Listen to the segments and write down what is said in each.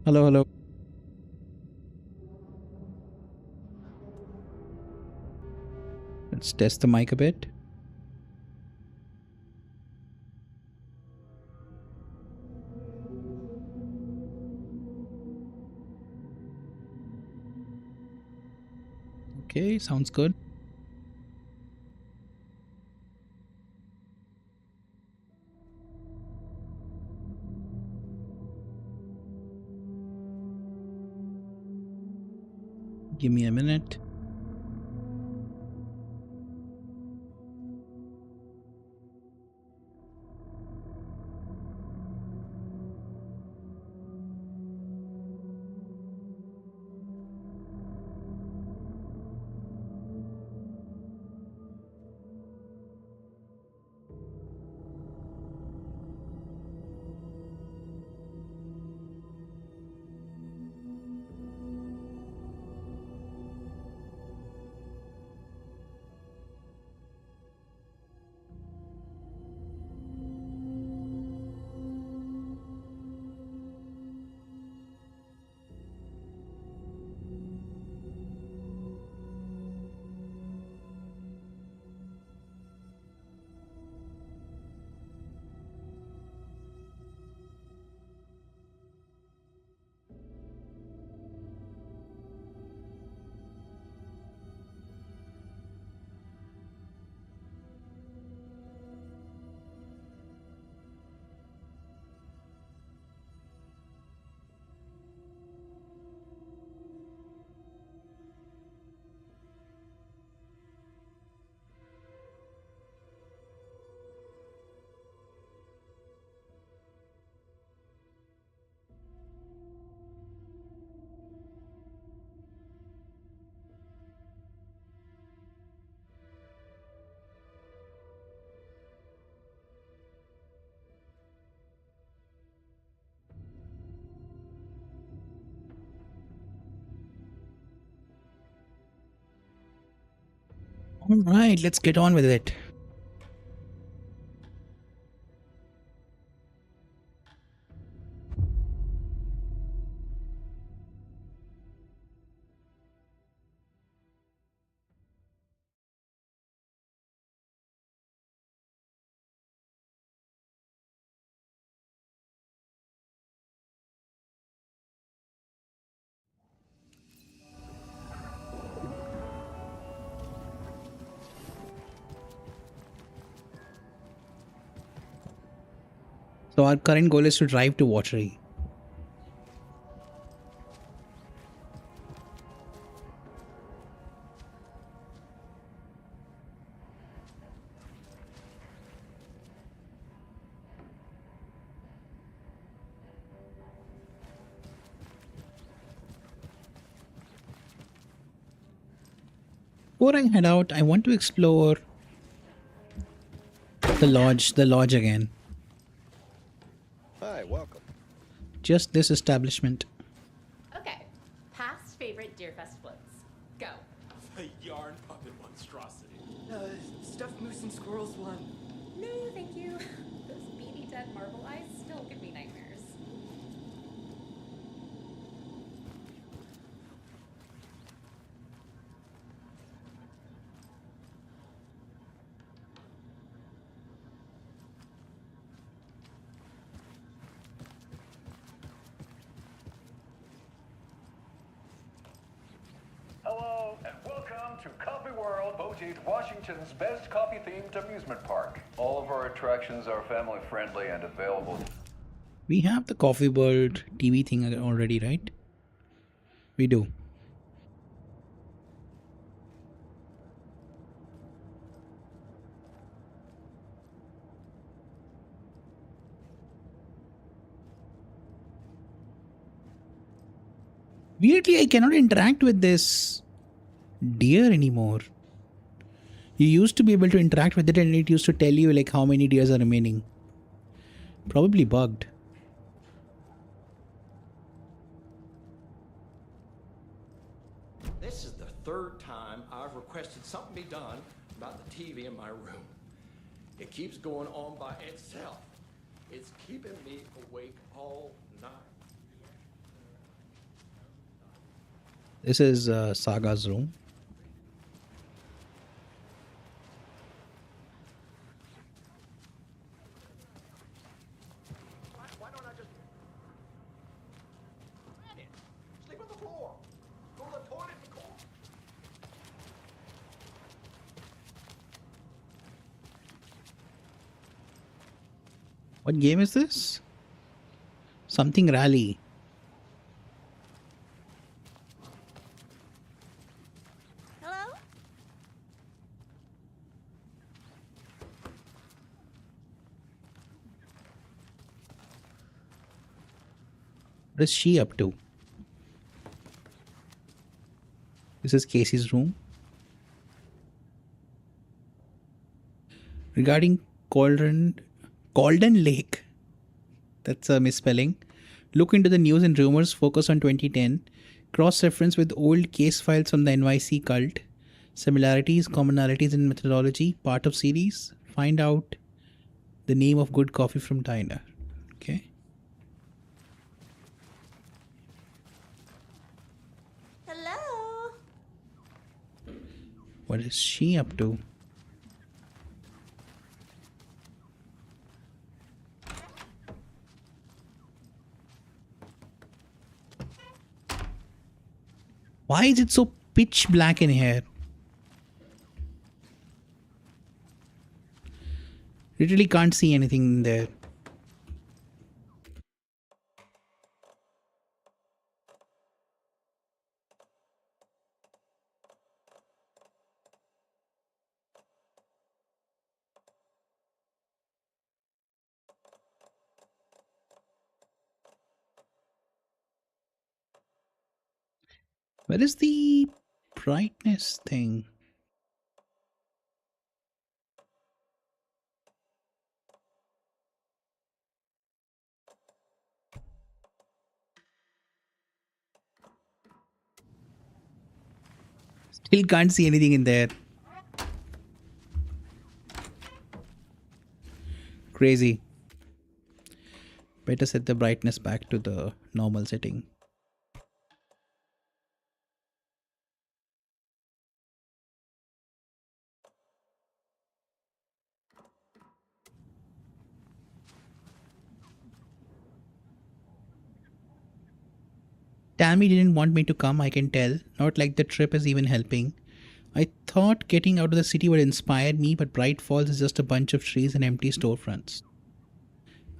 Hello, hello. Let's test the mic a bit. Okay, sounds good. Give me a minute. All right, let's get on with it. So our current goal is to drive to Watery. Before I head out, I want to explore the lodge again. Hi, welcome. Just this establishment. Okay, past favorite Deerfest floats. Go. The yarn puppet monstrosity. Stuffed moose and squirrels one. No, thank you. Those beady dead marble eyes still give me nightmares. Hello and welcome to Coffee World, Boutique, Washington's best coffee-themed amusement park. All of our attractions are family-friendly and available. We have the Coffee World TV thing already, right? We do. Weirdly, I cannot interact with this deer anymore. You used to be able to interact with it and it used to tell you like how many deers are remaining. Probably bugged. This is the third time I've requested something be done about the TV in my room. It keeps going on by itself. It's keeping me awake all night. This is Saga's room. Why don't I just sleep on the floor? Go to the toilet and call. What game is this? Something rally. Hello? What is she up to? This is Casey's room. Regarding Calden Lake, that's a misspelling. Look into the news and rumors, focus on 2010. Cross-reference with old case files from the NYC cult. Similarities, commonalities in methodology, part of series. Find out the name of good coffee from Diner. Okay. Hello? What is she up to? Why is it so pitch black in here? Literally can't see anything in there. Where is the brightness thing? Still can't see anything in there. Crazy. Better set the brightness back to the normal setting. Tammy didn't want me to come, I can tell. Not like the trip is even helping. I thought getting out of the city would inspire me, but Bright Falls is just a bunch of trees and empty storefronts.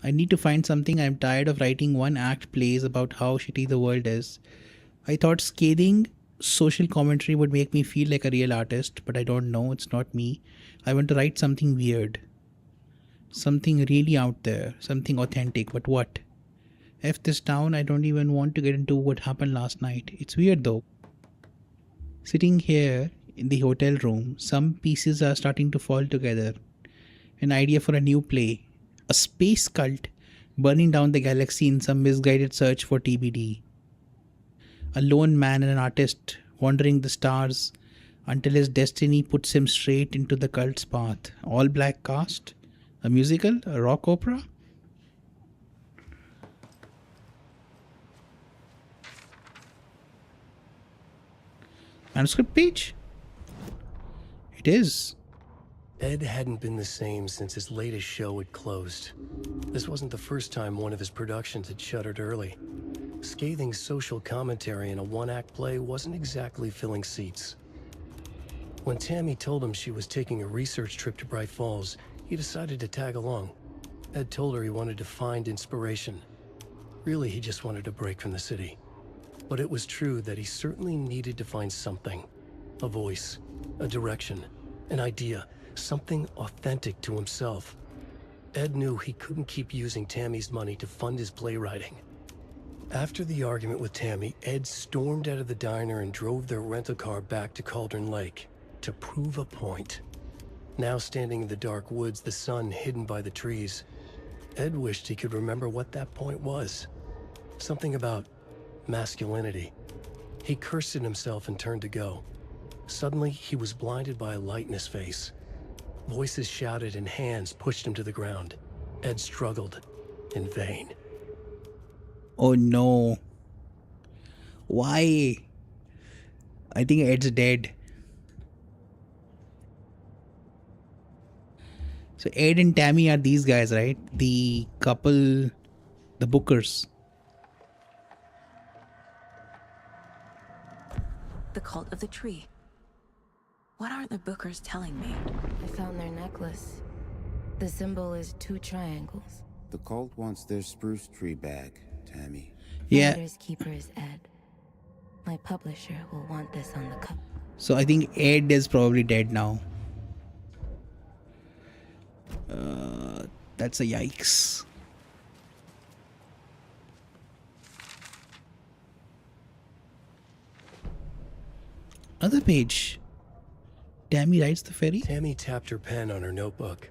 I need to find something. I'm tired of writing one act plays about how shitty the world is. I thought scathing social commentary would make me feel like a real artist, but I don't know, it's not me. I want to write something weird. Something really out there, something authentic, but what? F this town, I don't even want to get into what happened last night. It's weird though. Sitting here in the hotel room, some pieces are starting to fall together. An idea for a new play. A space cult burning down the galaxy in some misguided search for TBD. A lone man and an artist wandering the stars until his destiny puts him straight into the cult's path. All black cast? A musical? A rock opera? Manuscript page? It is. Ed hadn't been the same since his latest show had closed. This wasn't the first time one of his productions had shuttered early. Scathing social commentary in a one-act play wasn't exactly filling seats. When Tammy told him she was taking a research trip to Bright Falls, he decided to tag along. Ed told her he wanted to find inspiration. Really, he just wanted a break from the city. But it was true that he certainly needed to find something. A voice, a direction, an idea, something authentic to himself. Ed knew he couldn't keep using Tammy's money to fund his playwriting. After the argument with Tammy, Ed stormed out of the diner and drove their rental car back to Cauldron Lake to prove a point. Now standing in the dark woods, the sun hidden by the trees, Ed wished he could remember what that point was. Something about masculinity. He cursed at himself and turned to go. Suddenly, he was blinded by a light in his face. Voices shouted and hands pushed him to the ground. Ed struggled, in vain. Oh no. Why? I think Ed's dead. So Ed and Tammy are these guys, right? The couple, the Bookers. The cult of the tree. What aren't the Bookers telling me? I found their necklace. The symbol is 2 triangles. The cult wants their spruce tree back, Tammy. Yeah. Writer's keeper is Ed. My publisher will want this on the cover. So I think Ed is probably dead now. That's a yikes. Other page. Tammy rides the ferry. Tammy tapped her pen on her notebook.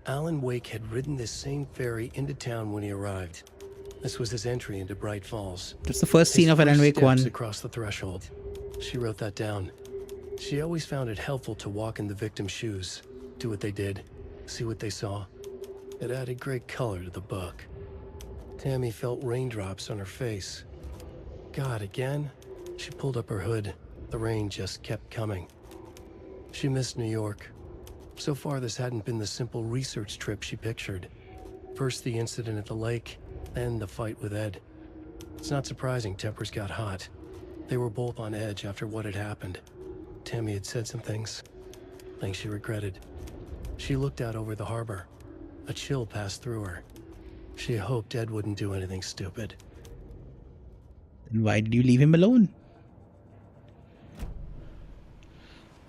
Alan Wake had ridden this same ferry into town when he arrived. This was his entry into Bright Falls. That's the first scene His of Alan first Wake steps 1. across the threshold. She wrote that down. She always found it helpful to walk in the victim's shoes, do what they did, see what they saw. It added great color to the book. Tammy felt raindrops on her face. God, again? She pulled up her hood. The rain just kept coming. She missed New York. So far, this hadn't been the simple research trip she pictured. First the incident at the lake, then the fight with Ed. It's not surprising tempers got hot. They were both on edge after what had happened. Tammy had said some things she regretted. She looked out over the harbor. A chill passed through her. She hoped Ed wouldn't do anything stupid. Then why did you leave him alone?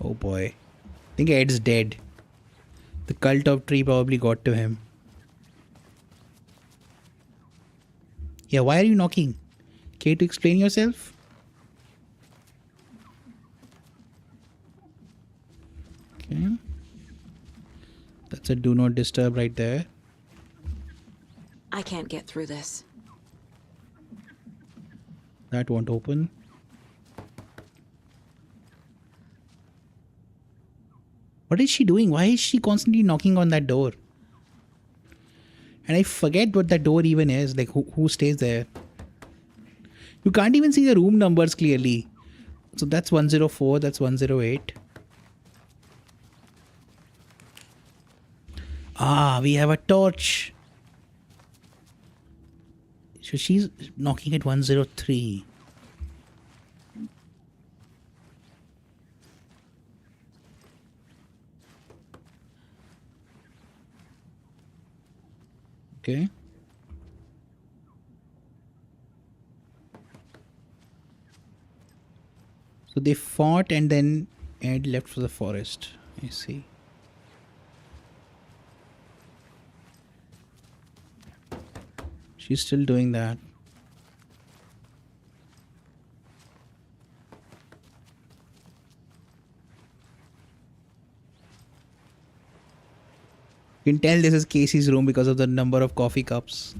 Oh boy. I think Ed's dead. The cult of tree probably got to him. Yeah, why are you knocking? Care to explain yourself? Okay. That's a do not disturb right there. I can't get through this. That won't open. What is she doing? Why is she constantly knocking on that door? And I forget what that door even is. Like, who stays there? You can't even see the room numbers clearly. So that's 104, that's 108. Ah, we have a torch. So she's knocking at 103. Okay. So they fought and then Ed left for the forest. I see. She's still doing that. You can tell this is Casey's room because of the number of coffee cups.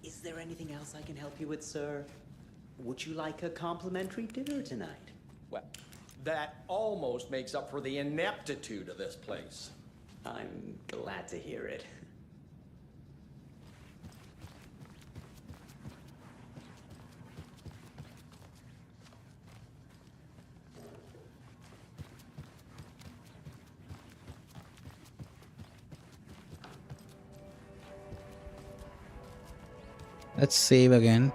Is there anything else I can help you with, sir? Would you like a complimentary dinner tonight? Well, that almost makes up for the ineptitude of this place. I'm glad to hear it. Let's save again.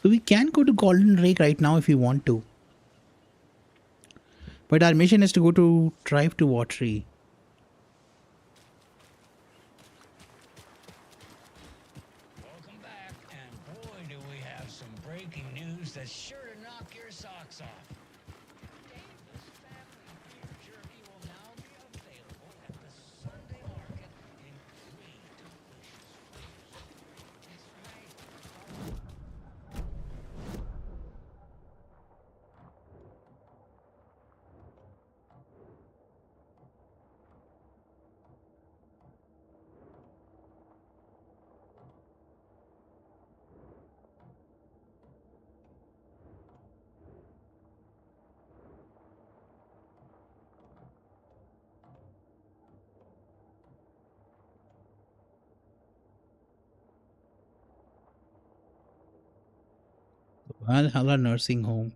So we can go to Golden Lake right now if we want to. But our mission is to go to drive to Watery. Welcome back, and boy do we have some breaking news that's sure to knock your socks off. Davis family beef jerky will now be available at the Sunday market in 3 delicious flavors. That's right. Valhalla Nursing Home.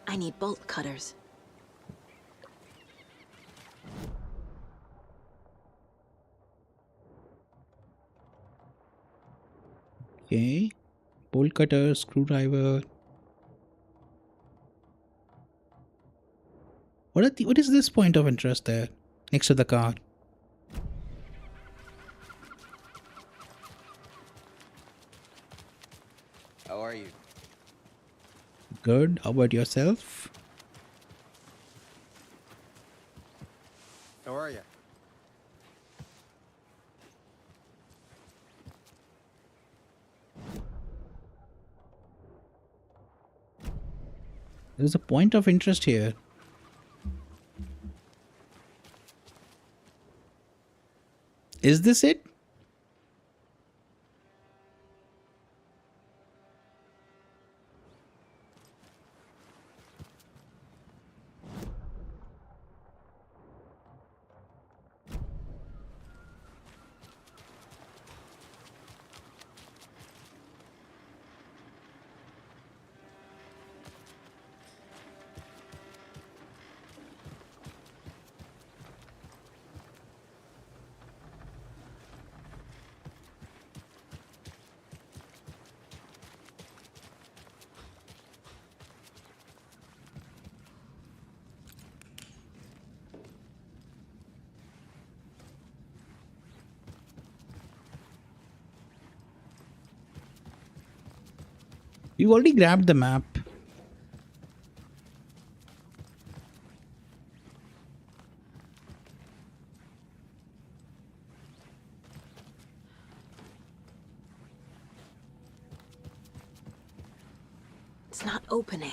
I need bolt cutters. Okay. Bolt cutter, screwdriver. What is this point of interest there? Next to the car. How are you? Good. How about yourself? How are you? There's a point of interest here. Is this it? You already grabbed the map. It's not opening.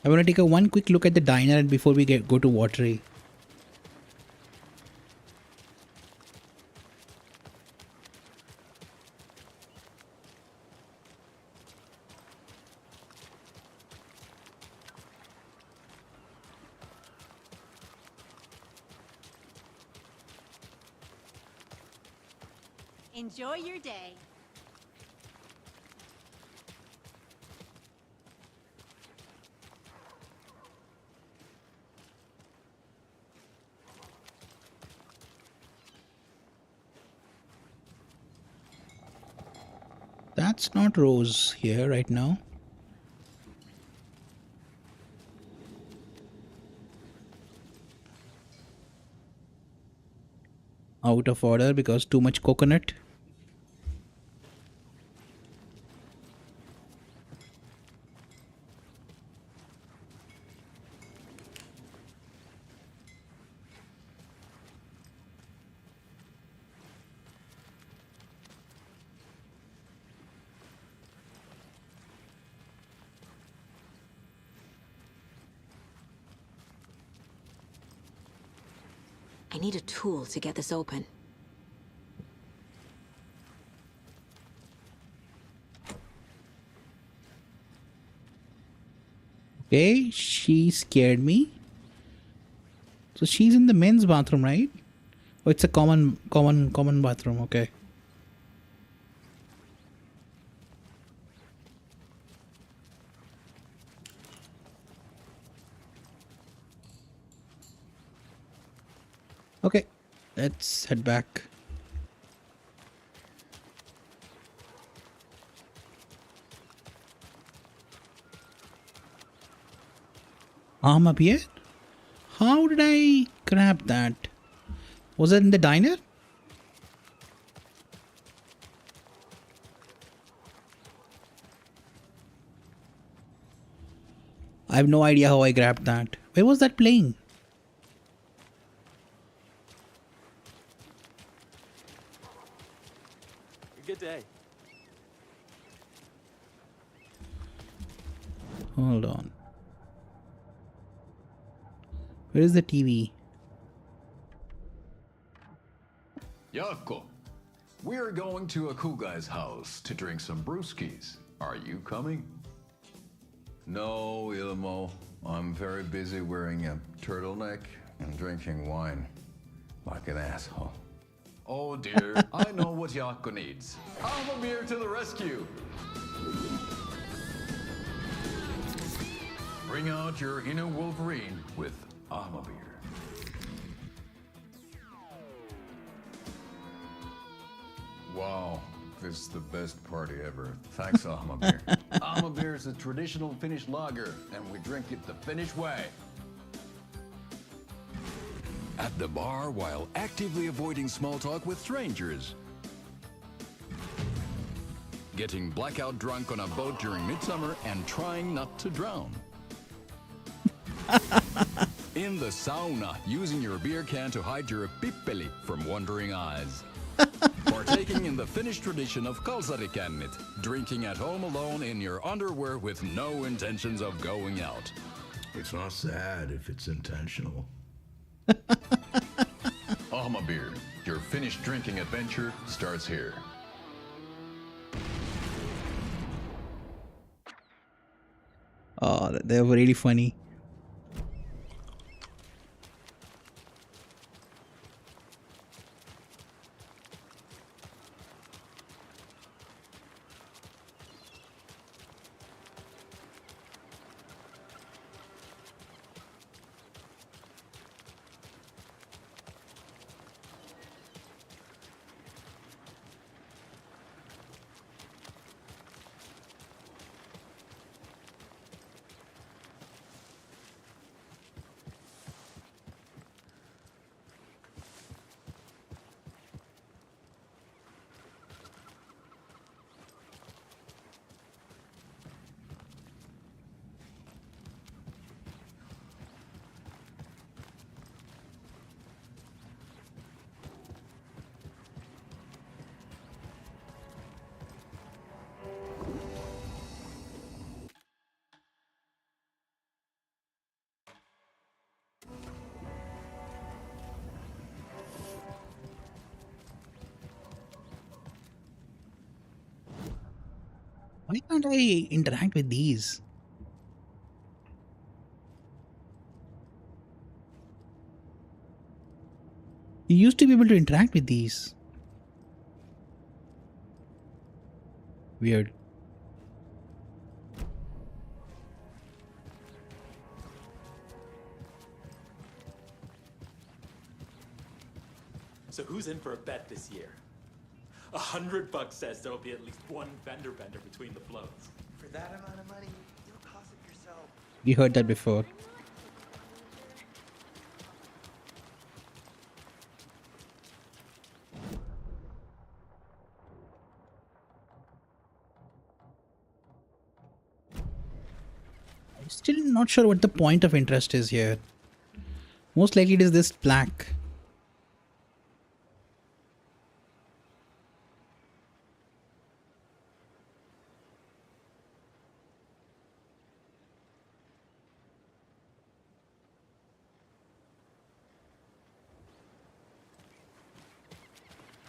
I want to take a one quick look at the diner and before we go to Watery. Enjoy your day. That's not Rose here right now. Out of order because too much coconut. I need a tool to get this open. Okay, she scared me. So she's in the men's bathroom, right? Oh, it's a common bathroom. Okay. Okay, let's head back. Arm up here? How did I grab that? Was it in the diner? I have no idea how I grabbed that. Where was that playing? Good day. Hold on. Where is the TV? Yako, we're going to a cool guy's house to drink some brewskis. Are you coming? No, Ilmo. I'm very busy wearing a turtleneck and drinking wine. Like an asshole. Oh dear, I know what Yako needs. Beer to the rescue! Bring out your inner Wolverine with Beer. Wow, this is the best party ever. Thanks, Beer. Beer is a traditional Finnish lager, and we drink it the Finnish way. At the bar while actively avoiding small talk with strangers. Getting blackout drunk on a boat during midsummer and trying not to drown. In the sauna, using your beer can to hide your pippeli from wandering eyes. Partaking in the Finnish tradition of kalsarikännit, drinking at home alone in your underwear with no intentions of going out. It's not sad if it's intentional. Beer, your Finnish drinking adventure starts here. Oh, they were really funny. Why can't I interact with these? You used to be able to interact with these. Weird. So who's in for a bet this year? $100 says there'll be at least one fender bender between the floats. For that amount of money, you'll cause it yourself. We heard that before. I'm still not sure what the point of interest is here. Most likely it is this plaque.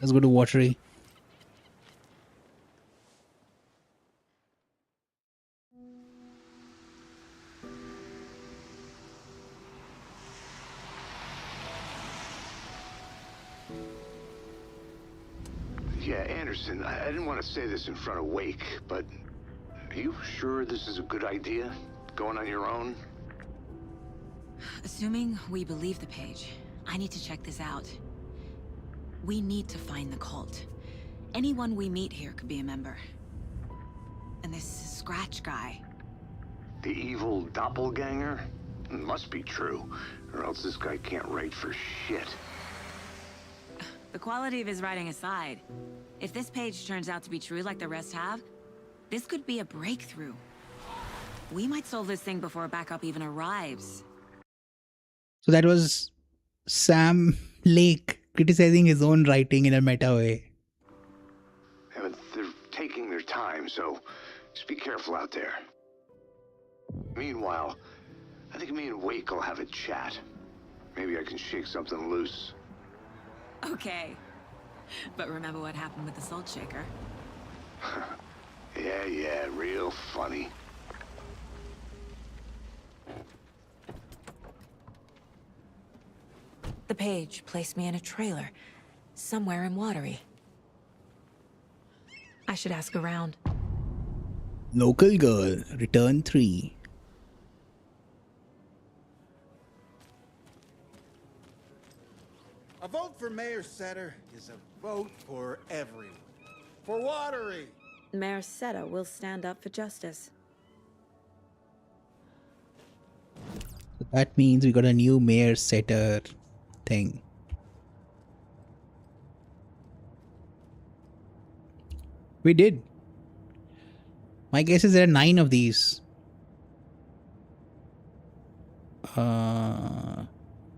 Let's go to Watery. Yeah, Anderson, I didn't want to say this in front of Wake, but are you sure this is a good idea? Going on your own? Assuming we believe the page, I need to check this out. We need to find the cult. Anyone we meet here could be a member. And this Scratch guy. The evil doppelganger? Must be true, or else this guy can't write for shit. The quality of his writing aside, if this page turns out to be true like the rest have, this could be a breakthrough. We might solve this thing before backup even arrives. So that was Sam Lake criticizing his own writing in a meta way. Yeah, but they're taking their time, so just be careful out there. Meanwhile, I think me and Wake will have a chat. Maybe I can shake something loose. Okay. But remember what happened with the salt shaker? Yeah, real funny. The page placed me in a trailer, somewhere in Watery. I should ask around. Local Girl, Return 3. A vote for Mayor Setter is a vote for everyone. For Watery! Mayor Setter will stand up for justice. So that means we got a new Mayor Setter thing. We did. My guess is there are 9 of these.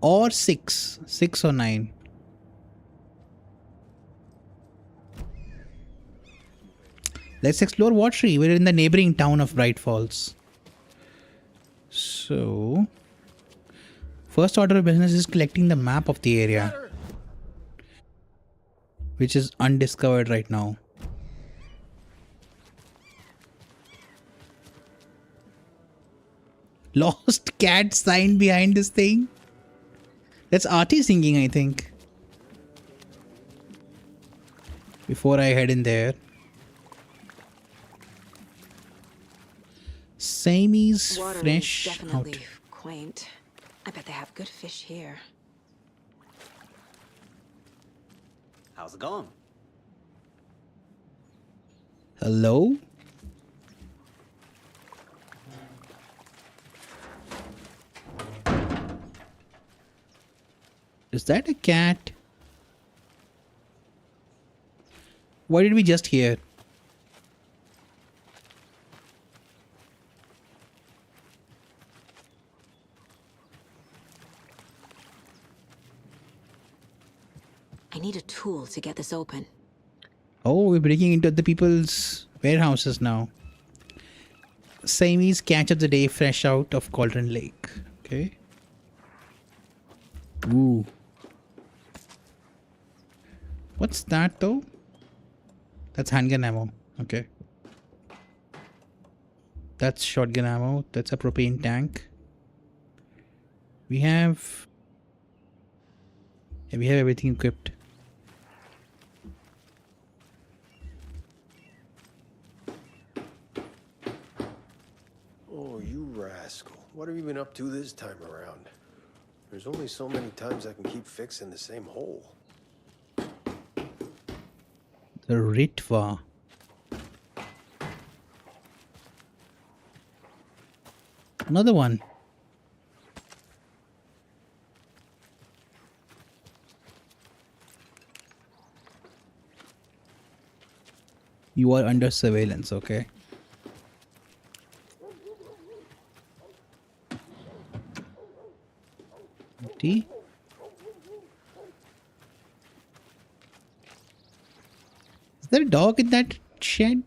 Or 6. 6 or 9. Let's explore Watery. We're in the neighboring town of Bright Falls. So, first order of business is collecting the map of the area, which is undiscovered right now. Lost cat sign behind this thing. That's Artie singing, I think. Before I head in there. Sammy's fresh Definitely out. quaint. I bet they have good fish here. How's it going? Hello? Is that a cat? What did we just hear? I need a tool to get this open. Oh, we're breaking into other people's warehouses now. Sammy's catch of the day fresh out of Cauldron Lake. Okay. Ooh. What's that though? That's handgun ammo. Okay. That's shotgun ammo. That's a propane tank. We have... Yeah, we have everything equipped. Oh, you rascal. What have you been up to this time around? There's only so many times I can keep fixing the same hole. The Ritva. Another one. You are under surveillance, okay? Empty. Is there a dog in that shed?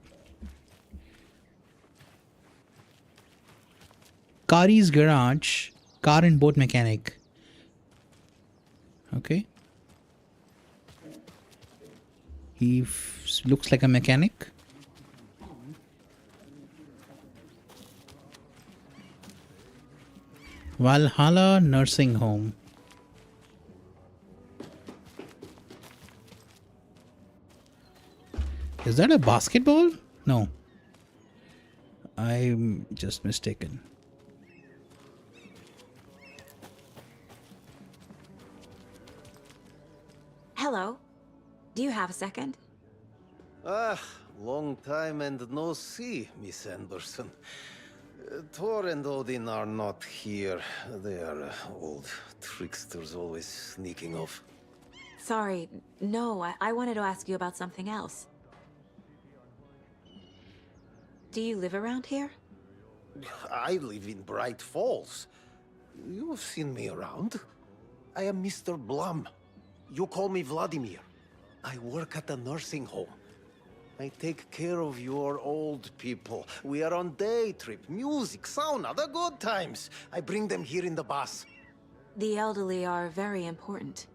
Kari's garage. Car and boat mechanic. Okay. He looks like a mechanic. Valhalla Nursing Home. Is that a basketball? No. I'm just mistaken. Hello. Do you have a second? Long time and no see, Miss Anderson. Thor and Odin are not here. They are old tricksters always sneaking off. Sorry. No, I wanted to ask you about something else. Do you live around here? I live in Bright Falls. You've seen me around. I am Mr. Blum. You call me Vladimir. I work at a nursing home. I take care of your old people. We are on day trip, music, sauna, the good times. I bring them here in the bus. The elderly are very important.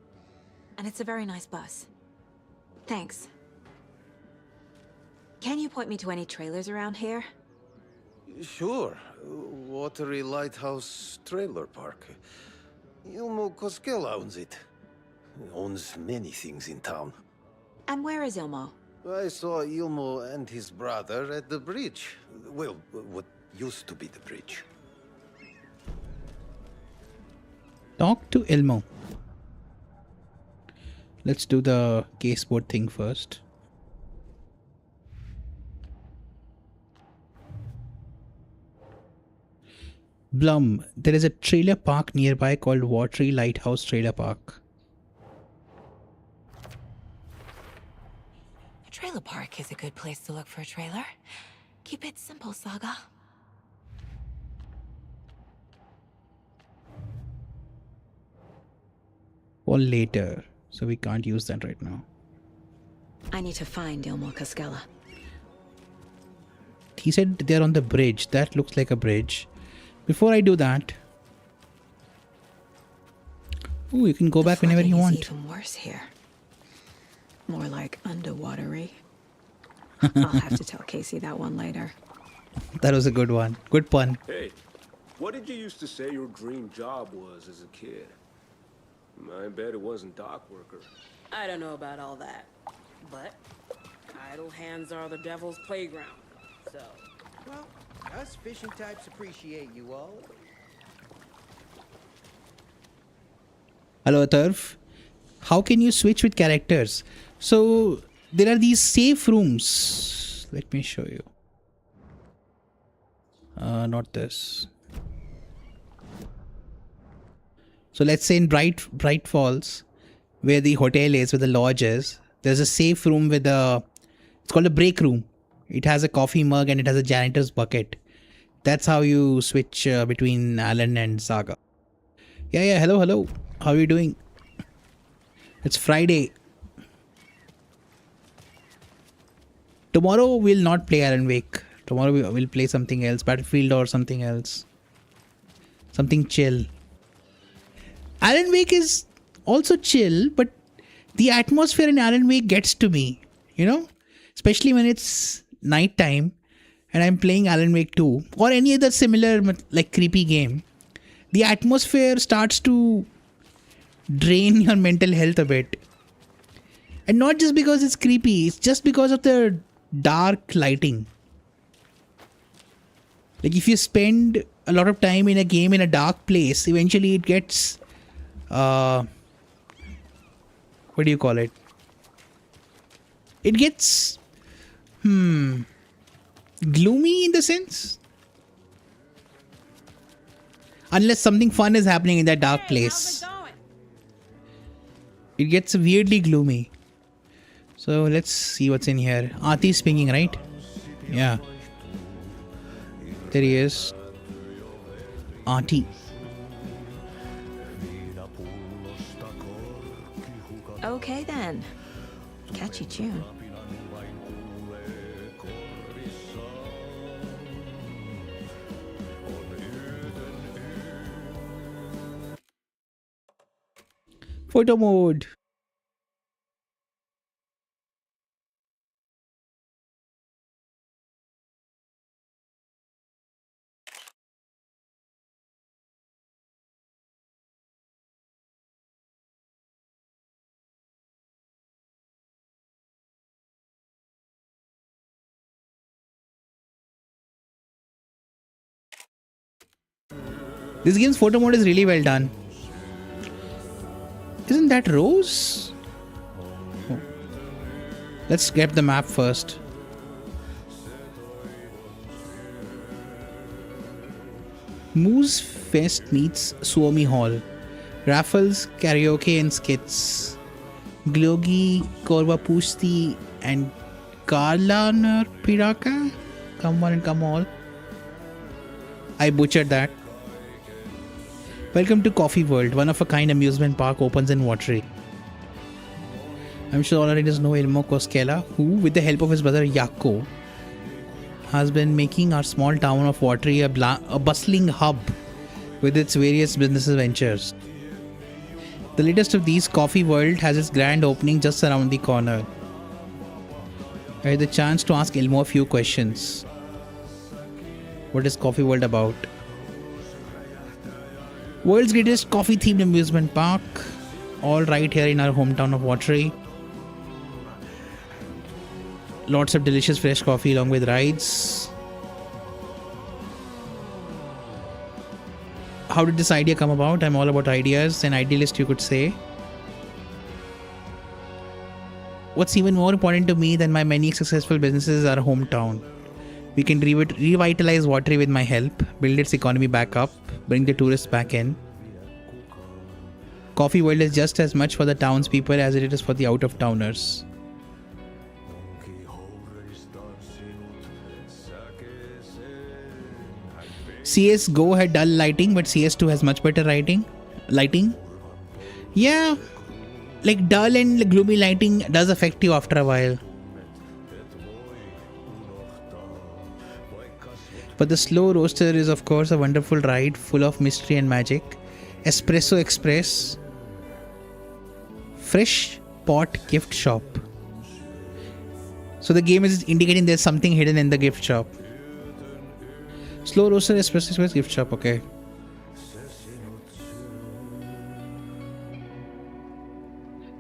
And it's a very nice bus. Thanks. Can you point me to any trailers around here? Sure. Watery Lighthouse Trailer Park. Ilmo Koskela owns it. Owns many things in town. And where is Ilmo? I saw Ilmo and his brother at the bridge. Well, what used to be the bridge. Talk to Ilmo. Let's do the caseboard thing first. Blum, there is a trailer park nearby called Watery Lighthouse Trailer Park. A trailer park is a good place to look for a trailer. Keep it simple, Saga. Or later, so we can't use that right now. I need to find Ilmo Koskela. He said they're on the bridge. That looks like a bridge. Before I do that, you can go back whenever you want. It's even worse here. More like underwatery. I'll have to tell Casey that one later. That was a good one. Good pun. Hey, what did you used to say your dream job was as a kid? I bet it wasn't dock worker. I don't know about all that, but idle hands are the devil's playground, so... Well, us fishing types appreciate you all. Hello, Turf. How can you switch with characters? So, there are these safe rooms. Let me show you. Not this. So, let's say in Bright Falls, where the hotel is, where the lodge is, there's a safe room with a... It's called a break room. It has a coffee mug and it has a janitor's bucket. That's how you switch between Alan and Saga. Yeah, hello. How are you doing? It's Friday. Tomorrow we'll not play Alan Wake. Tomorrow we'll play something else. Battlefield or something else. Something chill. Alan Wake is also chill, but the atmosphere in Alan Wake gets to me. You know? Especially when it's night time and I'm playing Alan Wake 2 or any other similar like creepy game. The atmosphere starts to drain your mental health a bit. And not just because it's creepy, it's just because of the dark lighting. Like if you spend a lot of time in a game in a dark place, eventually it gets what do you call it? It gets gloomy in the sense. Unless something fun is happening in that dark place. It gets weirdly gloomy. So let's see what's in here. Aati's pinging, right? Yeah. There he is. Aati. Okay then. Catchy tune. Photo mode. This game's photo mode is really well done. Isn't that Rose? Oh. Let's get the map first. Moose Fest meets Suomi Hall. Raffles, karaoke and skits. Glogi, Korva Pusti and Karlaner Piraka? Come on and come all. I butchered that. Welcome to Coffee World, one of a kind amusement park opens in Watery. I'm sure all already know Ilmo Koskela, who, with the help of his brother Yakko, has been making our small town of Watery a bustling hub with its various business ventures. The latest of these, Coffee World, has its grand opening just around the corner. I had the chance to ask Ilmo a few questions. What is Coffee World about? World's greatest coffee-themed amusement park, all right here in our hometown of Watery. Lots of delicious fresh coffee along with rides. How did this idea come about? I'm all about ideas, an idealist you could say. What's even more important to me than my many successful businesses is our hometown. We can revitalize Watery with my help, build its economy back up, bring the tourists back in. Coffee World is just as much for the townspeople as it is for the out-of-towners. CS GO had dull lighting, but CS2 has much better lighting. Yeah, like dull and gloomy lighting does affect you after a while. But the Slow Roaster is of course a wonderful ride full of mystery and magic. Espresso Express. Fresh Pot Gift Shop. So the game is indicating there's something hidden in the gift shop. Slow Roaster Espresso Express gift shop, okay.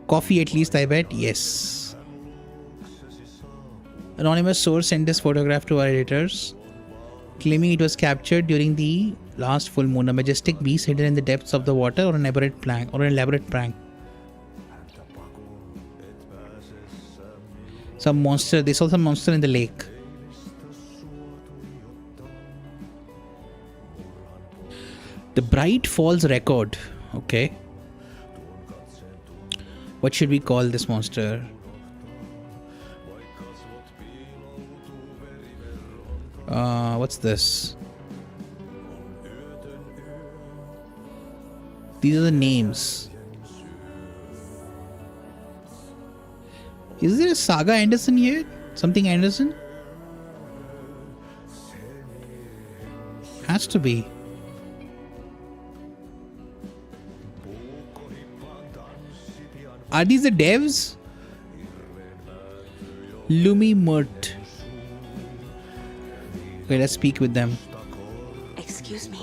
Coffee at least, I bet, yes. Anonymous source sent this photograph to our editors, claiming it was captured during the last full moon, a majestic beast hidden in the depths of the water or an elaborate prank. Some monster, they saw some monster in the lake. The Bright Falls Record, okay. What should we call this monster? What's this? These are the names. Is there a Saga Anderson here? Something Anderson? Has to be. Are these the devs? Lumi Mert. Okay, let's speak with them. Excuse me.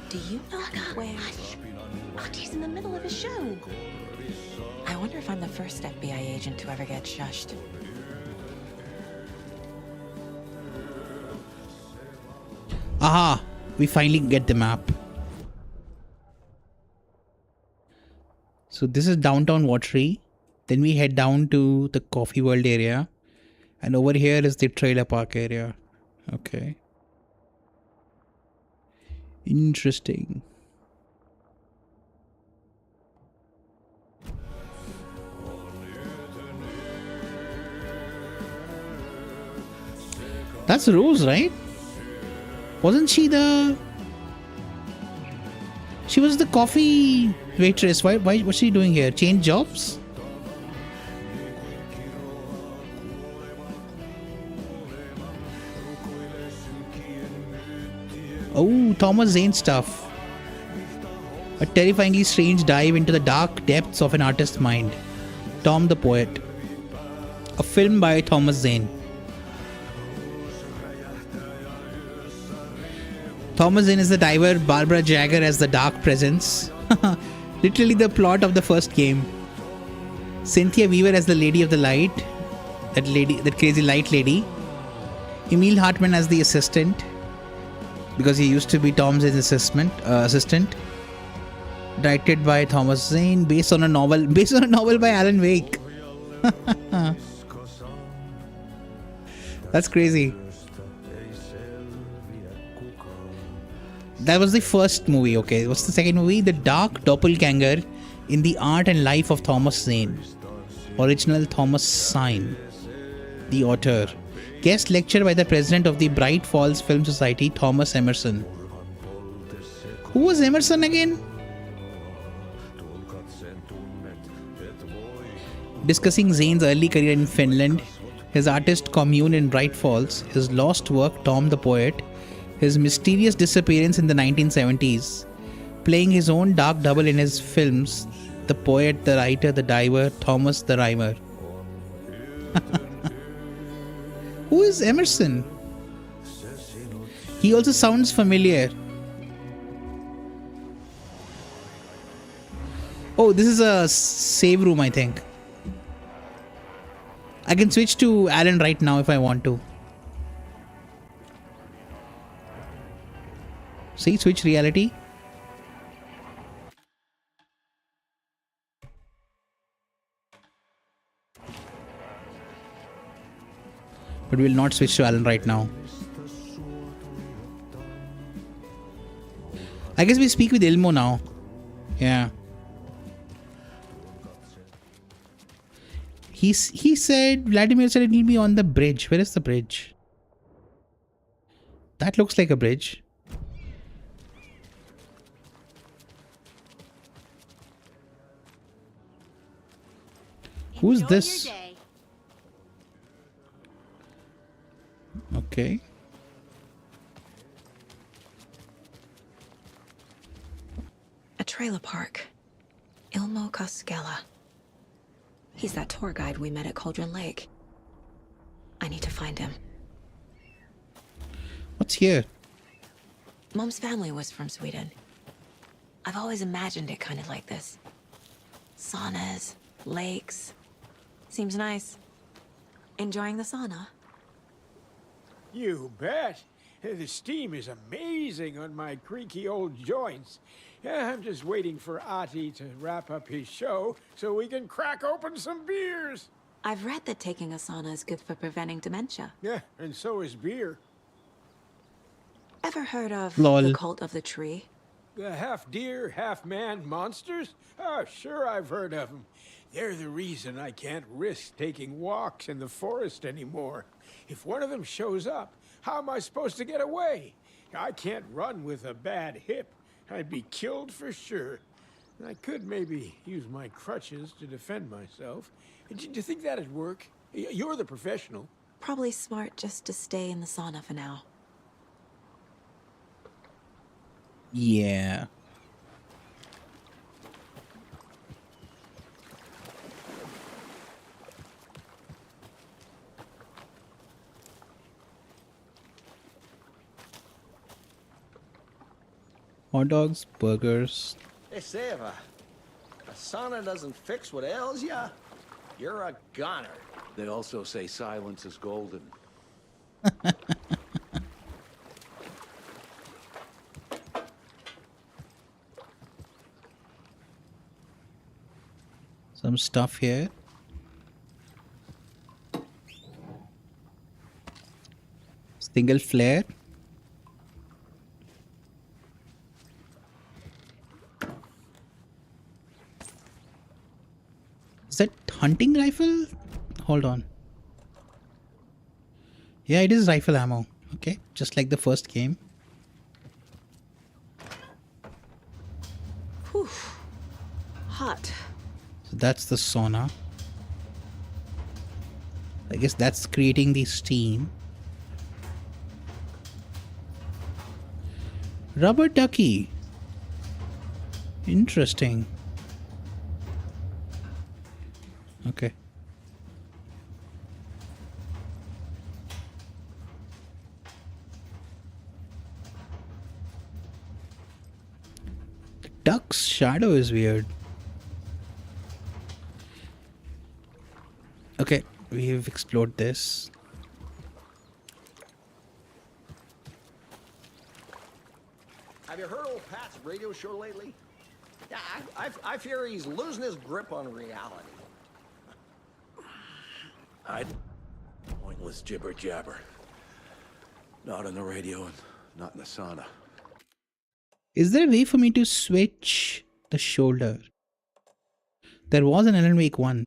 Do you know where... He's in the middle of a show. I wonder if I'm the first FBI agent to ever get shushed. Aha! We finally get the map. So this is downtown Watery. Then we head down to the Coffee World area. And over here is the trailer park area. Okay. Interesting. That's Rose, right? Wasn't she the... She was the coffee waitress. Why what's she doing here? Change jobs? Oh, Thomas Zane stuff. A terrifyingly strange dive into the dark depths of an artist's mind. Tom the Poet. A film by Thomas Zane. Thomas Zane is the diver, Barbara Jagger as the dark presence. Literally the plot of the first game. Cynthia Weaver as the Lady of the Light. That crazy light lady. Emil Hartman as the assistant. because he used to be Tom's assistant. Directed by Thomas Zane, based on a novel by Alan Wake. That's crazy. That was the first movie. Okay, what's the second movie? The Dark Doppelganger in the Art and Life of Thomas Zane. Original Thomas Zane, the author. Guest lecture by the president of the Bright Falls Film Society, Thomas Emerson. Who was Emerson again? Discussing Zane's early career in Finland, his artist commune in Bright Falls, his lost work Tom the Poet, his mysterious disappearance in the 1970s, playing his own dark double in his films, The Poet, The Writer, The Diver, Thomas the Rhymer. Who is Emerson? He also sounds familiar. Oh, this is a save room, I think. I can switch to Alan right now if I want to. See, switch reality. But we'll not switch to Alan right now. I guess we speak with Ilmo now. Yeah. He said, Vladimir said it will be on the bridge. Where is the bridge? That looks like a bridge. Who's this? Okay. A trailer park. Ilmo Koskela. He's that tour guide we met at Cauldron Lake. I need to find him. What's here? Mom's family was from Sweden. I've always imagined it kind of like this. Saunas, lakes. Seems nice. Enjoying the sauna? You bet. The steam is amazing on my creaky old joints. I'm just waiting for Ati to wrap up his show so we can crack open some beers. I've read that taking a sauna is good for preventing dementia. Yeah, and so is beer. Ever heard of Lol. the Cult of the Tree? The half deer, half man monsters? Oh, sure I've heard of them. They're the reason I can't risk taking walks in the forest anymore. If one of them shows up, how am I supposed to get away? I can't run with a bad hip. I'd be killed for sure. I could maybe use my crutches to defend myself. Do you think that'd work? You're the professional. Probably smart just to stay in the sauna for now. Yeah. Hot dogs, burgers. They say if a sauna doesn't fix what ails ya, you're a goner. They also say silence is golden. Some stuff here. Single flare. Is that hunting rifle? Hold on. Yeah, it is rifle ammo. Okay, just like the first game. Whew. Hot. So that's the sauna. I guess that's creating the steam. Rubber ducky. Interesting. Okay. The duck's shadow is weird. Okay, we've explored this. Have you heard old Pat's radio show lately? Yeah, I fear he's losing his grip on reality. Pointless jibber jabber. Not on the radio and not in the sauna. Is there a way for me to switch the shoulder? There was an Alan Wake 1.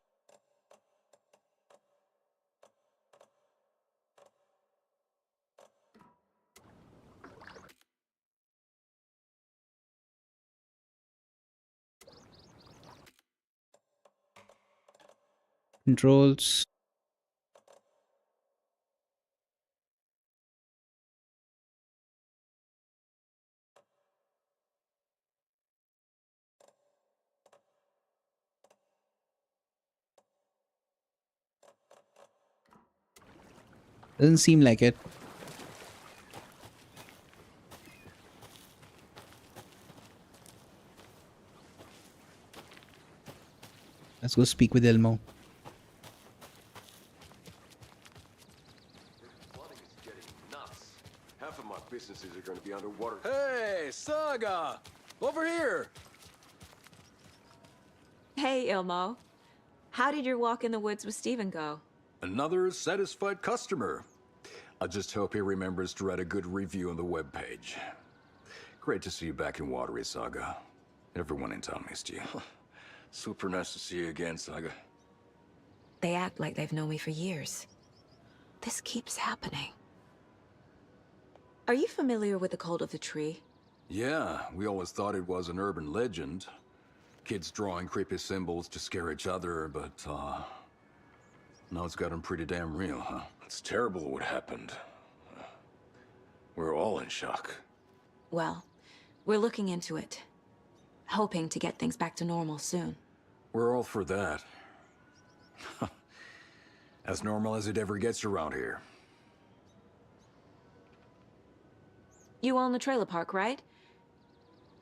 Controls. Doesn't seem like it. Let's go speak with Elmo. Half of my businesses are going to be underwater. Hey, Saga! Over here! Hey, Ilmo. How did your walk in the woods with Steven go? Another satisfied customer. I just hope he remembers to write a good review on the webpage. Great to see you back in Watery, Saga. Everyone in town missed you. Super nice to see you again, Saga. They act like they've known me for years. This keeps happening. Are you familiar with the cult of the tree? Yeah, we always thought it was an urban legend. Kids drawing creepy symbols to scare each other, but, now it's gotten pretty damn real, huh? It's terrible what happened. We're all in shock. Well, we're looking into it. Hoping to get things back to normal soon. We're all for that. As normal as it ever gets around here. You own the trailer park, right?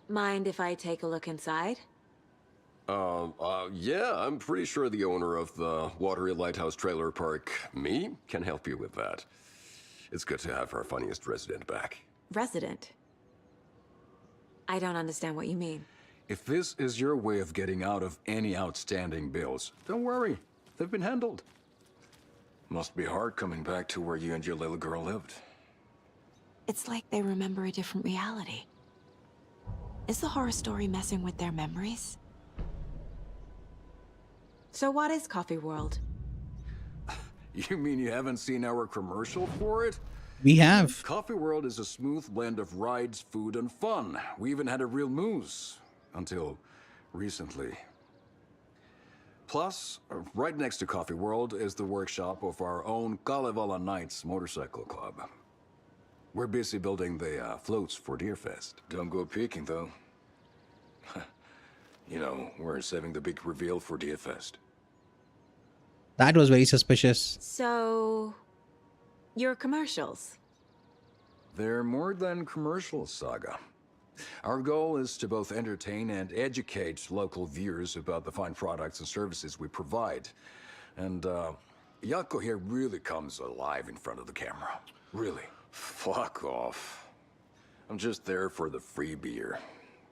Mind if I take a look inside? Yeah, I'm pretty sure the owner of the Watery Lighthouse Trailer Park, me, can help you with that. It's good to have our funniest resident back. Resident? I don't understand what you mean. If this is your way of getting out of any outstanding bills, don't worry. They've been handled. Must be hard coming back to where you and your little girl lived. It's like they remember a different reality. Is the horror story messing with their memories? So what is Coffee World? You mean you haven't seen our commercial for it? We have. Coffee World is a smooth blend of rides, food, and fun. We even had a real moose. Until recently. Plus, right next to Coffee World is the workshop of our own Kalevala Knights Motorcycle Club. We're busy building the floats for Deerfest. Don't go peeking, though. You know, we're saving the big reveal for Deerfest. That was very suspicious. So, your commercials? They're more than commercials, Saga. Our goal is to both entertain and educate local viewers about the fine products and services we provide. And, Yako here really comes alive in front of the camera. Really. Fuck off. I'm just there for the free beer.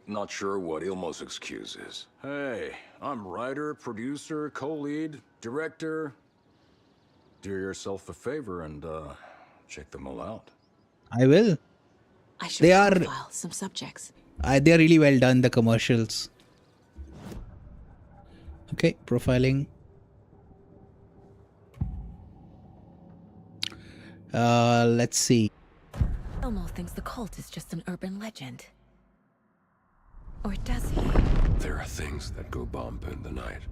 Not sure what Ilmo's excuse is. Hey, I'm writer, producer, co-lead, director. Do yourself a favor and, check them all out. I will. I should profile some subjects. They are really well done, the commercials. Okay, profiling. Let's see. Elmo thinks the cult is just an urban legend. Or does he? There are things that go bump in the night.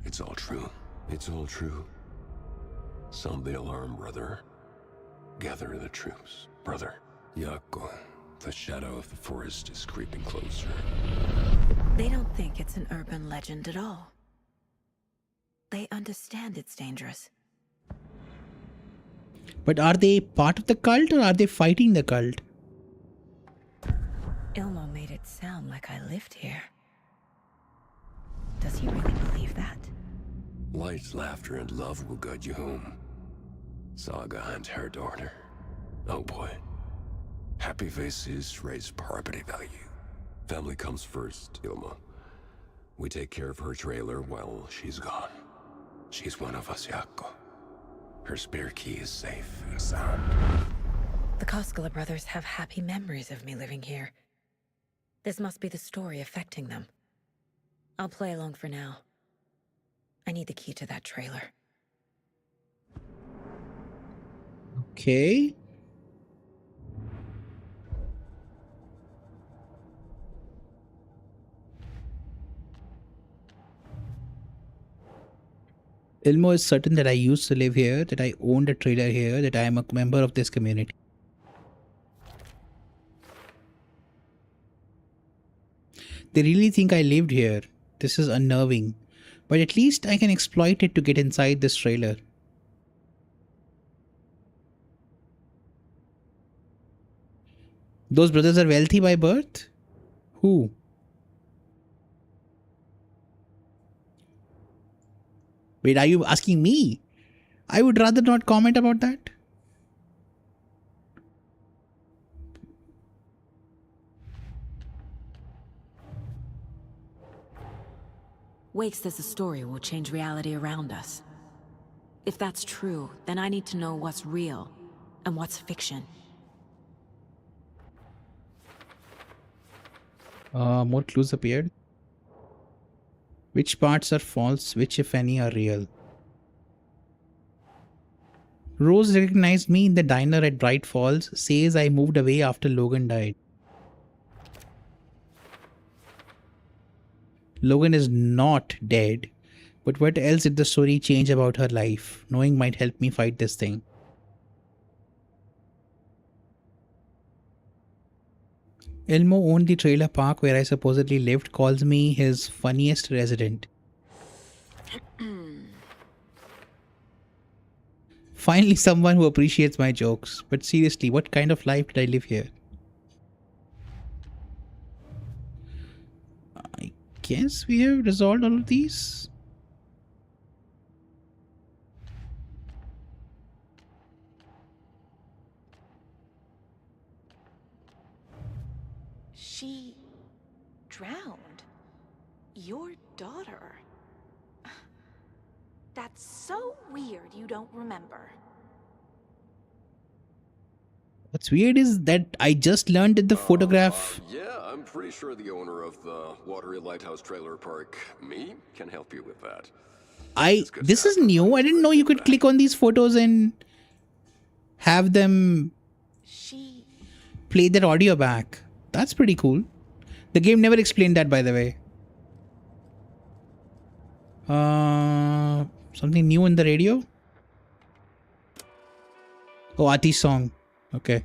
It's all true. It's all true. Sound the alarm, brother. Gather the troops, brother. Yako, the shadow of the forest is creeping closer. They don't think it's an urban legend at all. They understand it's dangerous. But are they part of the cult or are they fighting the cult? Ilmo made it sound like I lived here. Does he really believe that? Light, laughter, and love will guide you home. Saga and her daughter. Oh boy. Happy faces raise property value. Family comes first, Ilma. We take care of her trailer while she's gone. She's one of us, Jaakko. Her spare key is safe and sound. The Koskela brothers have happy memories of me living here. This must be the story affecting them. I'll play along for now. I need the key to that trailer. Okay. Ilmo is certain that I used to live here, that I owned a trailer here, that I am a member of this community. They really think I lived here. This is unnerving. But at least I can exploit it to get inside this trailer. Those brothers are wealthy by birth? Who? Wait, are you asking me? I would rather not comment about that. Wake says the story will change reality around us. If that's true, then I need to know what's real and what's fiction. More clues appeared. Which parts are false, which if any are real? Rose recognized me in the diner at Bright Falls, says I moved away after Logan died. Logan is not dead, but what else did the story change about her life? Knowing might help me fight this thing. Elmo owned the trailer park where I supposedly lived, calls me his funniest resident. Finally someone who appreciates my jokes. But seriously, what kind of life did I live here? I guess we have resolved all of these. She drowned. Your daughter. That's so weird you don't remember. What's weird is that I just learned that the photograph... Yeah, I'm pretty sure the owner of the Watery Lighthouse Trailer Park, me, can help you with that. This is new. I didn't know you could click on these photos and have them play their audio back. That's pretty cool. The game never explained that, by the way. Something new in the radio? Oh, Ati's song. Okay.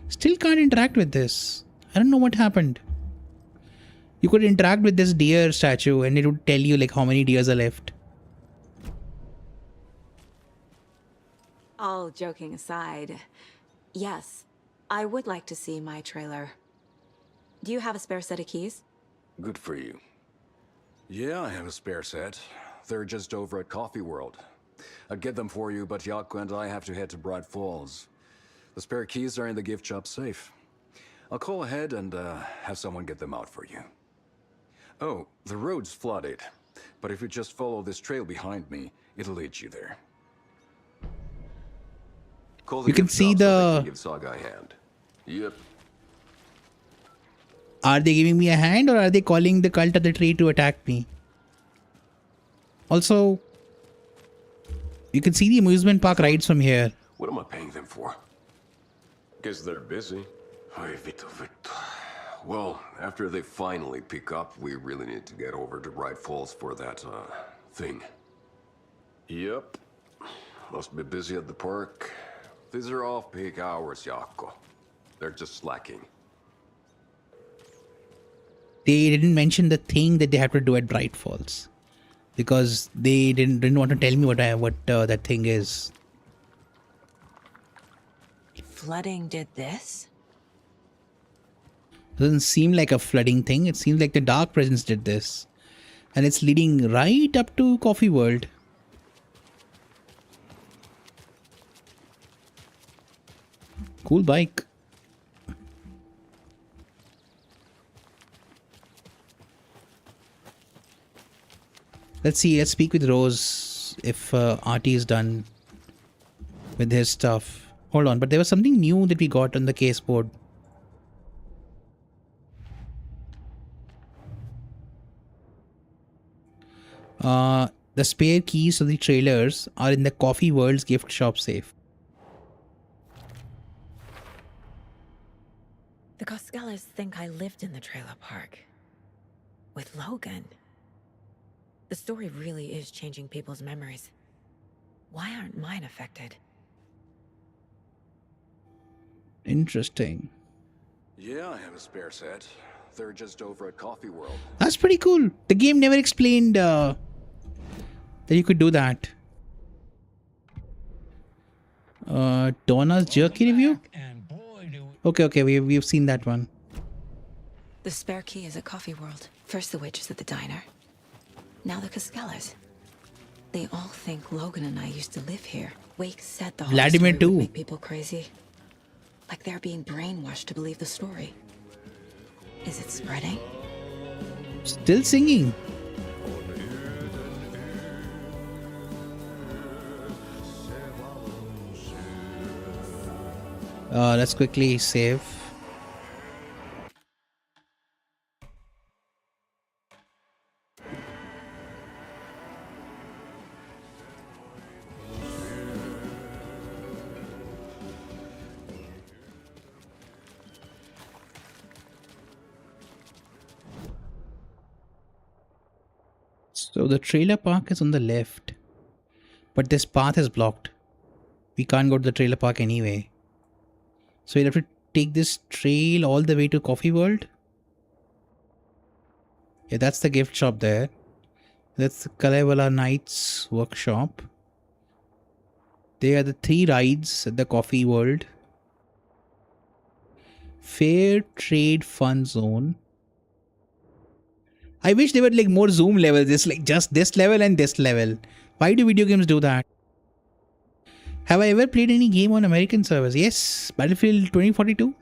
Still can't interact with this. I don't know what happened. You could interact with this deer statue and it would tell you like how many deers are left. All joking aside, yes, I would like to see my trailer. Do you have a spare set of keys? Good for you. Yeah, I have a spare set. They're just over at Coffee World. I'd get them for you, but Jaakko and I have to head to Bright Falls. The spare keys are in the gift shop safe. I'll call ahead and have someone get them out for you. Oh, the road's flooded, but if you just follow this trail behind me, it'll lead you there. Call the You can gift see shop so they the... can give Saga a hand. Yep. Are they giving me a hand or are they calling the cult of the tree to attack me? Also, you can see the amusement park rides from here. What am I paying them for? Guess they're busy. Ay, Vito. Well, after they finally pick up, we really need to get over to Bright Falls for that, thing. Yep. Must be busy at the park. These are off-peak hours, Jaakko. They're just slacking. They didn't mention the thing that they have to do at Bright Falls. Because they didn't want to tell me what that thing is. Flooding did this? Doesn't seem like a flooding thing. It seems like the Dark Presence did this. And it's leading right up to Coffee World. Cool bike. Let's see. Let's speak with Rose if Artie is done with his stuff. Hold on, but there was something new that we got on the case board. The spare keys to the trailers are in the Coffee World's gift shop safe. The Coskellas think I lived in the trailer park. With Logan. The story really is changing people's memories. Why aren't mine affected? Interesting. Yeah, I have a spare set. They're just over at Coffee World. That's pretty cool. The game never explained that you could do that. Donna's jerky review? Okay, we've seen that one. The spare key is at Coffee World. First the witches at the diner. Now the Coskellas. They all think Logan and I used to live here. Wake said the whole Vladimir story too. would make people crazy. Like they're being brainwashed to believe the story. Is it spreading? Still singing. Let's quickly save. So the trailer park is on the left, but this path is blocked. We can't go to the trailer park anyway. So we'll have to take this trail all the way to Coffee World. Yeah, that's the gift shop there. That's the Kalevala Knights workshop. They are the 3 rides at the Coffee World. Fair Trade Fun Zone. I wish there were like more zoom levels. It's like just this level and this level. Why do video games do that? Have I ever played any game on American servers? Yes. Battlefield 2042.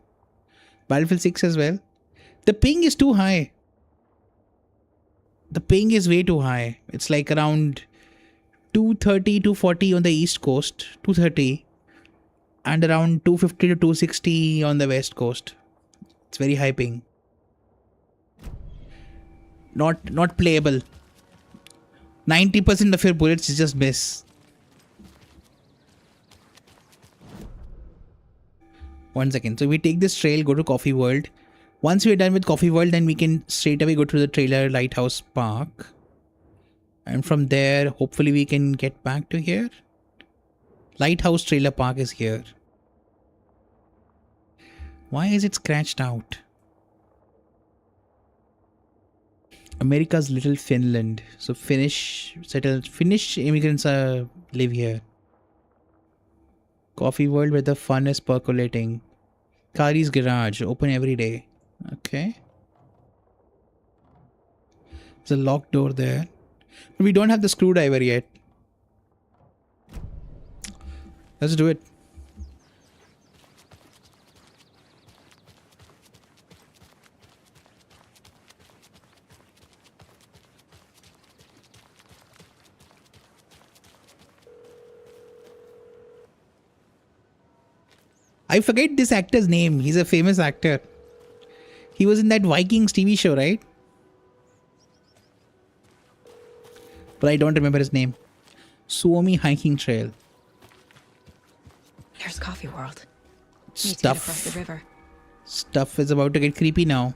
Battlefield 6 as well. The ping is too high. The ping is way too high. It's like around 230, 240 on the east coast. 230. And around 250 to 260 on the west coast. It's very high ping. Not playable. 90% of your bullets just miss. One second. So we take this trail, go to Coffee World. Once we're done with Coffee World, then we can straight away go to the trailer Lighthouse Park. And from there, hopefully we can get back to here. Lighthouse Trailer Park is here. Why is it scratched out? America's Little Finland. So Finnish immigrants live here. Coffee World where the fun is percolating. Kari's Garage, open every day. Okay. There's a locked door there. But we don't have the screwdriver yet. Let's do it. I forget this actor's name. He's a famous actor. He was in that Vikings TV show, right? But I don't remember his name. Suomi Hiking Trail. Here's Coffee World. Need to get across the river. Stuff is about to get creepy now.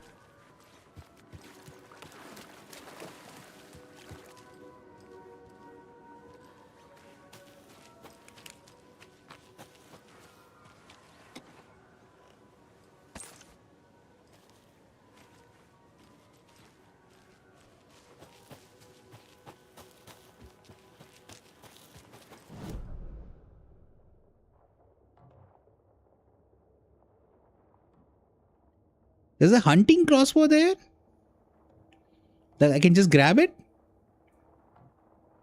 There's a hunting crossbow there? That I can just grab it?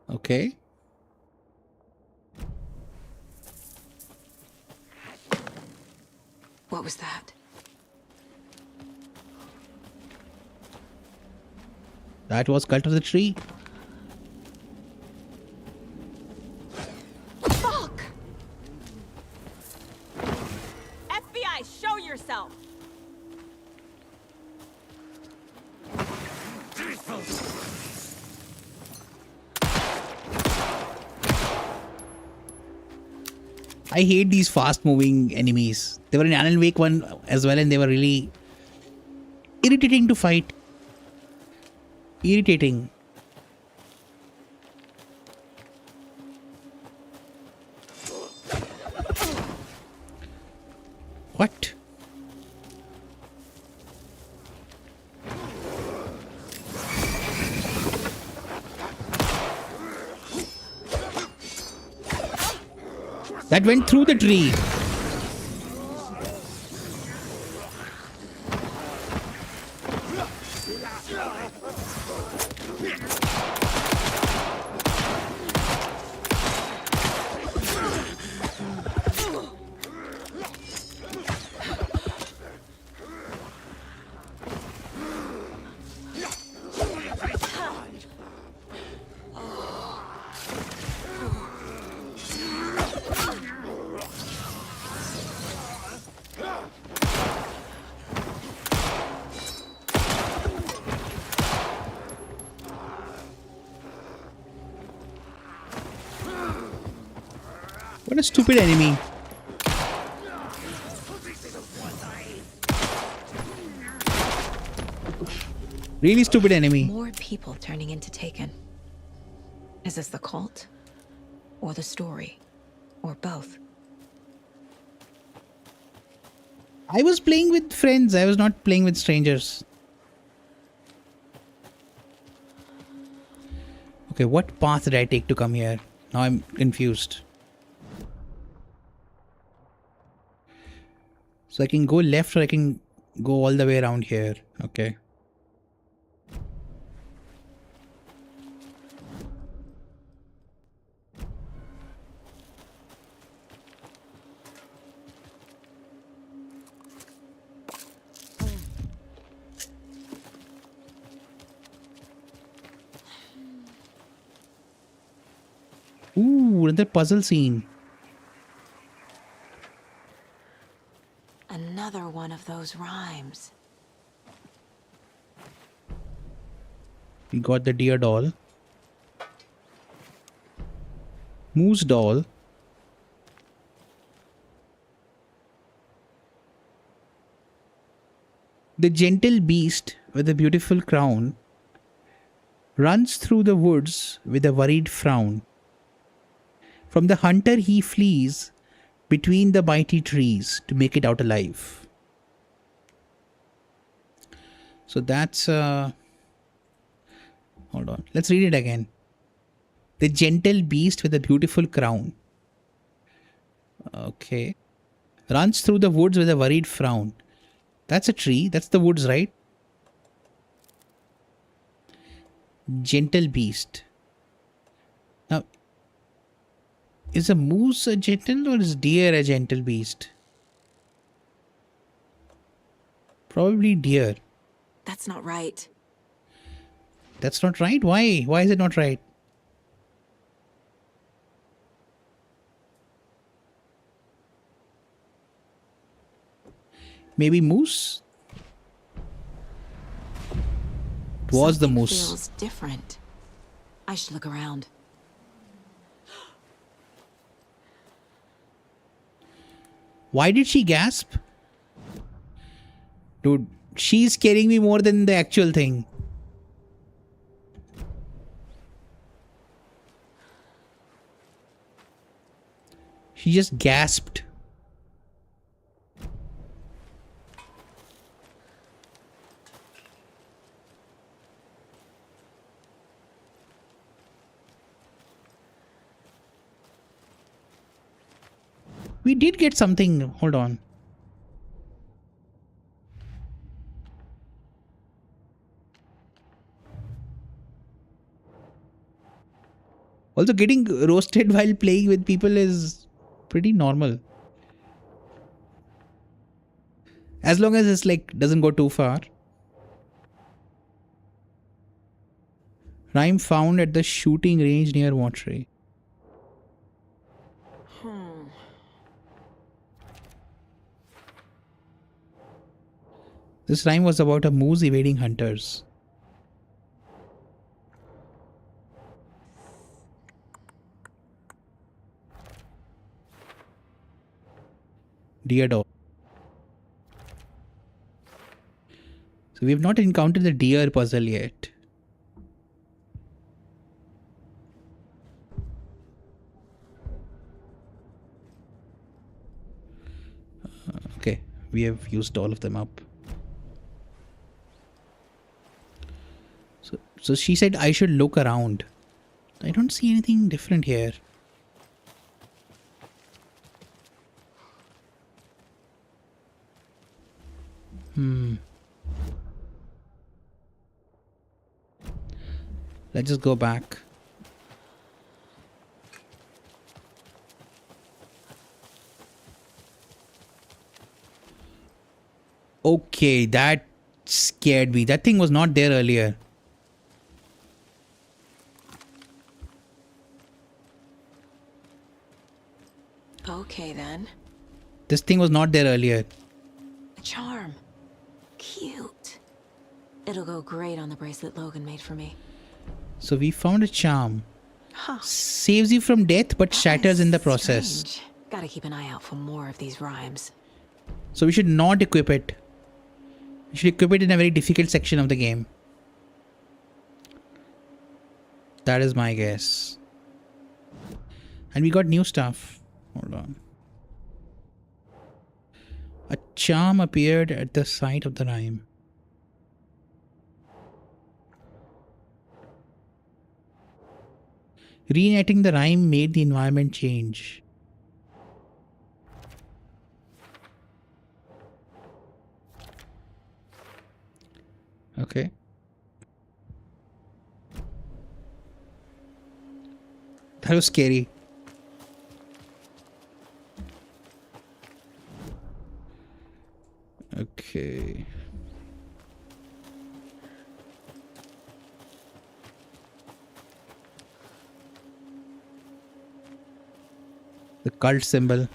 Okay. What was that? That was Cult of the Tree. Fuck! FBI, show yourself! I hate these fast moving enemies. They were in Alan Wake 1 as well, and they were really irritating to fight. Irritating. What? That went through the tree. What a stupid enemy. Really stupid enemy. More people turning into Taken. Is this the cult? Or the story? Or both? I was playing with friends. I was not playing with strangers. Okay, what path did I take to come here? Now I'm confused. So I can go left or I can go all the way around here. Okay. Ooh, another puzzle scene. Another one of those rhymes. We got the deer doll. Moose doll. The gentle beast with a beautiful crown runs through the woods with a worried frown. From the hunter he flees between the mighty trees to make it out alive. So that's hold on. Let's read it again. The gentle beast with a beautiful crown. Okay. Runs through the woods with a worried frown. That's a tree. That's the woods, right? Gentle beast. Now, is a moose a gentle or is deer a gentle beast? Probably deer. That's not right. That's not right? Why? Why is it not right? Maybe moose? It was the moose. Feels different. I should look around. Why did she gasp? Dude, she's scaring me more than the actual thing. She just gasped. We did get something. Hold on. Also, getting roasted while playing with people is pretty normal. As long as it's like doesn't go too far. Rhyme found at the shooting range near Watery. This rhyme was about a moose evading hunters. Deer dog. So we have not encountered the deer puzzle yet. Okay, we have used all of them up. So she said I should look around. I don't see anything different here. Let's just go back. Okay, that scared me. That thing was not there earlier. Okay then. This thing was not there earlier. A charm. Cute. It'll go great on the bracelet Logan made for me. So we found a charm. Huh. Saves you from death but shatters in the process. Strange. Gotta keep an eye out for more of these rhymes. So we should not equip it. We should equip it in a very difficult section of the game. That is my guess. And we got new stuff. Hold on. A charm appeared at the site of the rhyme. Reenacting the rhyme made the environment change. Okay. That was scary. Okay. The cult symbol.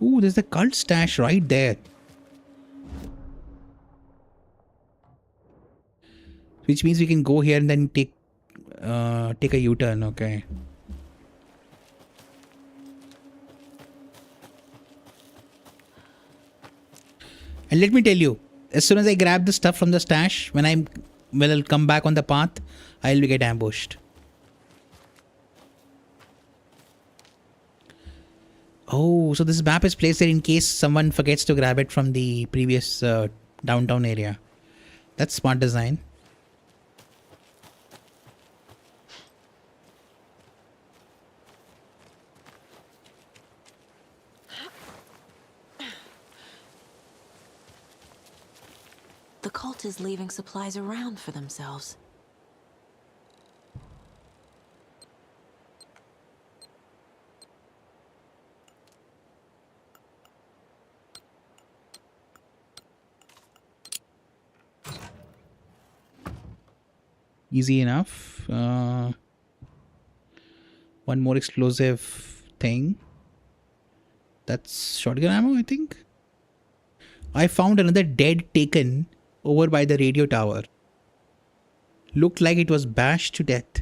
Ooh, there's the cult stash right there. Which means we can go here and then take a U-turn, okay. And let me tell you, as soon as I grab the stuff from the stash, when I'll come back on the path, I'll get ambushed. Oh, so this map is placed there in case someone forgets to grab it from the previous downtown area. That's smart design. The cult is leaving supplies around for themselves. Easy enough. One more explosive thing. That's shotgun ammo, I think. I found another dead Taken over by the radio tower. Looked like it was bashed to death.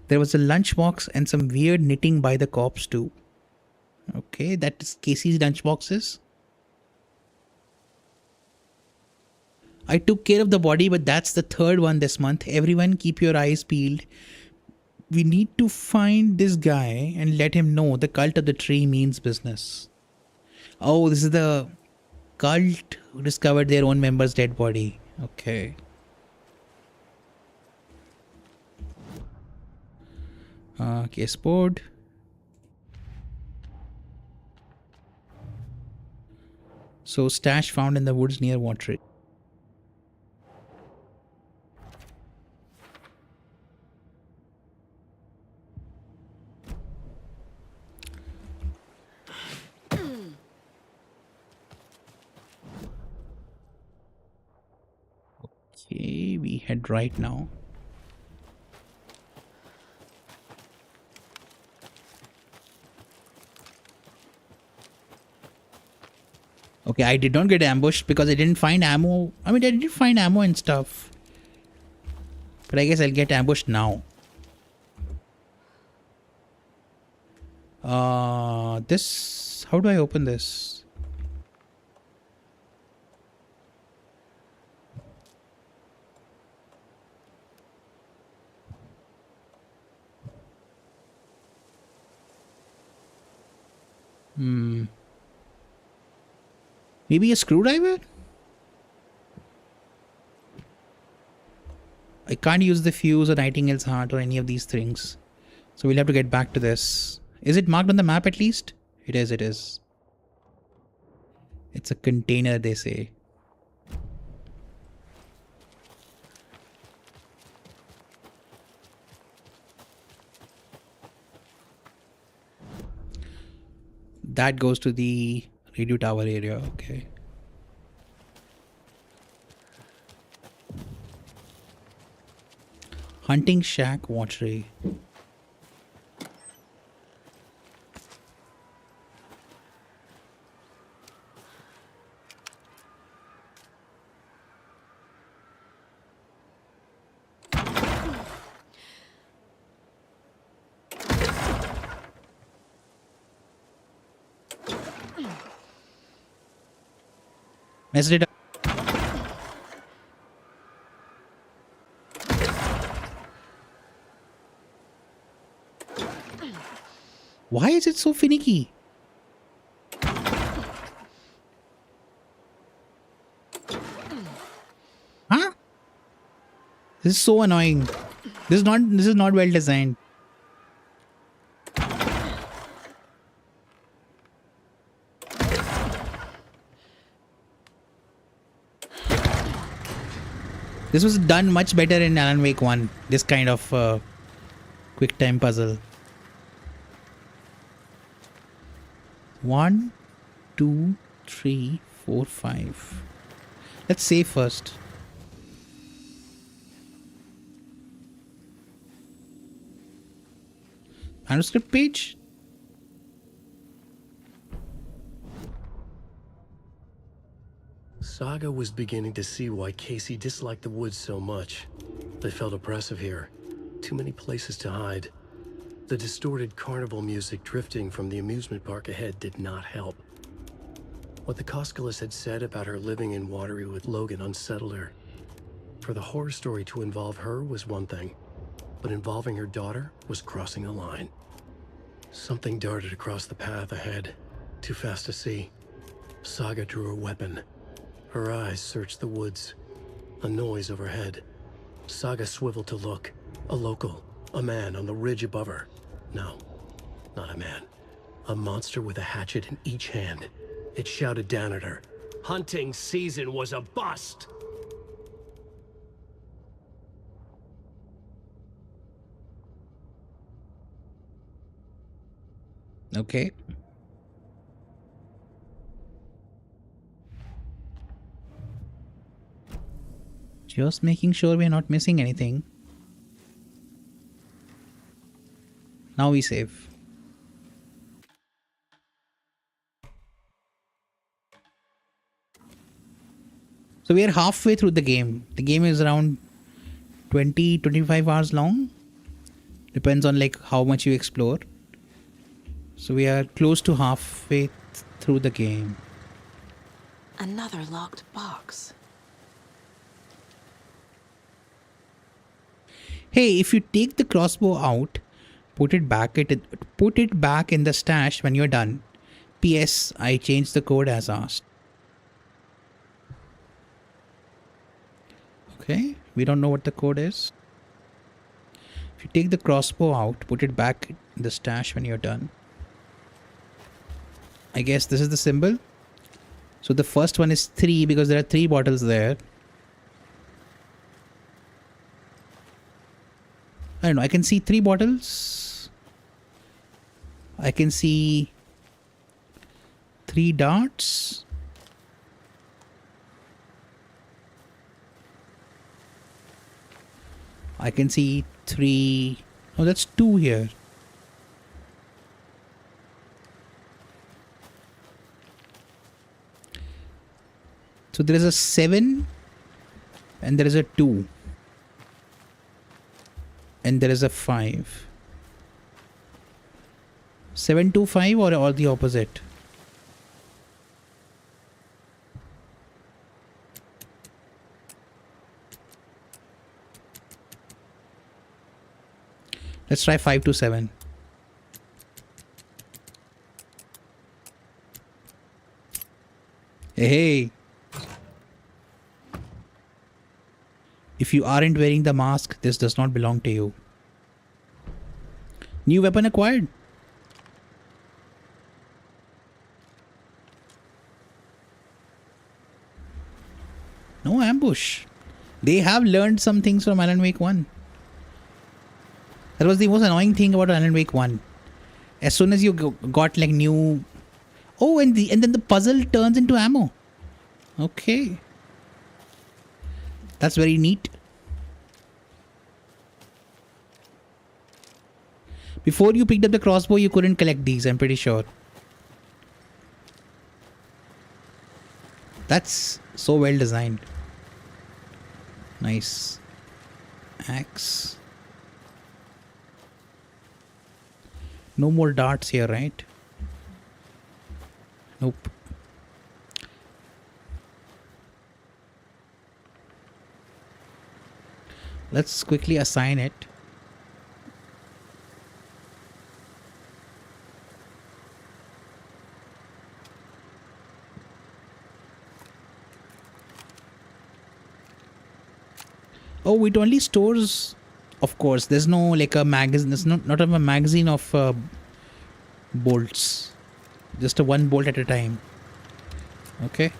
There was a lunchbox and some weird knitting by the corpse too. Okay, that is Casey's lunchboxes. I took care of the body, but that's the third one this month. Everyone keep your eyes peeled. We need to find this guy and let him know the cult of the tree means business. Oh, this is the cult who discovered their own member's dead body. Okay. Case board. So stash found in the woods near Watery. Okay, we head right now. Okay, I did not get ambushed because I didn't find ammo. I mean, I did find ammo and stuff. But I guess I'll get ambushed now. This... How do I open this? Maybe a screwdriver? I can't use the fuse or Nightingale's heart or any of these things. So we'll have to get back to this. Is it marked on the map at least? It is, it is. It's a container, they say. That goes to the radio tower area, okay. Hunting Shack, Watery. Messed it up. Why is it so finicky? Huh? This is so annoying. This is not well designed. This was done much better in Alan Wake 1. This kind of quick time puzzle. 1, 2, 3, 4, 5. Let's save first. Manuscript page? Saga was beginning to see why Casey disliked the woods so much. They felt oppressive here. Too many places to hide. The distorted carnival music drifting from the amusement park ahead did not help. What the Koskalis had said about her living in Watery with Logan unsettled her. For the horror story to involve her was one thing, but involving her daughter was crossing a line. Something darted across the path ahead, too fast to see. Saga drew her weapon. Her eyes searched the woods. A noise overhead. Saga swiveled to look. A local. A man on the ridge above her. No, not a man. A monster with a hatchet in each hand. It shouted down at her. Hunting season was a bust! Okay. Just making sure we're not missing anything. Now we save. So we are halfway through the game. The game is around 20-25 hours long. Depends on like how much you explore. So we are close to halfway through the game. Another locked box. Hey, if you take the crossbow out, put it back in the stash when you're done. P.S. I changed the code as asked. Okay, we don't know what the code is. If you take the crossbow out, put it back in the stash when you're done. I guess this is the symbol. So the first one is 3 because there are 3 bottles there. I don't know, I can see 3 bottles. I can see 3 darts. I can see 3. Oh, that's 2 here. So there is a 7 and there is a 2 and there is a 5. 7 to 5 or the opposite? Let's try 5 to 7. Hey. If you aren't wearing the mask, this does not belong to you. New weapon acquired. No ambush. They have learned some things from Alan Wake 1. That was the most annoying thing about Alan Wake 1. As soon as you got like new... Oh, and then the puzzle turns into ammo. Okay. That's very neat. Before you picked up the crossbow, you couldn't collect these, I'm pretty sure. That's so well designed. Nice. Axe. No more darts here, right? Nope. Let's quickly assign it. Oh, it only stores, of course, there's no like a magazine, there's not a magazine of bolts. Just a 1 bolt at a time. Okay.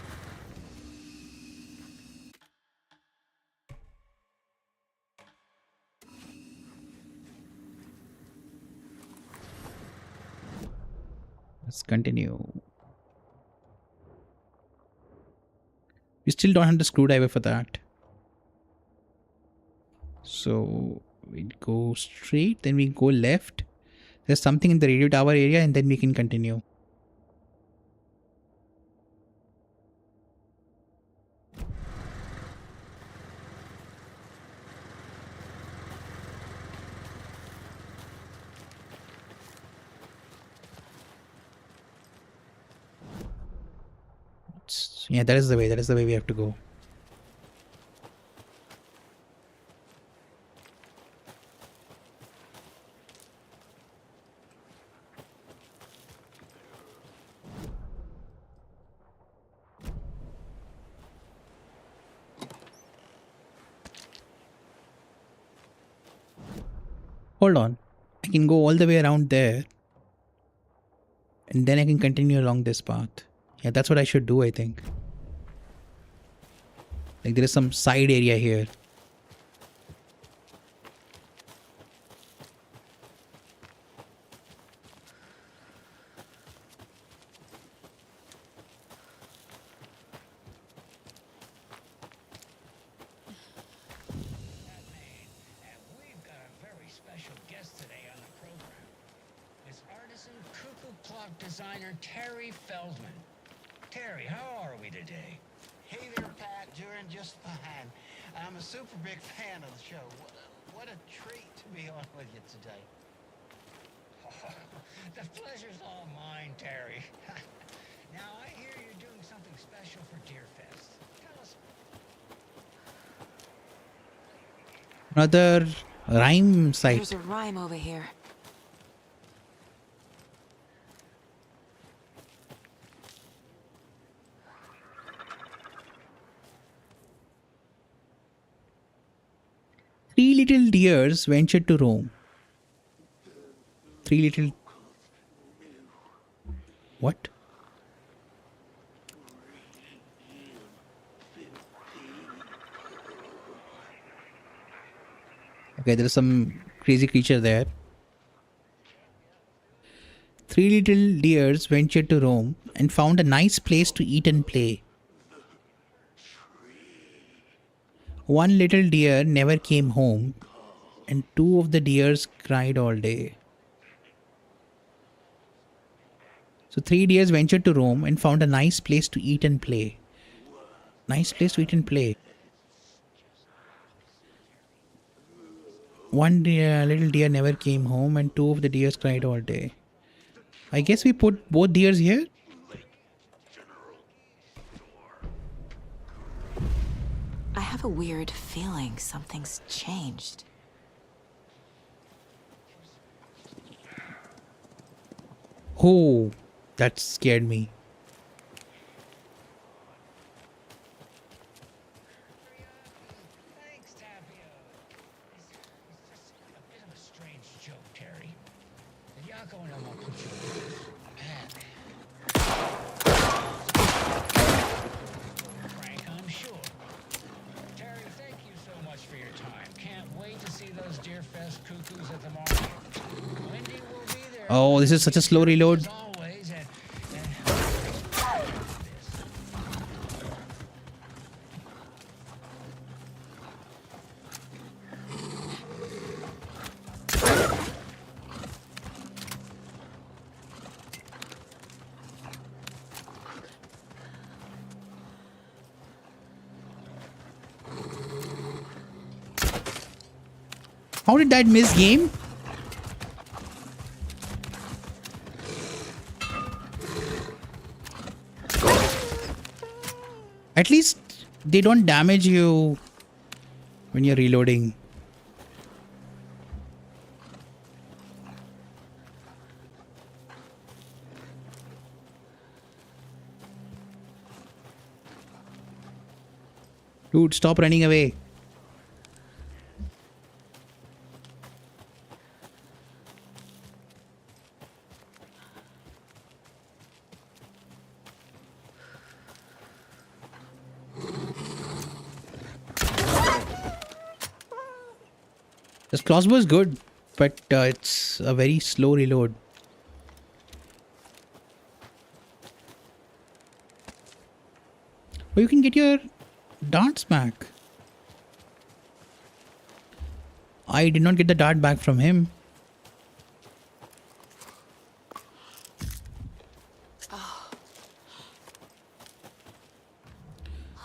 Let's continue. We still don't have the screwdriver for that. So we go straight, then we go left. There's something in the radio tower area and then we can continue. Yeah, that is the way. That is the way we have to go. Hold on. I can go all the way around there. And then I can continue along this path. Yeah, that's what I should do, I think. Like there is some side area here. Designer Terry Feldman. Terry, how are we today? Hey there, Pat. Doing just fine. I'm a super big fan of the show. What a treat to be on with you today. The pleasure's all mine, Terry. Now, I hear you're doing something special for Deerfest. Tell us. Another rhyme site. There's a rhyme over here. Three little deers ventured to roam. Three little... What? Okay, there is some crazy creature there. Three little deers ventured to roam and found a nice place to eat and play. One little deer never came home and 2 of the deers cried all day. So 3 deers ventured to roam and found a nice place to eat and play. Nice place to eat and play. One little deer never came home and 2 of the deers cried all day. I guess we put both deers here. I have a weird feeling something's changed. Oh, that scared me. Oh, this is such a slow reload. How did that miss game? At least they don't damage you when you're reloading. Dude, stop running away. This crossbow is good, but it's a very slow reload. Oh, you can get your darts back. I did not get the dart back from him.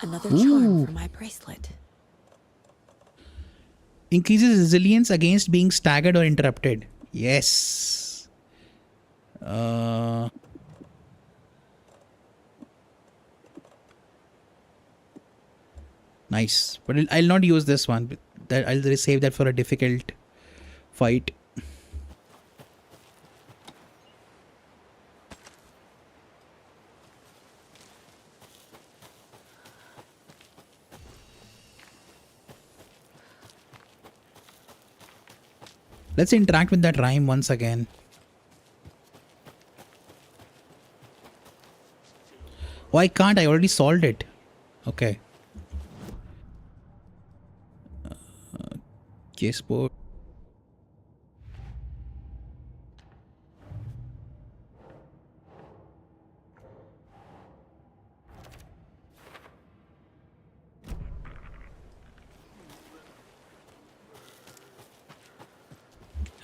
Another charm for my bracelet. Increases resilience against being staggered or interrupted. Yes. Nice. But I'll not use this one. I'll save that for a difficult fight. Let's interact with that rhyme once again. Why can't I already solved it? Okay. Caseboard.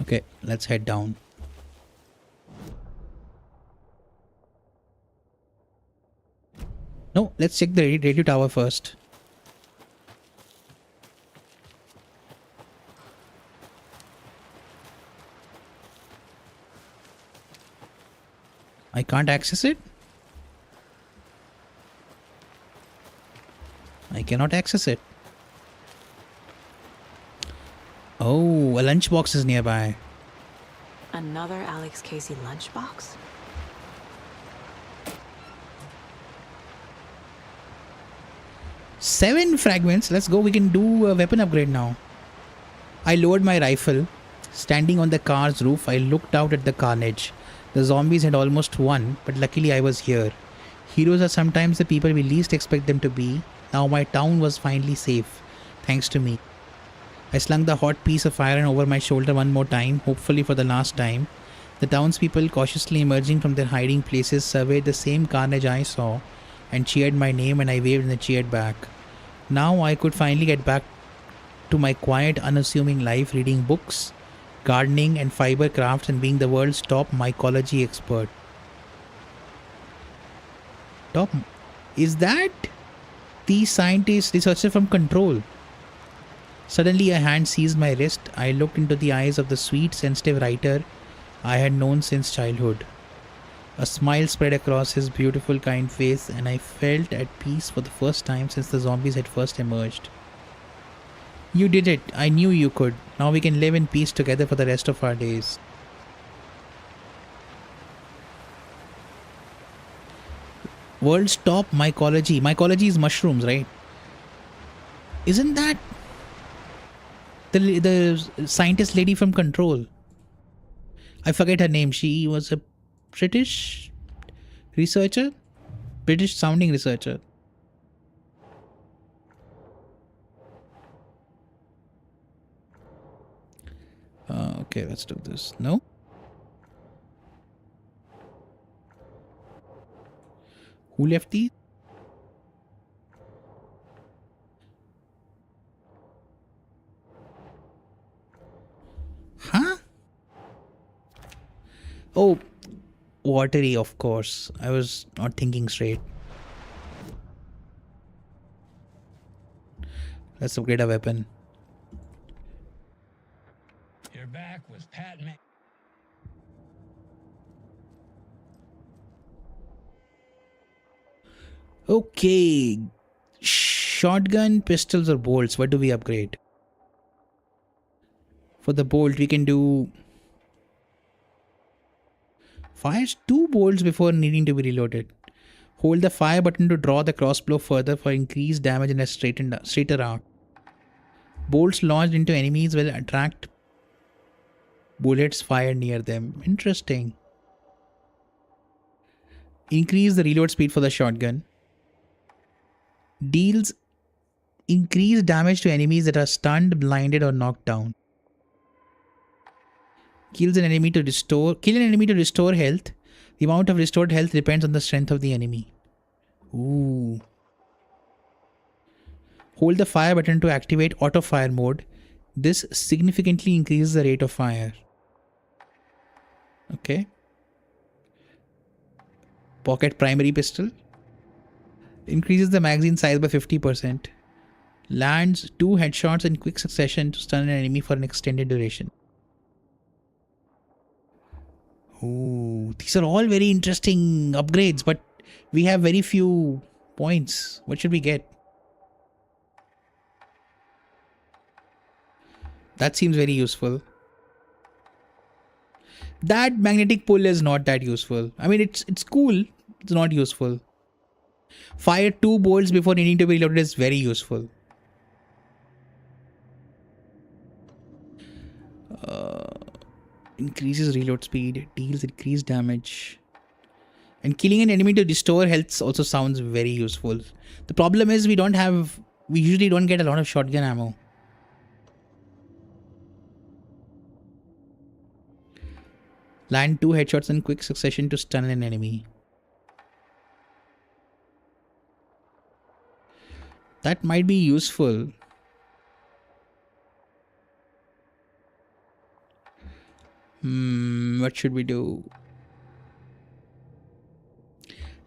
Okay, let's head down. No, let's check the radio tower first. I can't access it. I cannot access it. Oh, a lunchbox is nearby. Another Alex Casey lunchbox? Seven fragments. Let's go. We can do a weapon upgrade now. I lowered my rifle. Standing on the car's roof, I looked out at the carnage. The zombies had almost won, but luckily I was here. Heroes are sometimes the people we least expect them to be. Now my town was finally safe, thanks to me. I slung the hot piece of iron over my shoulder one more time, hopefully for the last time. The townspeople, cautiously emerging from their hiding places, surveyed the same carnage I saw and cheered my name, and I waved and they cheered back. Now I could finally get back to my quiet, unassuming life reading books, gardening and fiber crafts and being the world's top mycology expert. Top? Is that the scientist researcher from Control? Suddenly a hand seized my wrist. I looked into the eyes of the sweet, sensitive writer I had known since childhood. A smile spread across his beautiful, kind face, and I felt at peace for the first time since the zombies had first emerged. You did it. I knew you could. Now we can live in peace together for the rest of our days. World's top mycology. Mycology is mushrooms, right? Isn't that the scientist lady from Control? I forget her name. She was a British researcher? British sounding researcher. Okay, let's do this. No? Who left these? Huh? Oh, Watery, of course. I was not thinking straight. Let's upgrade a weapon. You're back with Pat May. Okay. Shotgun, pistols, or bolts. What do we upgrade? For the bolt, we can do... Fires 2 bolts before needing to be reloaded. Hold the fire button to draw the crossbow further for increased damage in a straighter arc. Bolts launched into enemies will attract bullets fired near them. Interesting. Increase the reload speed for the shotgun. Deals increased damage to enemies that are stunned, blinded, or knocked down. Kill an enemy to restore health. The amount of restored health depends on the strength of the enemy. Ooh. Hold the fire button to activate auto fire mode. This significantly increases the rate of fire. Okay. Pocket primary pistol. Increases the magazine size by 50%. Lands 2 headshots in quick succession to stun an enemy for an extended duration. Ooh, these are all very interesting upgrades, but we have very few points. What should we get? That seems very useful. That magnetic pull is not that useful. I mean, it's cool. It's not useful. Fire 2 bolts before needing to be reloaded is very useful. Increases reload speed, deals increased damage. And killing an enemy to restore health also sounds very useful. The problem is we usually don't get a lot of shotgun ammo. Land 2 headshots in quick succession to stun an enemy. That might be useful. What should we do?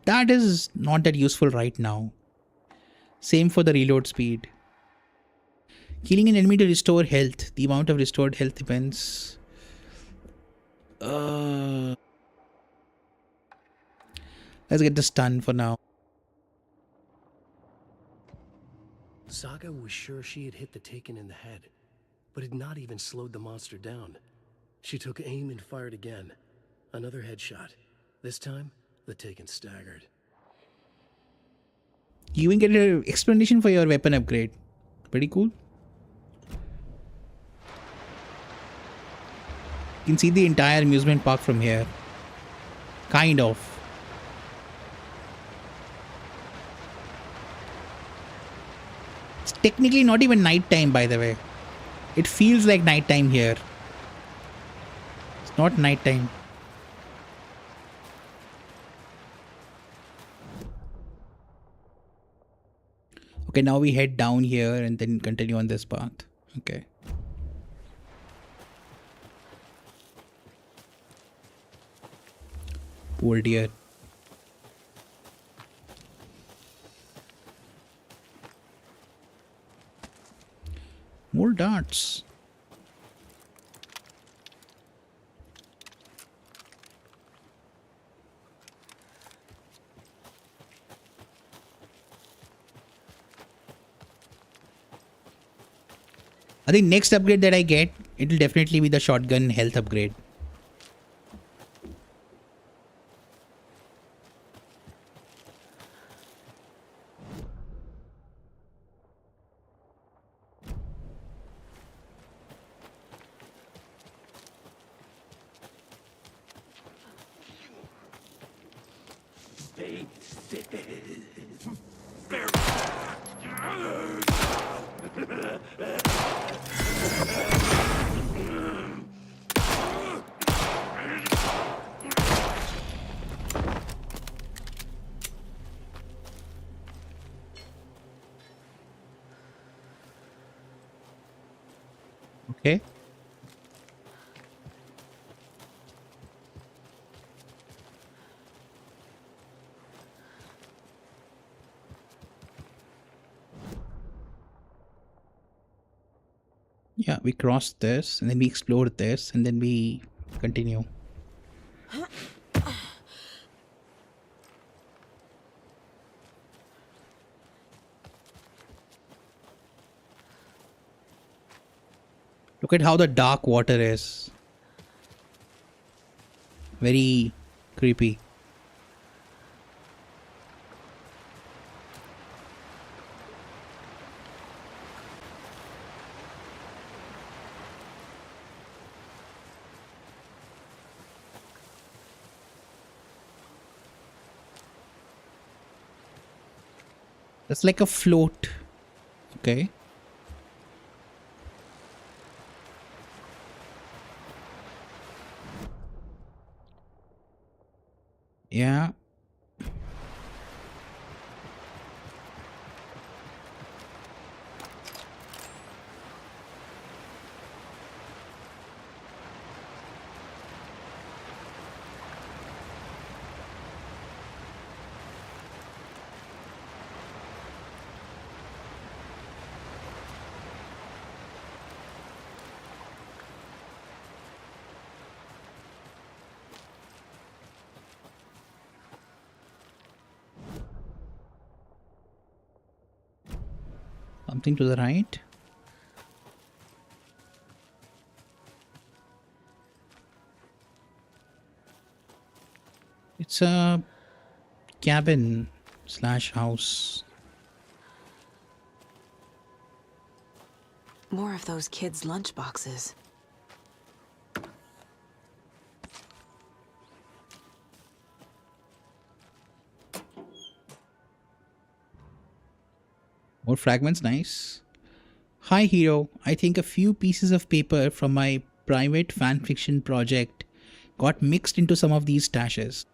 That is not that useful right now. Same for the reload speed. Killing an enemy to restore health. The amount of restored health depends. Let's get the stun for now. Saga was sure she had hit the Taken in the head, but had not even slowed the monster down. She took aim and fired again. Another headshot. This time, the Taken staggered. You even get an explanation for your weapon upgrade. Pretty cool. You can see the entire amusement park from here. Kind of. It's technically not even nighttime, by the way. It feels like nighttime here. It's not nighttime. Okay, now we head down here and then continue on this path. Okay. Poor dear. More darts. I think next upgrade that I get, it'll definitely be the shotgun health upgrade. Okay. Yeah, we cross this and then we explore this and then we continue. Look at how the dark water is. Very creepy. It's like a float. Okay. Yeah. Something to the right. It's a cabin / house. More of those kids' lunchboxes. More fragments, nice. Hi hero, I think a few pieces of paper from my private fanfiction project got mixed into some of these stashes.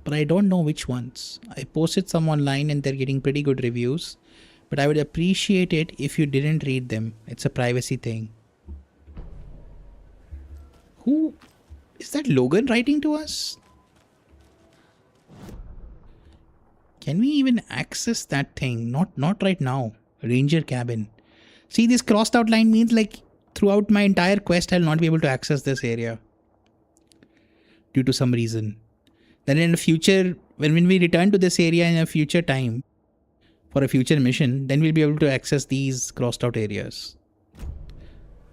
But I don't know which ones. I posted some online and they're getting pretty good reviews. But I would appreciate it if you didn't read them. It's a privacy thing. Who is that? Logan writing to us? Can we even access that thing? Not right now. Ranger cabin. See, this crossed out line means like throughout my entire quest I'll not be able to access this area. Due to some reason. Then in the future, when we return to this area in a future time, for a future mission, then we'll be able to access these crossed out areas.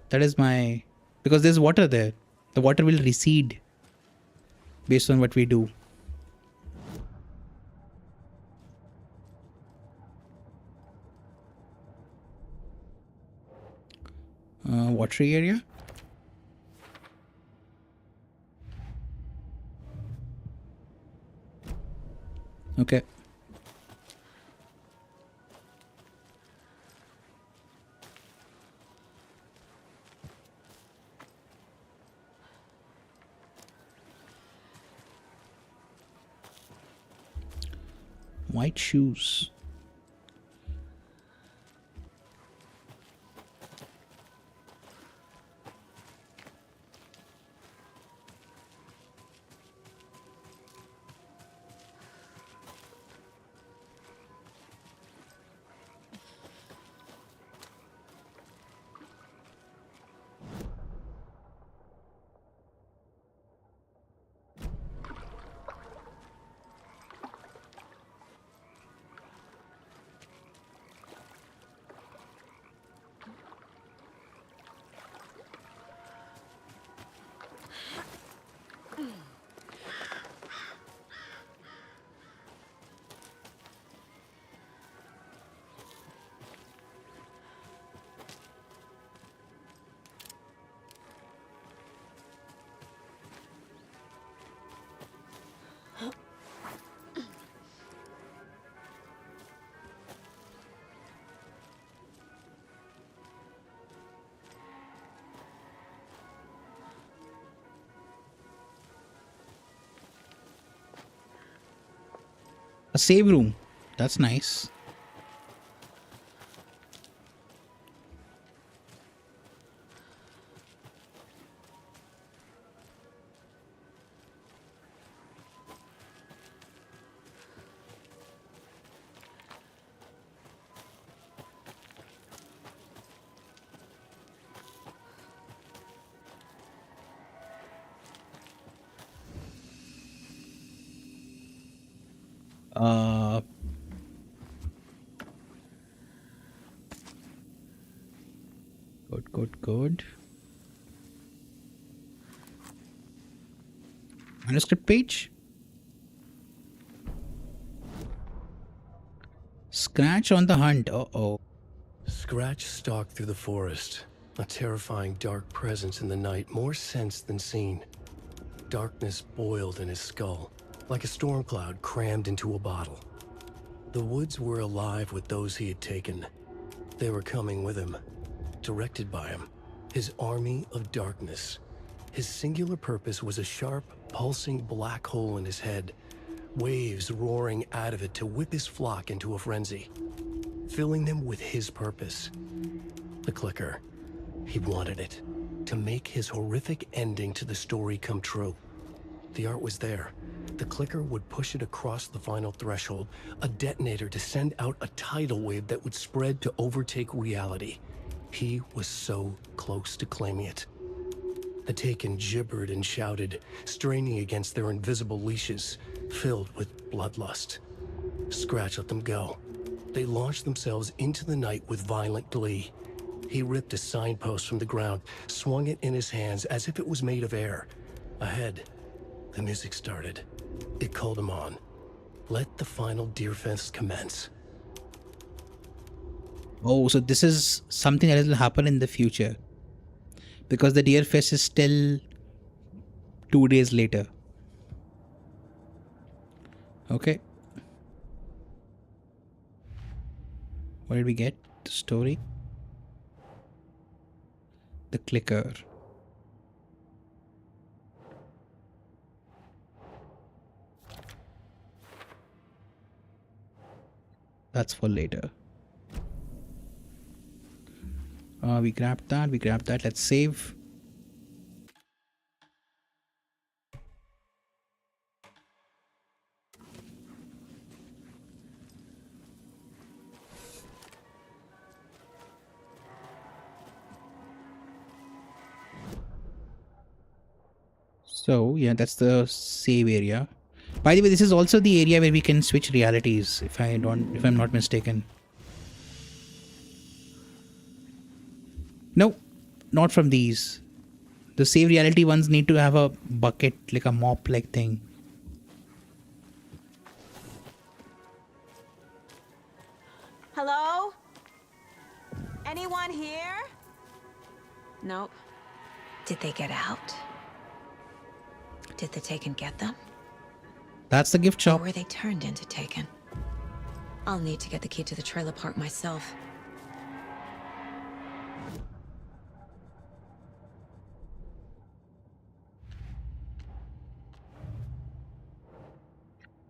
That is my... because there's water there. The water will recede based on what we do. Watery area. Okay. White shoes. A save room. That's nice. Good. Manuscript page. Scratch on the hunt. Uh-oh. Scratch stalked through the forest, a terrifying dark presence in the night, more sensed than seen. Darkness boiled in his skull, like a storm cloud crammed into a bottle. The woods were alive with those he had taken. They were coming with him, directed by him, his army of darkness. His singular purpose was a sharp, pulsing black hole in his head, waves roaring out of it to whip his flock into a frenzy, filling them with his purpose. The clicker. He wanted it, to make his horrific ending to the story come true. The art was there. The clicker would push it across the final threshold, a detonator to send out a tidal wave that would spread to overtake reality. He was so close to claiming it. The Taken gibbered and shouted, straining against their invisible leashes, filled with bloodlust. Scratch let them go. They launched themselves into the night with violent glee. He ripped a signpost from the ground, swung it in his hands as if it was made of air. Ahead, the music started. It called him on. Let the final Deerfest commence. Oh, so this is something that will happen in the future. Because the Deerfest is still 2 days later. Okay. What did we get? The story. The clicker. That's for later. We grabbed that. Let's save. So yeah, that's the save area. By the way, this is also the area where we can switch realities, if I'm not mistaken. No, not from these. The save reality ones need to have a bucket, like a mop like thing. Hello? Anyone here? Nope. Did they get out? Did the Taken get them? That's the gift shop. Or were they turned into Taken? I'll need to get the key to the trailer park myself.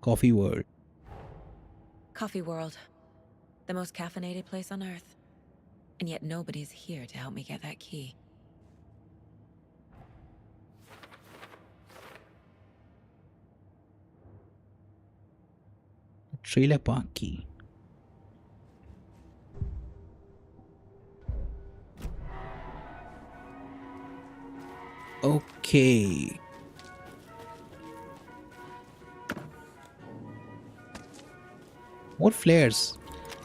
Coffee World. Coffee World. The most caffeinated place on Earth. And yet nobody's here to help me get that key. Trailer park key. Okay. More flares.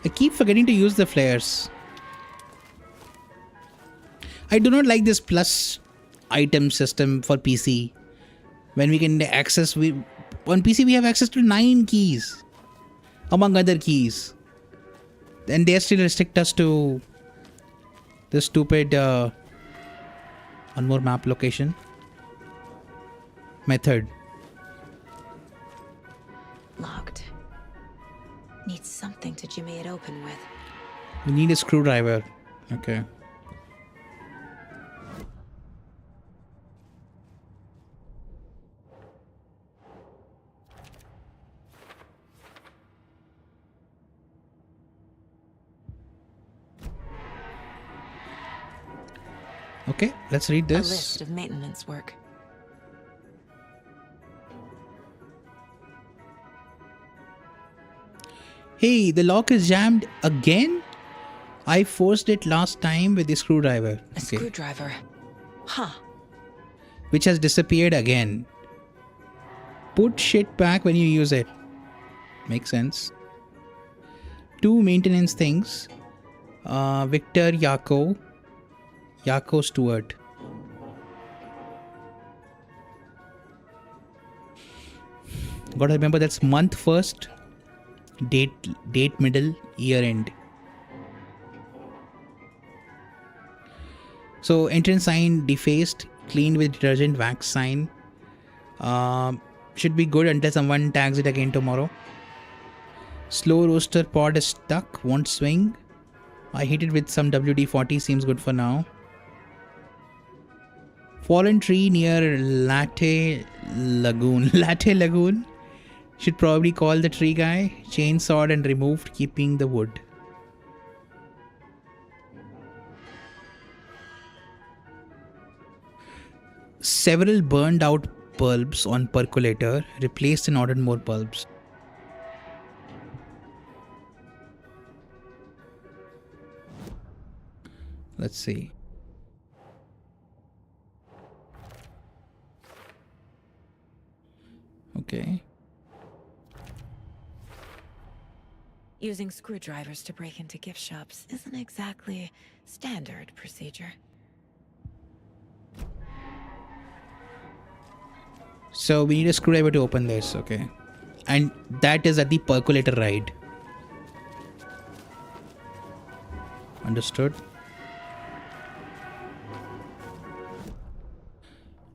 I keep forgetting to use the flares. I do not like this plus item system for PC. When we can access, on PC we have access to 9 keys, among other keys. And they still restrict us to the stupid one more map location method. Locked. Need something to jimmy it open with. We need a screwdriver. Okay. Okay, let's read A this. list of maintenance work. Hey, the lock is jammed again? I forced it last time with the screwdriver. A screwdriver. Huh. Which has disappeared again. Put shit back when you use it. Makes sense. 2 maintenance things. Victor Yako. Yako Stewart. Gotta remember that's month first. Date middle, year end. So entrance sign defaced, cleaned with detergent, wax sign. Should be good until someone tags it again tomorrow. Slow roaster pod is stuck, won't swing. I hit it with some WD-40, seems good for now. Fallen tree near Latte Lagoon. Latte Lagoon? Should probably call the tree guy. Chainsawed and removed, keeping the wood. Several burned out bulbs on percolator. Replaced and ordered more bulbs. Let's see. Okay. Using screwdrivers to break into gift shops isn't exactly standard procedure. So we need a screwdriver to open this, okay. And that is at the percolator ride. Understood.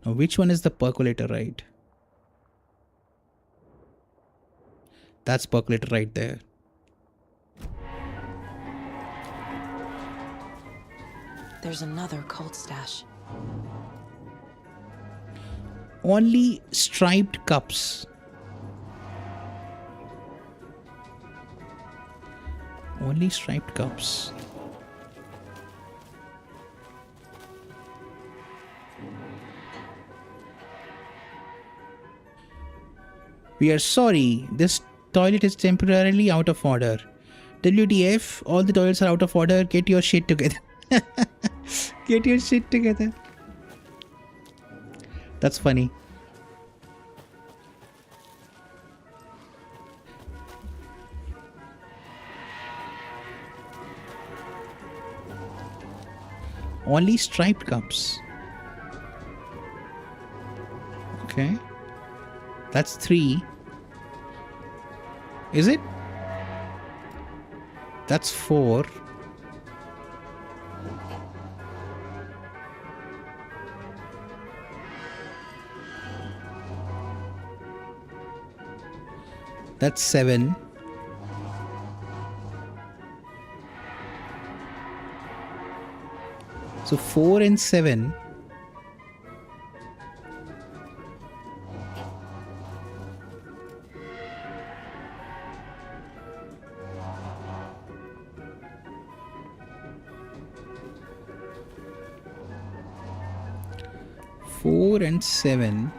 Now which one is the percolator ride? That's percolator right there. There's another cold stash. Only striped cups. Only striped cups. We are sorry, this toilet is temporarily out of order. WTF, all the toilets are out of order. Get your shit together. Get your shit together. That's funny. Only striped cups. Okay. That's 3. Is it? That's 4. That's 7. So 4 and 7. Four and 7.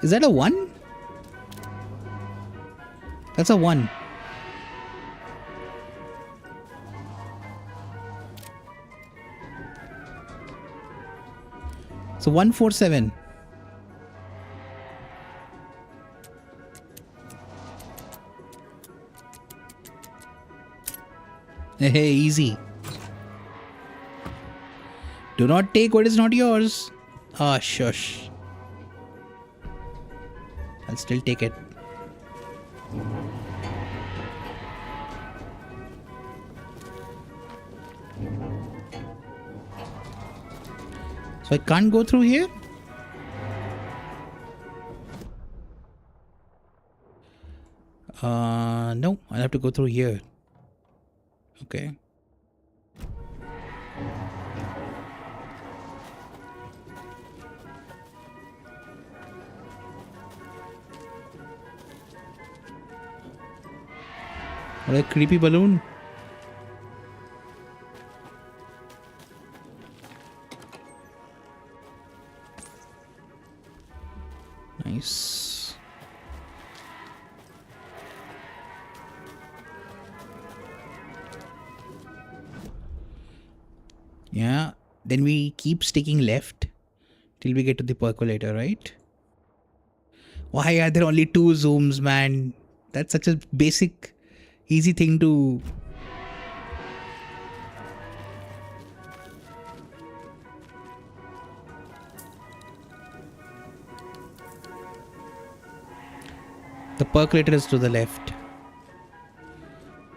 Is that a 1? That's a 1. So 147. Hey, easy. Do not take what is not yours. Ah, shush. I'll still take it. So I can't go through here? No, I'll have to go through here. Okay. What a creepy balloon. Nice. Yeah. Then we keep sticking left till we get to the percolator, right? Why are there only 2 zooms, man? That's such a basic, easy thing to... The percolator is to the left.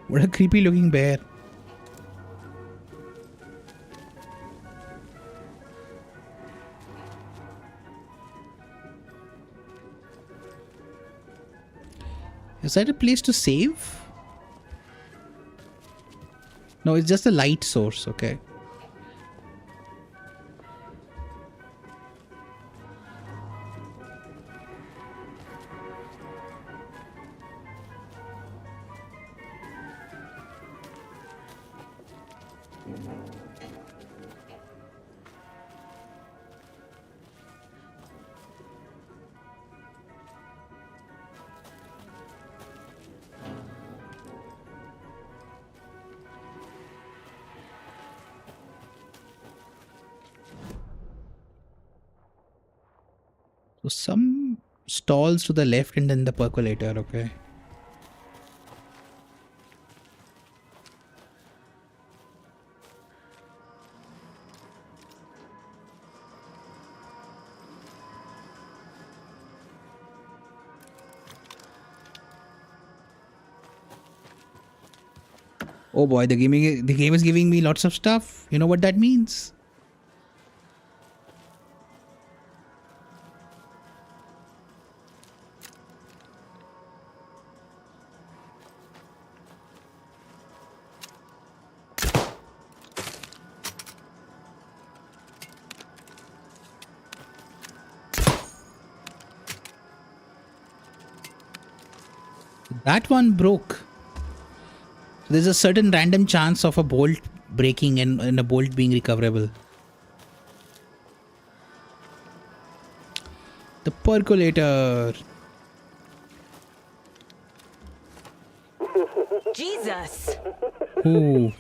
What a creepy looking bear. Is that a place to save? No, it's just a light source, okay. So some stalls to the left and then the percolator, okay. Oh boy, the game is giving me lots of stuff. You know what that means? That one broke. There's a certain random chance of a bolt breaking and a bolt being recoverable. The percolator. Jesus! Ooh.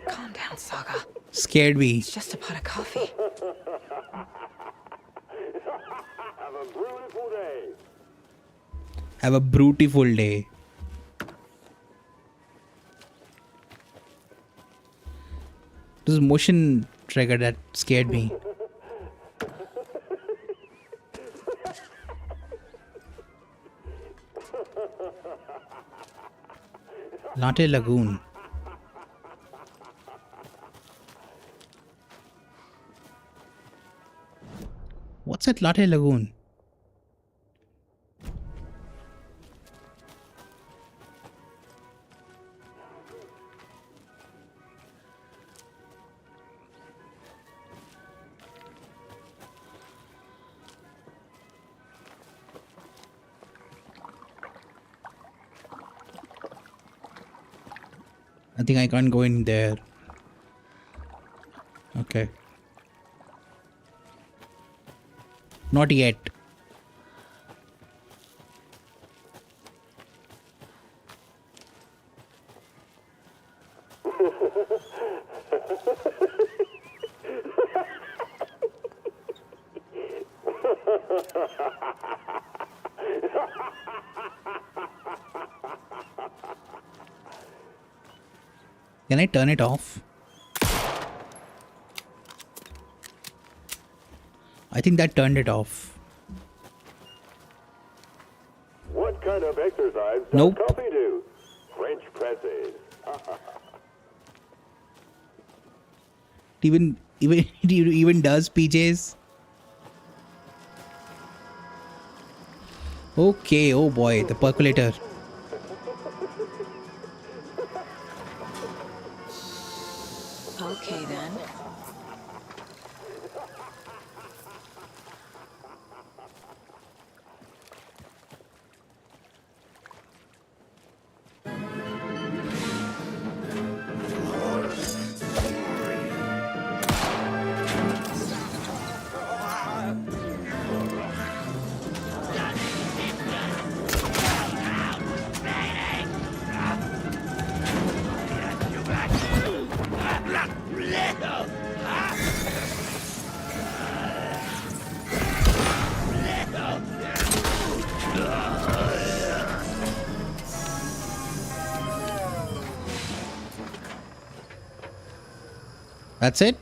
Calm down, Saga. Scared me. It's just a pot of coffee. Have a beautiful day. Have a beautiful day. It was motion trigger that scared me. Latte Lagoon. What's at Latte Lagoon? I think I can't go in there. Okay. Not yet. Can I turn it off? I think that turned it off. What kind of exercise does Nope. coffee do? French presses. It even does PJs. Okay, oh boy, the percolator. Okay then. That's it?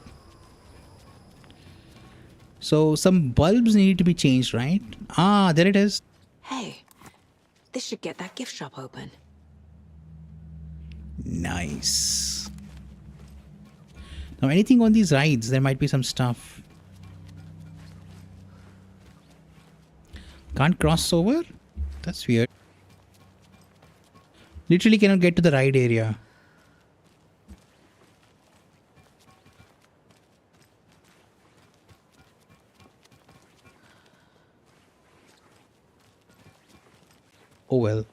So some bulbs need to be changed, right? Ah, there it is. Hey, this should get that gift shop open. Nice. Now anything on these rides, there might be some stuff. Can't cross over? That's weird. Literally cannot get to the ride area. Oh well.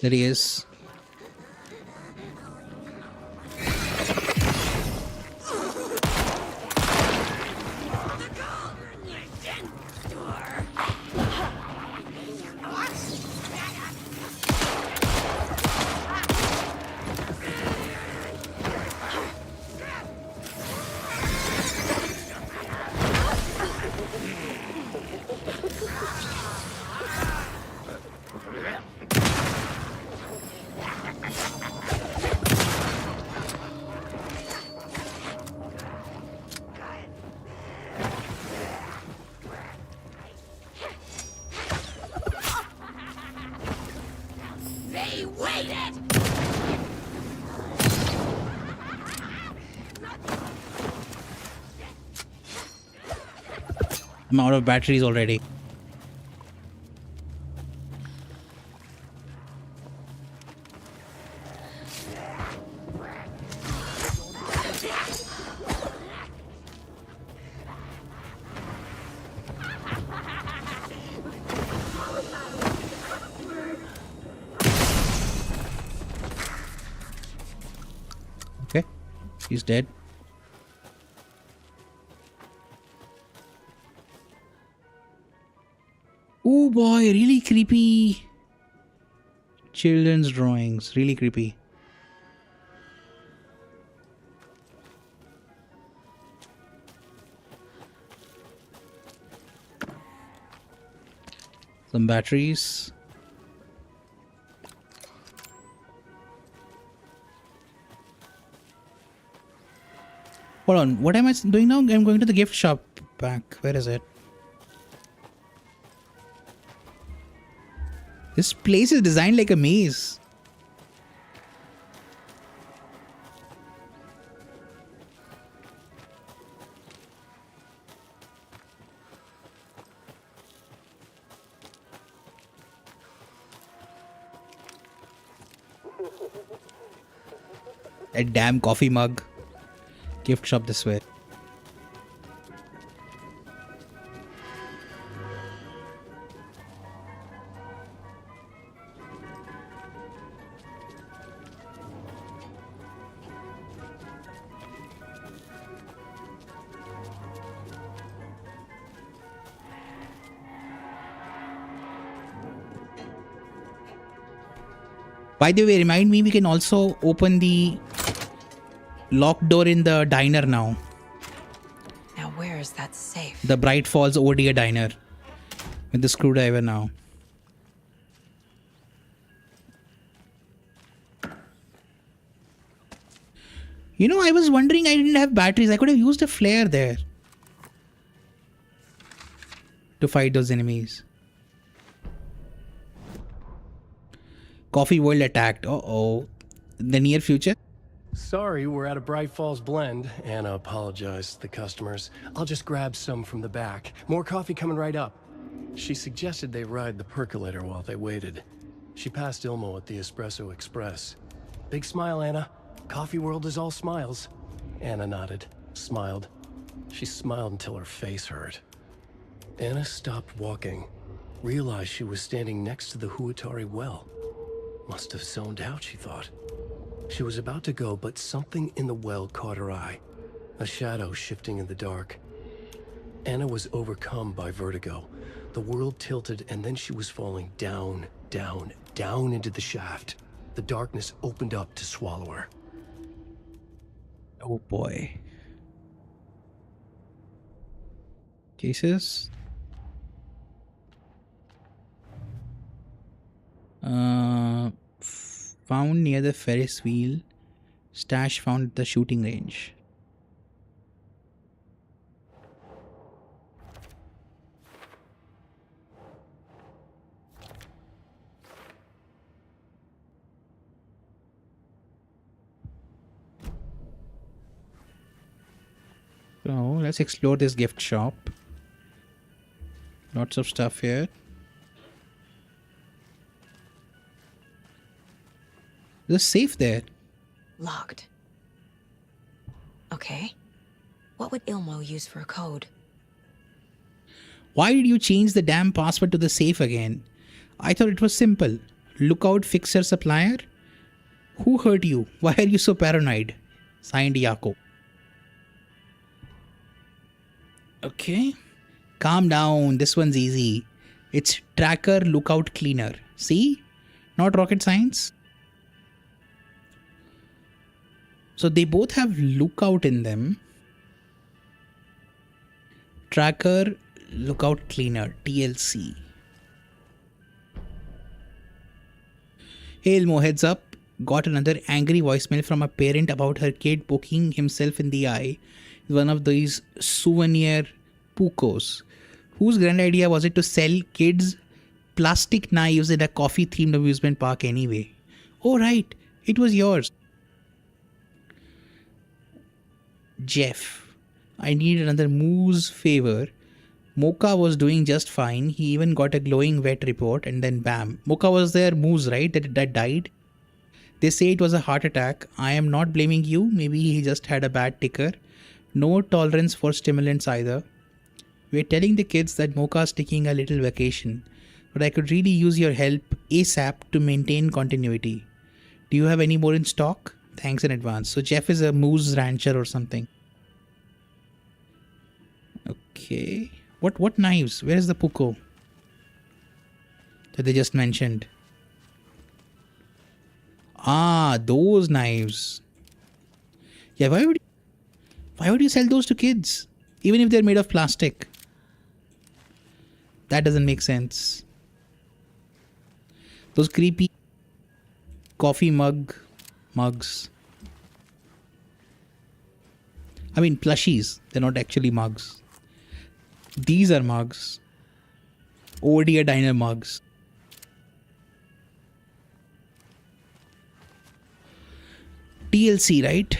There he is. They waited! I'm out of batteries already. Okay, he's dead. Oh boy, really creepy children's drawings. Really creepy. Some batteries. Hold on, what am I doing now? I'm going to the gift shop back. Where is it? This place is designed like a maze. A damn coffee mug. Gift shop this way. By the way, remind me, we can also open the locked door in the diner now. Now where is that safe? The Bright Falls Oh Dear Diner. With the screwdriver now. You know, I was wondering, I didn't have batteries. I could have used a flare there. To fight those enemies. Coffee World attacked. Uh-oh. The near future? Sorry, we're at a Bright Falls blend. Anna apologized to the customers. I'll just grab some from the back. More coffee coming right up. She suggested they ride the percolator while they waited. She passed Ilmo at the Espresso Express. Big smile, Anna. Coffee World is all smiles. Anna nodded, smiled. She smiled until her face hurt. Anna stopped walking, realized she was standing next to the Huatari well. Must have zoned out, she thought. She was about to go, but something in the well caught her eye. A shadow shifting in the dark. Anna was overcome by vertigo. The world tilted, and then she was falling down, down, down into the shaft. The darkness opened up to swallow her. Oh boy. Cases? Found near the Ferris wheel. Stash found at the shooting range. So let's explore this gift shop. Lots of stuff here. There's a safe there. Locked. Okay. What would Ilmo use for a code? Why did you change the damn password to the safe again? I thought it was simple. Lookout fixer supplier? Who hurt you? Why are you so paranoid? Signed, Yako. Okay. Calm down. This one's easy. It's tracker lookout cleaner. See? Not rocket science. So they both have lookout in them. Tracker lookout cleaner, TLC. Hey Elmo, heads up. Got another angry voicemail from a parent about her kid poking himself in the eye with one of these souvenir pucos. Whose grand idea was it to sell kids plastic knives in a coffee themed amusement park anyway? Oh right, it was yours. Jeff, I need another Moo's favor. Mocha was doing just fine. He even got a glowing vet report and then bam. Mocha was their Moose, right? That died. They say it was a heart attack. I am not blaming you. Maybe he just had a bad ticker. No tolerance for stimulants either. We're telling the kids that Mocha's taking a little vacation. But I could really use your help ASAP to maintain continuity. Do you have any more in stock? Thanks in advance. So Jeff is a moose rancher or something. Okay. What knives? Where is the puko that they just mentioned? Ah, those knives. Yeah, why would you sell those to kids? Even if they're made of plastic. That doesn't make sense. Those creepy coffee mugs. I mean plushies. They're not actually mugs. These are mugs. Oh dear diner mugs. TLC, right?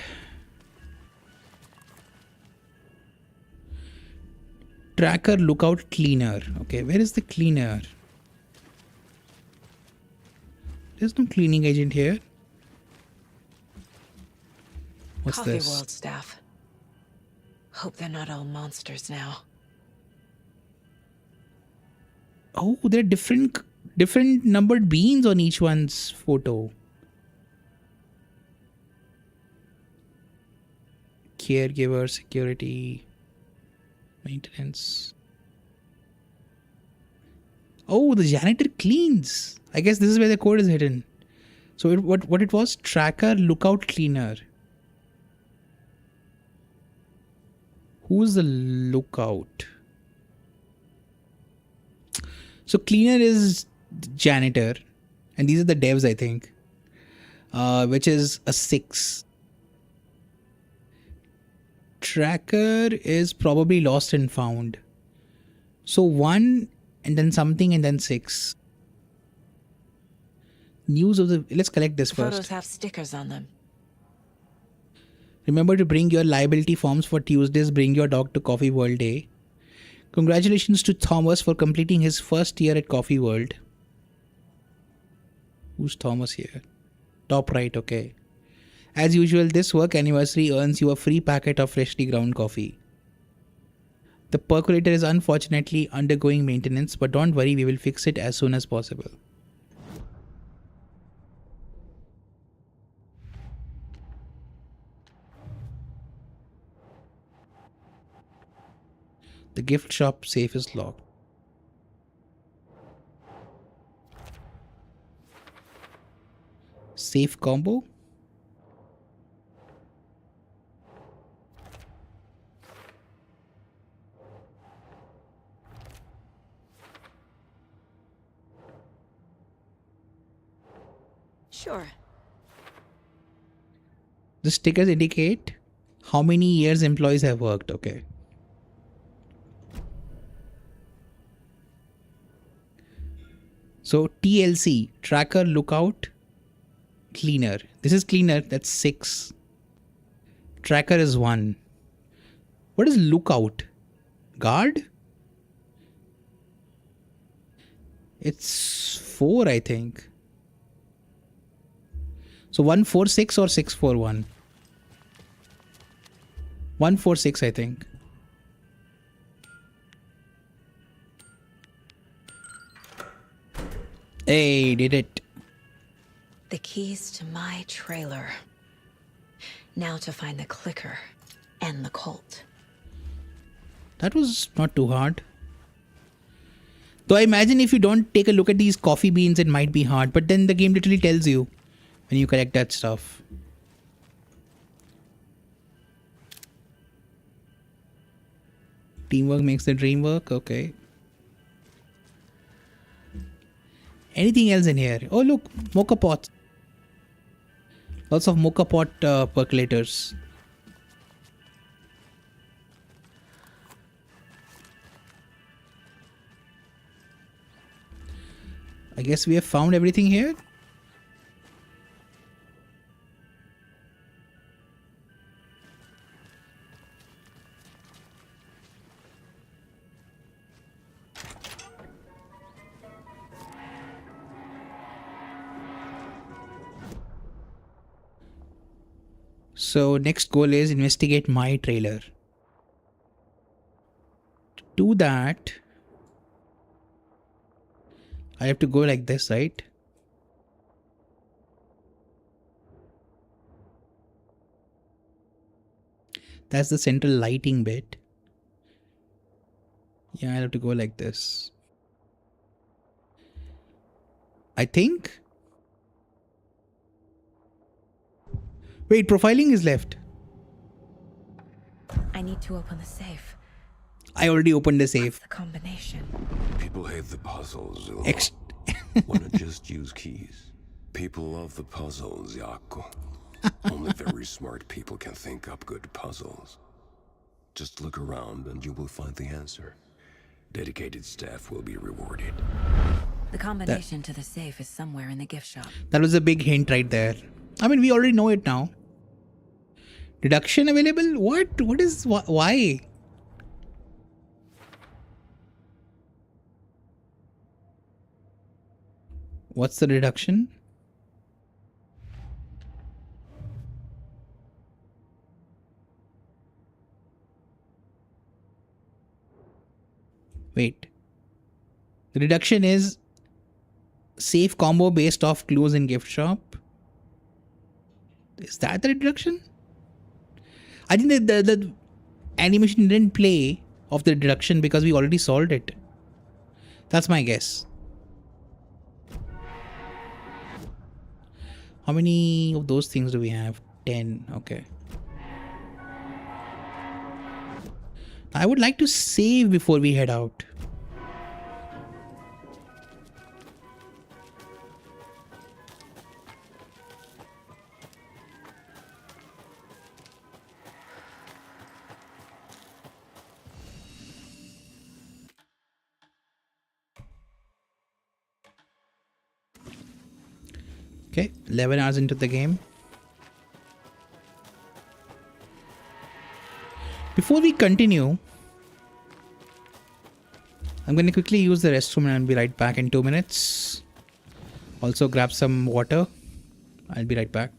Tracker lookout cleaner. Okay, where is the cleaner? There's no cleaning agent here. What's Coffee this? World staff. Hope they're not all monsters now. Oh, there are different numbered beans on each one's photo. Caregiver, security, maintenance. Oh, the janitor cleans. I guess this is where the code is hidden. So what it was? Tracker lookout cleaner. Who's the lookout? So cleaner is janitor, and these are the devs, I think, which is a 6. Tracker is probably lost and found. So 1 and then something and then 6. News of the... Let's collect this first. Photos have stickers on them. Remember to bring your liability forms for Tuesday's Bring Your Dog to Coffee World Day. Congratulations to Thomas for completing his first year at Coffee World. Who's Thomas here? Top right, okay. As usual, this work anniversary earns you a free packet of freshly ground coffee. The percolator is unfortunately undergoing maintenance, but don't worry, we will fix it as soon as possible. The gift shop safe is locked. Safe combo? Sure. The stickers indicate how many years employees have worked. Okay. So TLC, tracker, lookout, cleaner. This is cleaner. That's 6. Tracker is 1. What is lookout? Guard? It's 4, I think. So 146 or 641? 146, I think. Hey, did it. The keys to my trailer. Now to find the clicker and the Colt. That was not too hard. Though I imagine if you don't take a look at these coffee beans, it might be hard. But then the game literally tells you when you collect that stuff. Teamwork makes the dream work. Okay. Anything else in here? Oh look, mocha pots. Lots of mocha pot percolators. I guess we have found everything here. So next goal is investigate my trailer. To do that, I have to go like this, right? That's the central lighting bit. Yeah, I have to go like this. I think. Wait, profiling is left. I need to open the safe. I already opened the safe. What's the combination? People hate the puzzles, Ilmo. Ex- Wanna just use keys. People love the puzzles, Yaku. Only very smart people can think up good puzzles. Just look around and you will find the answer. Dedicated staff will be rewarded. The combination to the safe is somewhere in the gift shop. That was a big hint right there. I mean, we already know it now. Deduction available? What? What is... Why? What's the deduction? Wait. The deduction is safe combo based off clues in gift shop. Is that the deduction? I think that the animation didn't play of the deduction because we already solved it. That's my guess. How many of those things do we have? 10. Okay. I would like to save before we head out. Okay, 11 hours into the game. Before we continue, I'm going to quickly use the restroom and I'll be right back in 2 minutes. Also grab some water. I'll be right back.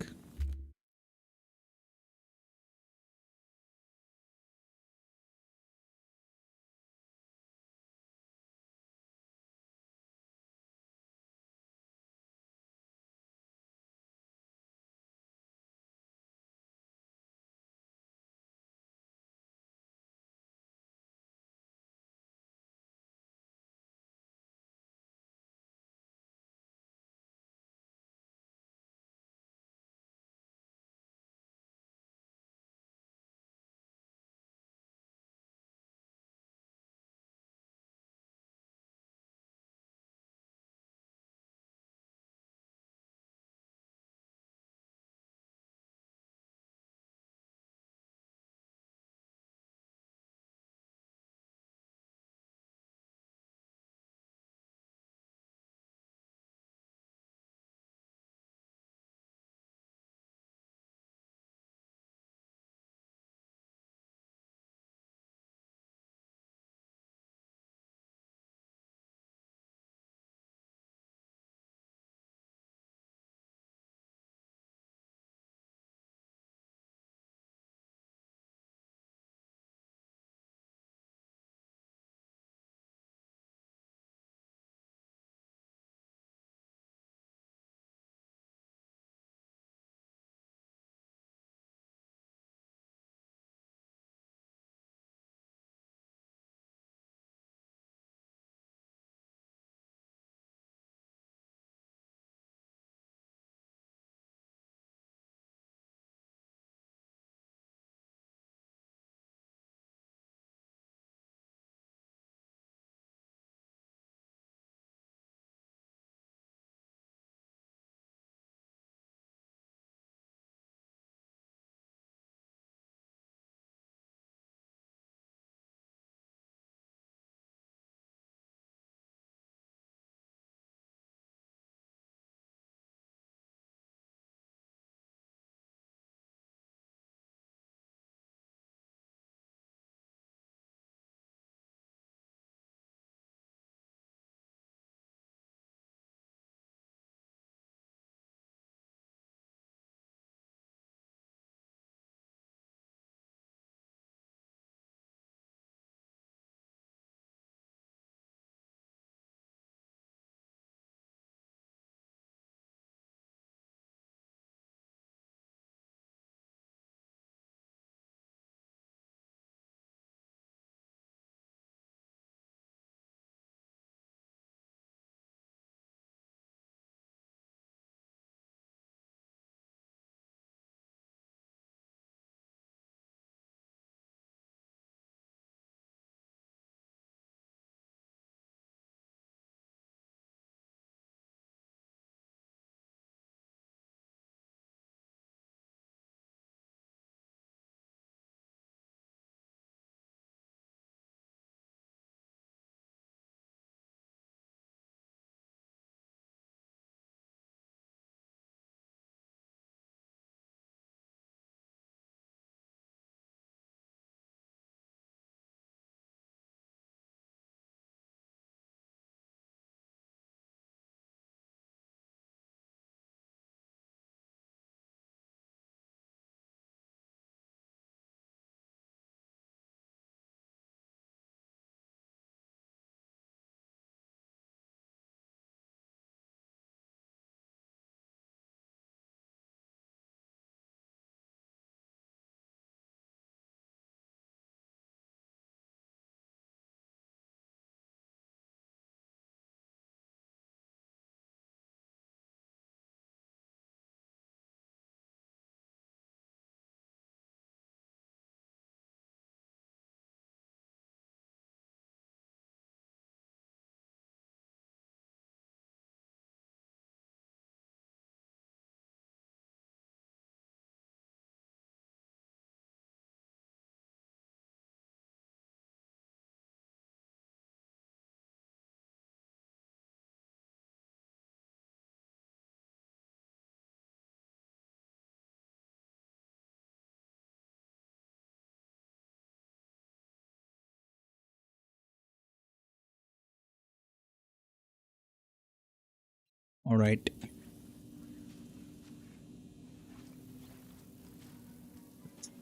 All right.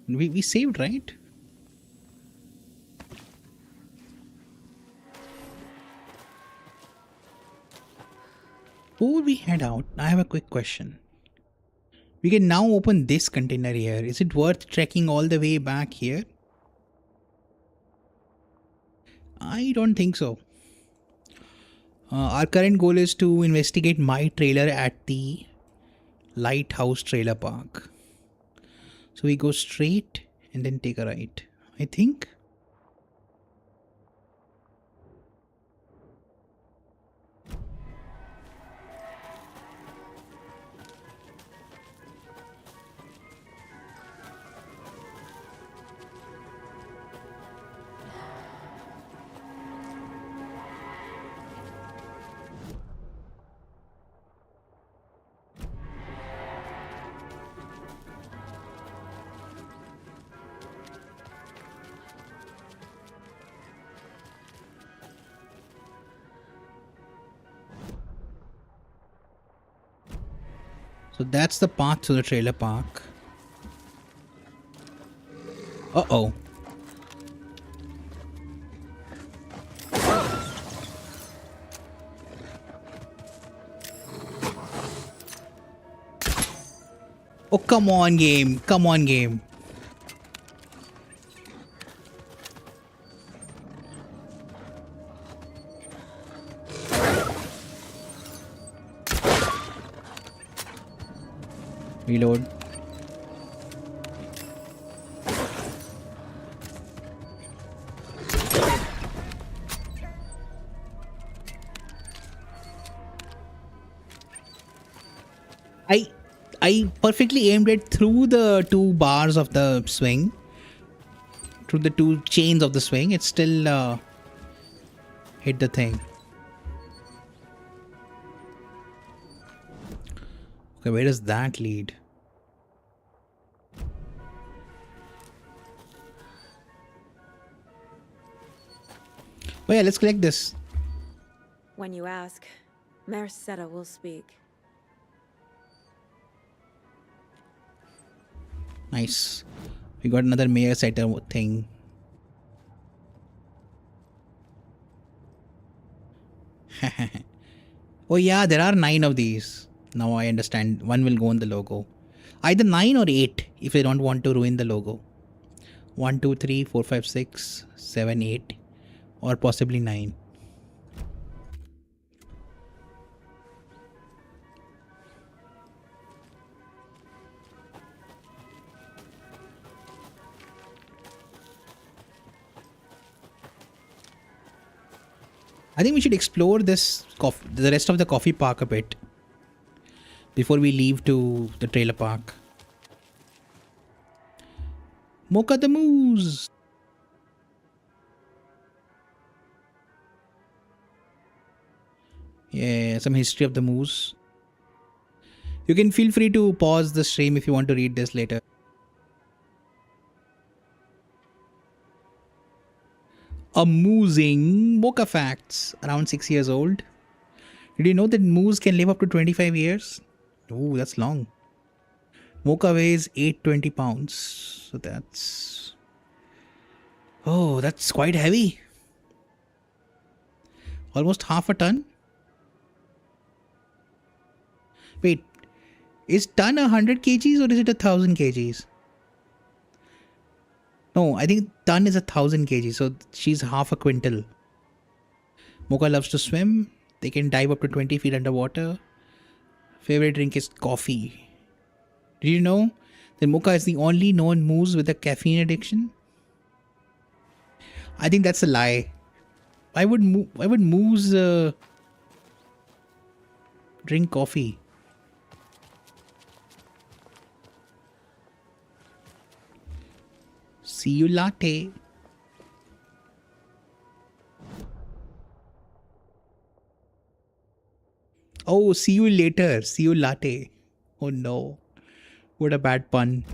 We saved, right? Before we head out, I have a quick question. We can now open this container here. Is it worth trekking all the way back here? I don't think so. Our current goal is to investigate my trailer at the Lighthouse Trailer Park. So we go straight and then take a right, I think. So that's the path to the trailer park. Uh-oh. Oh, come on, game. Come on, game. Reload. I perfectly aimed it through the two bars of the swing. Through the two chains of the swing. It still hit the thing. Okay, where does that lead? Oh yeah, let's collect this. When you ask, Merceda will speak. Nice. We got another mayor setter thing. Oh yeah, there are 9 of these. Now I understand. One will go on the logo. Either 9 or 8 if they don't want to ruin the logo. 1, 2, 3, 4, 5, 6, 7, 8 or possibly 9. I think we should explore this the rest of the coffee park a bit before we leave to the trailer park. Mocha the Moose. Yeah, some history of the moose. You can feel free to pause the stream if you want to read this later. Amusing Mocha facts. Around 6 years old. Did you know that moose can live up to 25 years? Oh, that's long. Mocha weighs 820 pounds. So that's... Oh, that's quite heavy. Almost half a ton. Wait, is ton 100 kgs or is it 1000 kgs? No, I think ton is 1000 kgs, so she's half a quintal. Mocha loves to swim. They can dive up to 20 feet underwater. Favorite drink is coffee. Did you know that Mocha is the only known moose with a caffeine addiction? I think that's a lie. Why would moose drink coffee? See you latte. Oh, see you later. See you latte. Oh no. What a bad pun.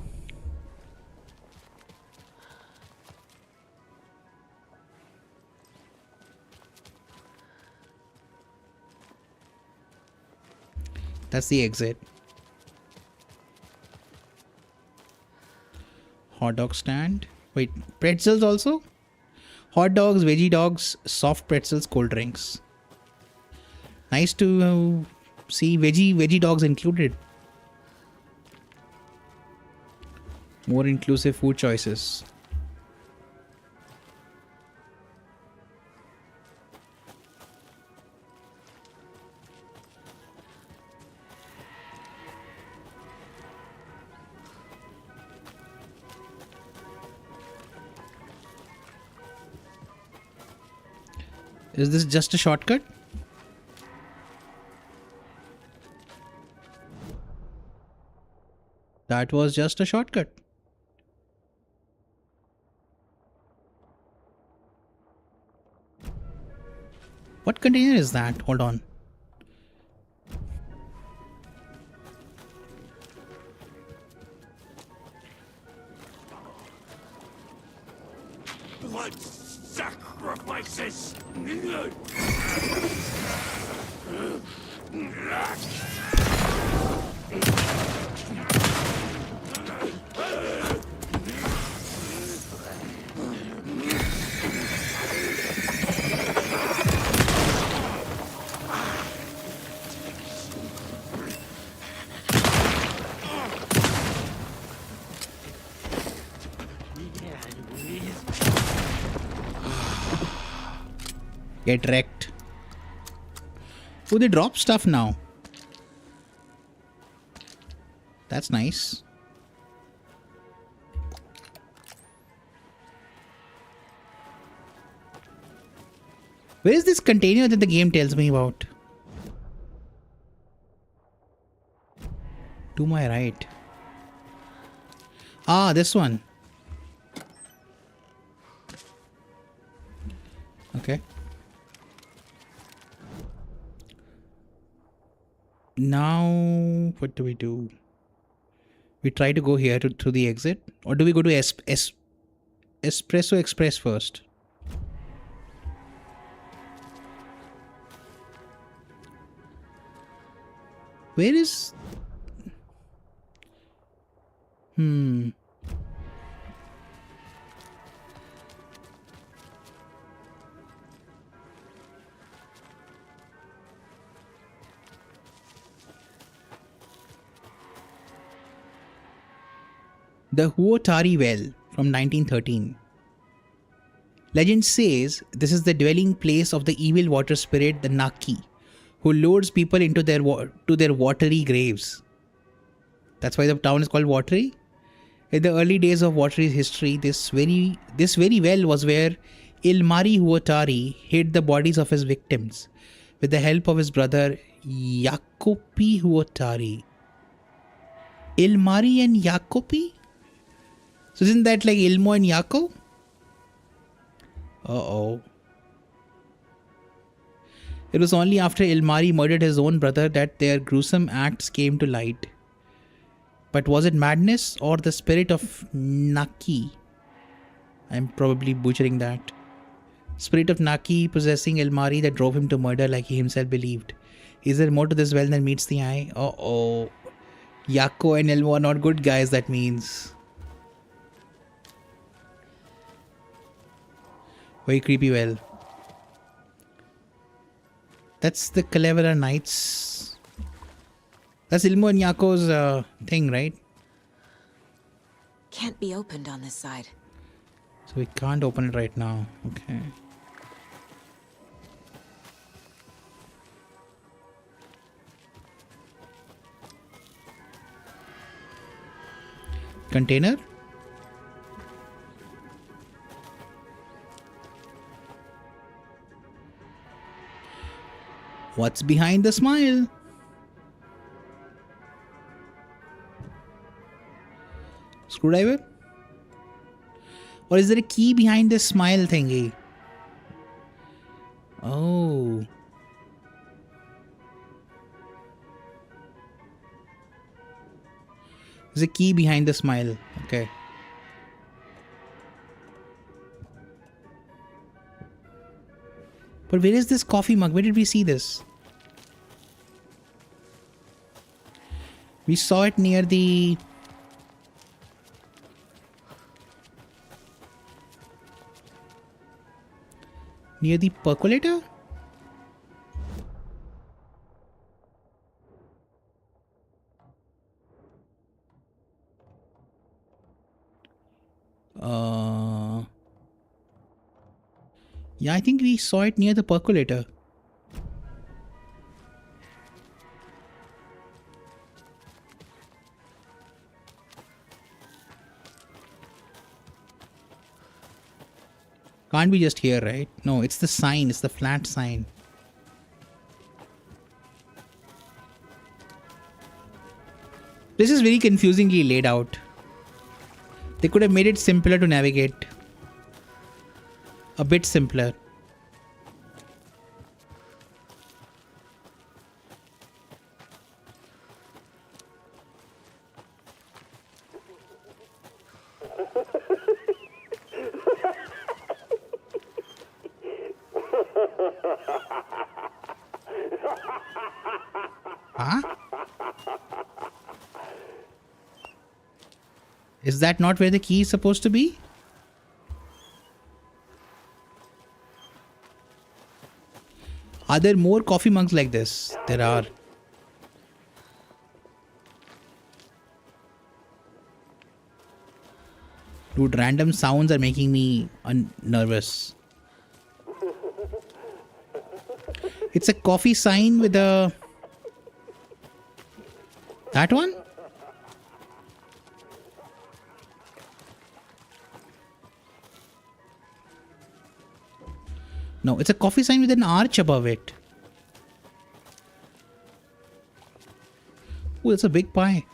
That's the exit. Hot dog stand. Wait, pretzels also? Hot dogs, veggie dogs, soft pretzels, cold drinks. Nice to see veggie dogs included. More inclusive food choices. Is this just a shortcut? That was just a shortcut. What container is that? Hold on. Blood sacrifices. Get wrecked. Oh, they drop stuff now. That's nice. Where is this container that the game tells me about? To my right. Ah, this one. Okay. Now, what do? We try to go here through the exit, or do we go to Espresso Express first? Where is? The Watery well from 1913. Legend says this is the dwelling place of the evil water spirit, the Naki, who lures people into their watery graves. That's why the town is called Watery. In the early days of Watery's history, this very well was where Ilmari Huotari hid the bodies of his victims with the help of his brother Jacopi Huotari. Ilmari and Jacopi? So isn't that like Ilmo and Yako? Uh-oh. It was only after Ilmari murdered his own brother that their gruesome acts came to light. But was it madness or the spirit of Naki? I'm probably butchering that. Spirit of Naki possessing Ilmari that drove him to murder like he himself believed. Is there more to this well than meets the eye? Uh-oh. Yako and Ilmo are not good guys, that means. Very creepy well. That's the Calevera Knights. That's Ilmo and Yako's thing, right? Can't be opened on this side. So we can't open it right now. Okay. Container? What's behind the smile? Screwdriver? Or is there a key behind this smile thingy? Oh. There's a key behind the smile. Okay. But where is this coffee mug? Where did we see this? We saw it near the... near the percolator? Yeah, I think we saw it near the percolator. Can't be just here, right? No, it's the sign. It's the flat sign. This is very confusingly laid out. They could have made it simpler to navigate. A bit simpler. Huh? Is that not where the key is supposed to be? Are there more coffee mugs like this? There are. Dude, random sounds are making me nervous. It's a coffee sign with a... That one? No, it's a coffee sign with an arch above it. Oh, it's a big pie.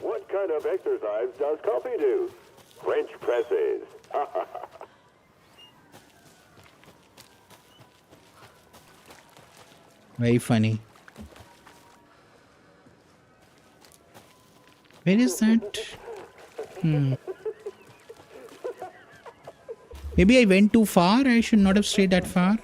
What kind of exercise does coffee do? French presses. Very funny. Where is that? Maybe I went too far. I should not have stayed that far.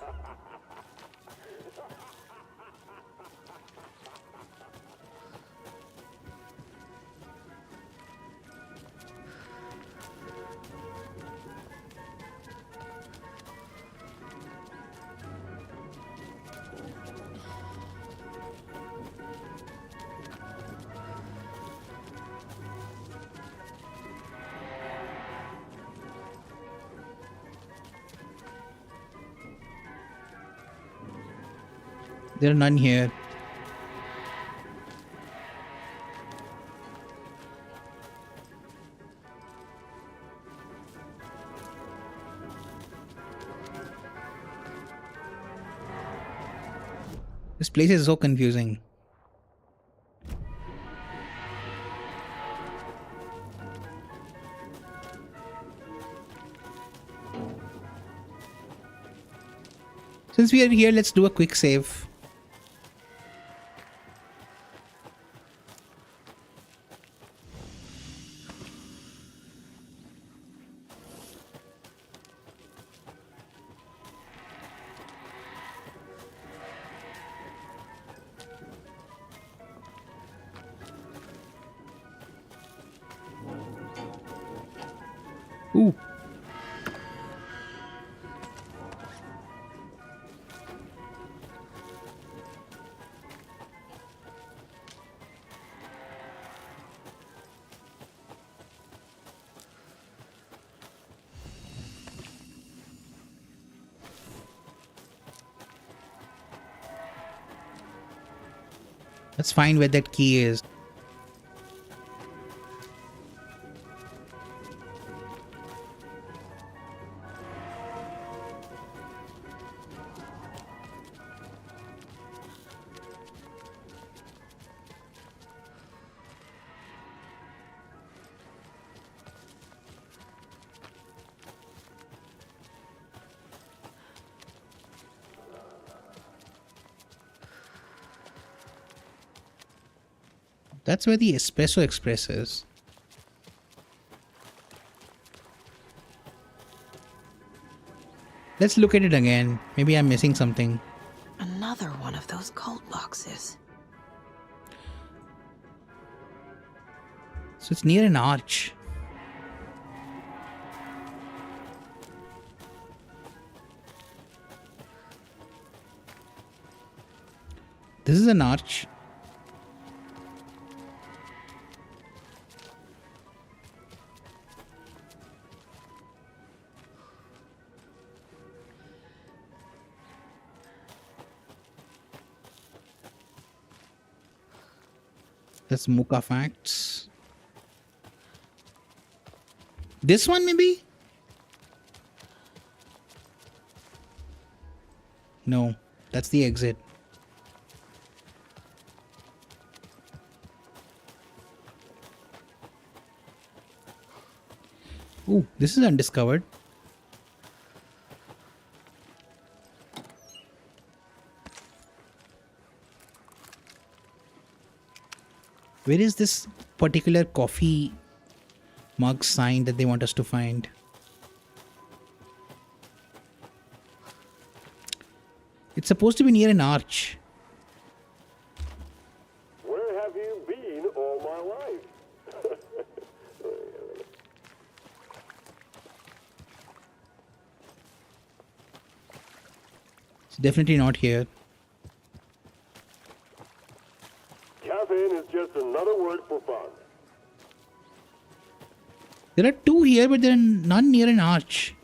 There are none here. This place is so confusing. Since we are here, let's do a quick save. Ooh. Let's find where that key is. That's where the Espresso Express is. Let's look at it again. Maybe I'm missing something. Another one of those cult boxes. So it's near an arch. This is an arch. That's Muka Facts. This one maybe? No, that's the exit. Ooh, this is undiscovered. Where is this particular coffee mug sign that they want us to find? It's supposed to be near an arch. Where have you been all my life? It's definitely not here. Caffeine is just another word for fun. There are two here, but there are none near an arch.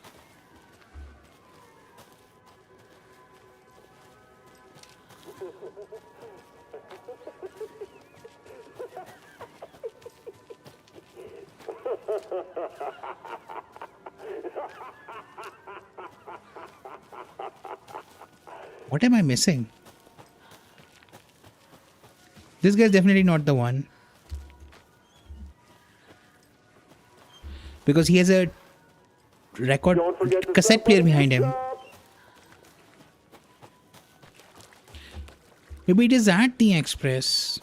What am I missing? This guy's definitely not the one. Because he has a record cassette player behind him. Maybe it is at the Express.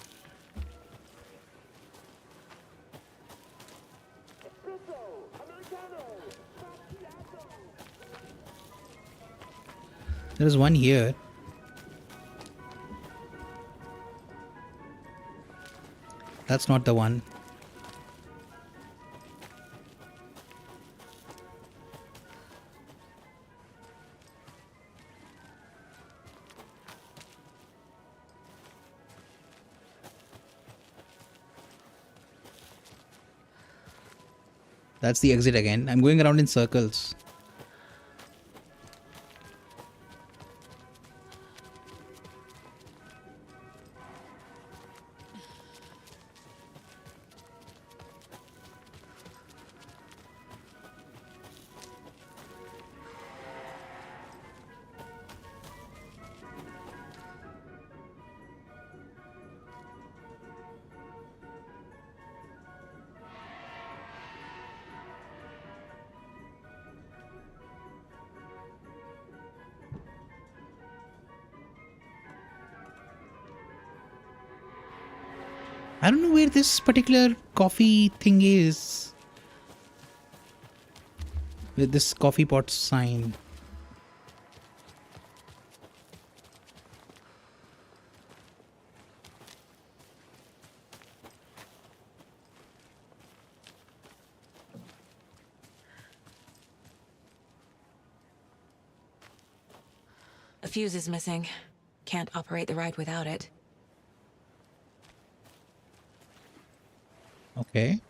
There is one here. That's not the one. That's the exit again. I'm going around in circles. I don't know where this particular coffee thing is. With this coffee pot sign. A fuse is missing. Can't operate the ride without it. Okay.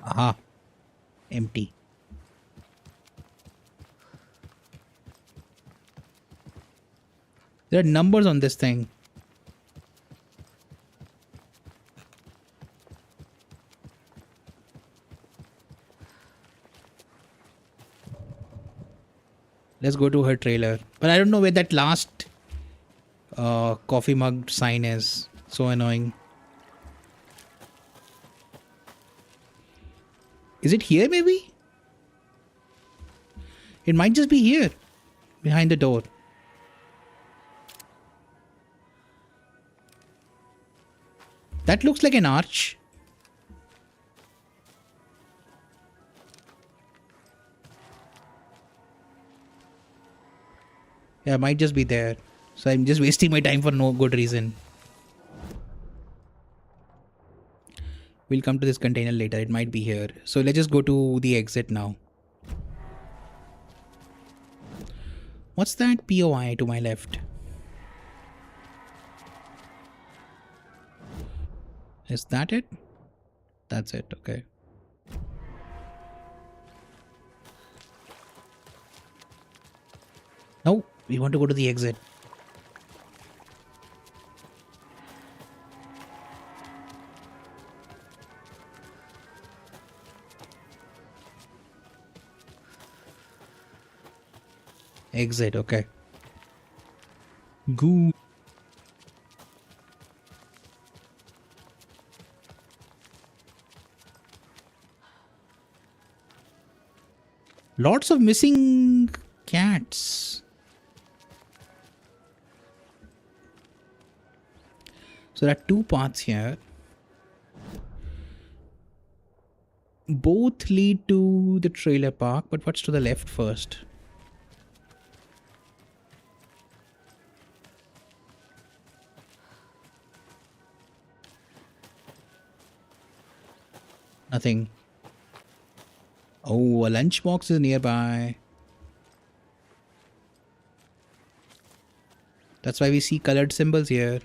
Aha. Empty. There are numbers on this thing. Let's go to her trailer. But I don't know where that last coffee mug sign is. So annoying. Is it here maybe? It might just be here. Behind the door. That looks like an arch. Yeah, it might just be there. So I'm just wasting my time for no good reason. We'll come to this container later. It might be here. So let's just go to the exit now. What's that POI to my left? Is that it? That's it. Okay. No, we want to go to the exit. Exit, okay. Goo. Lots of missing cats. So there are two paths here. Both lead to the trailer park, but what's to the left first? Nothing. Oh, a lunchbox is nearby. That's why we see colored symbols here.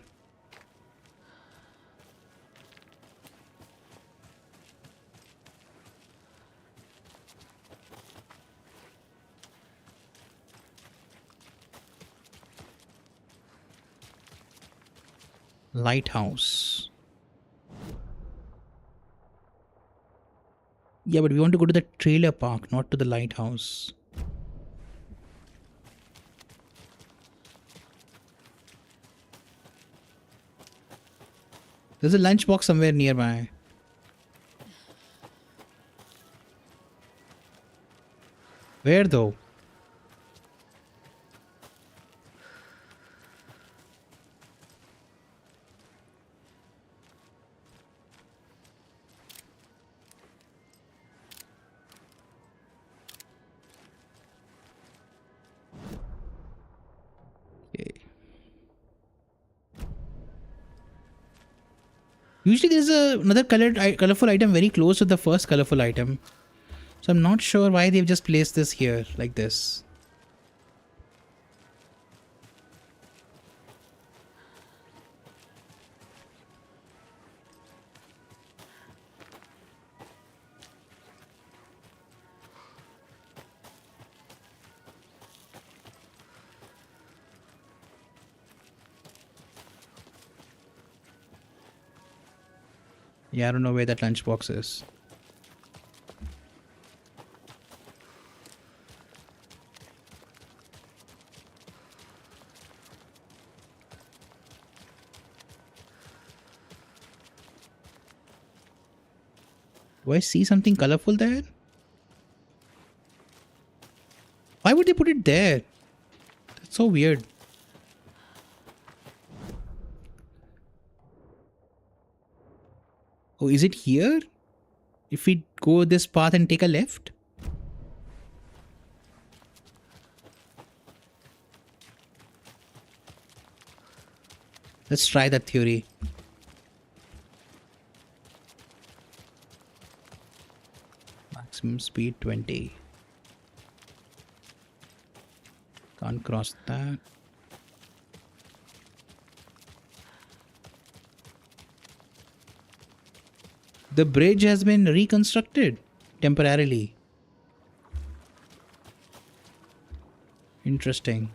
Lighthouse. Yeah, but we want to go to the trailer park, not to the lighthouse. There's a lunchbox somewhere nearby. Where though? Usually there's another colorful item very close to the first colorful item. So I'm not sure why they've just placed this here like this. Yeah, I don't know where that lunchbox is. Do I see something colorful there? Why would they put it there? That's so weird. Oh, is it here? If we go this path and take a left? Let's try that theory. Maximum speed 20. Can't cross that. The bridge has been reconstructed temporarily. Interesting.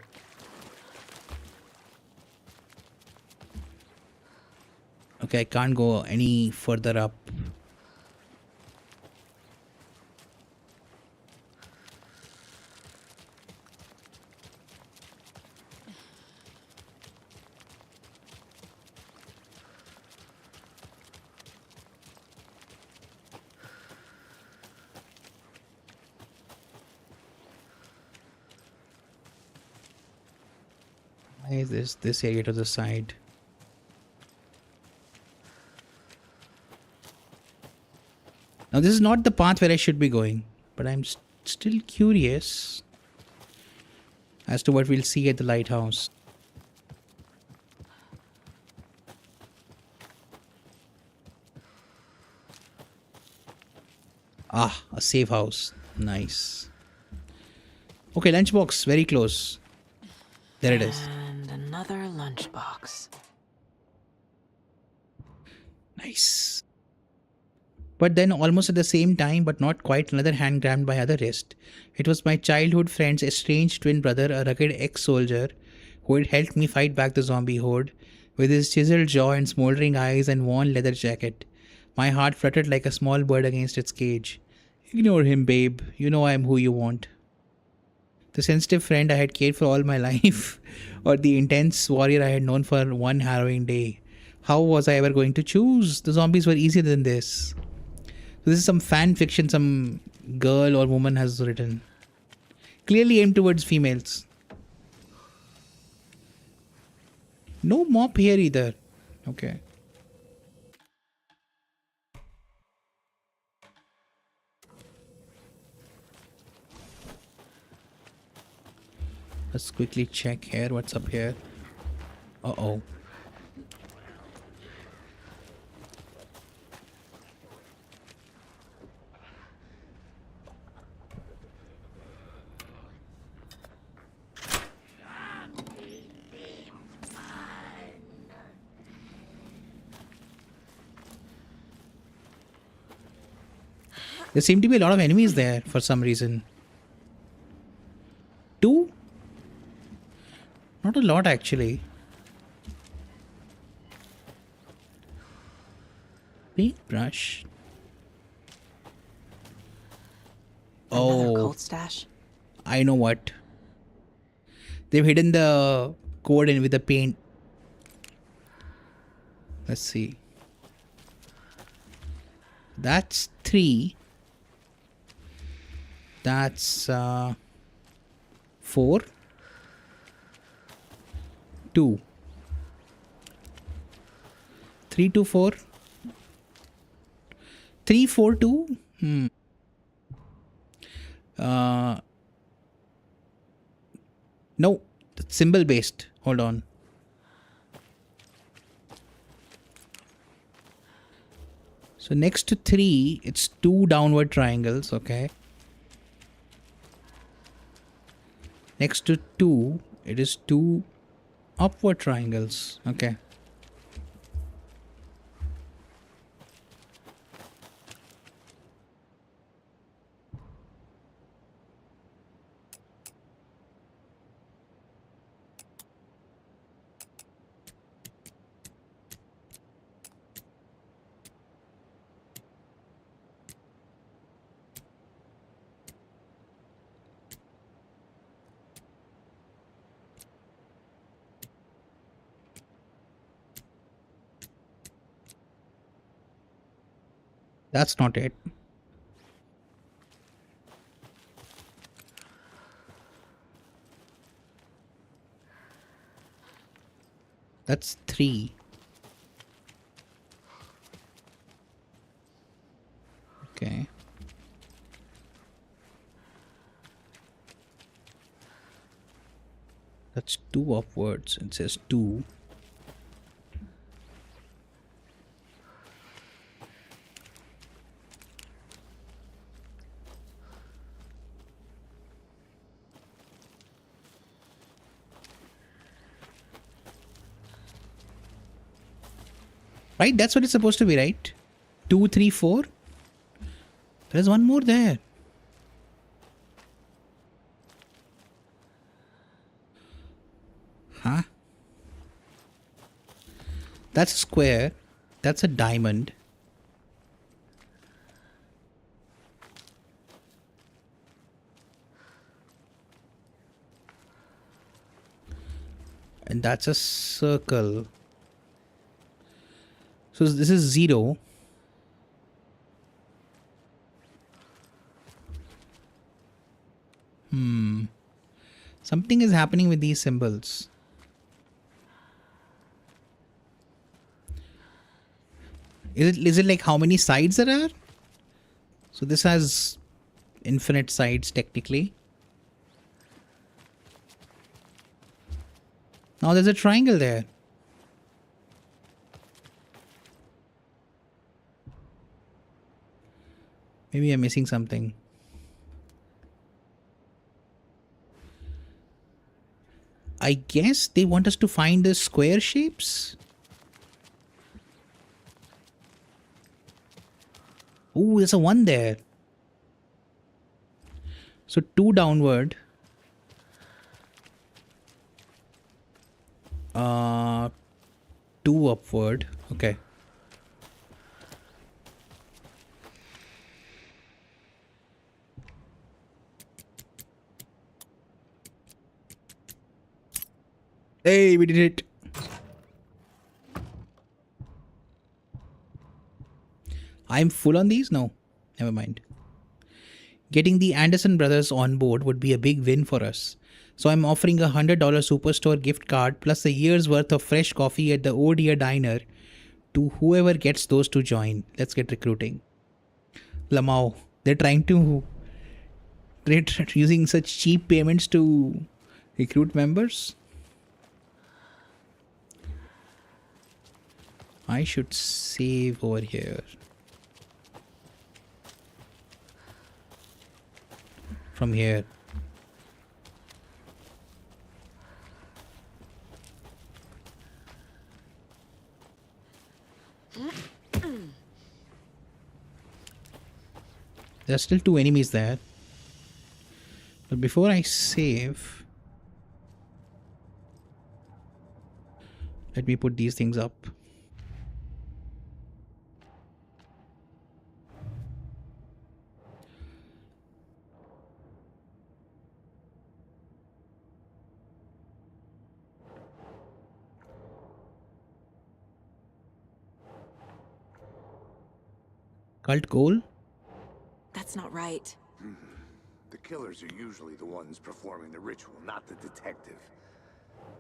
Okay, I can't go any further up. Is this area to the side? Now this is not the path where I should be going, but I'm still curious as to what we'll see at the lighthouse. Ah, a safe house. Nice. Okay, lunchbox, very close. There it is. And another lunchbox. Nice. But then almost at the same time, but not quite, another hand grabbed my other wrist. It was my childhood friend's estranged twin brother, a rugged ex-soldier, who had helped me fight back the zombie horde. With his chiseled jaw and smoldering eyes and worn leather jacket, my heart fluttered like a small bird against its cage. Ignore him, babe. You know I am who you want. The sensitive friend I had cared for all my life, or the intense warrior I had known for one harrowing day. How was I ever going to choose? The zombies were easier than this. So this is some fan fiction some girl or woman has written. Clearly aimed towards females. No mop here either. Okay. Let's quickly check here. What's up here? Uh-oh. There seem to be a lot of enemies there for some reason. 2? Not a lot actually. Paintbrush. Another Oh, cold stash. I know what. They've hidden the code in with the paint. Let's see. That's 3. That's 4. 2. 3 to 4. 3 4 2. No, it's symbol based. Hold on. So next to 3, it's 2 downward triangles, okay. Next to 2, it is 2 upward triangles, okay. That's not it. That's 3. Okay. That's 2 upwards. It says 2. Right? That's what it's supposed to be, right? 2, 3, 4. There's one more there. Huh? That's a square. That's a diamond. And that's a circle. So this is 0. Something is happening with these symbols. Is it like how many sides there are? So this has infinite sides technically. Now there's a triangle there. Maybe I'm missing something. I guess they want us to find the square shapes. Ooh, there's a 1 there. So 2 downward. 2 upward. Okay. Hey, we did it. I'm full on these? No, never mind. Getting the Anderson brothers on board would be a big win for us. So I'm offering a $100 Superstore gift card plus a year's worth of fresh coffee at the Oh Dear Diner to whoever gets those to join. Let's get recruiting. Lamau, they're using such cheap payments to recruit members. I should save over here. From here. There are still 2 enemies there. But before I save, let me put these things up. Cult goal? That's not right. The killers are usually the ones performing the ritual, not the detective.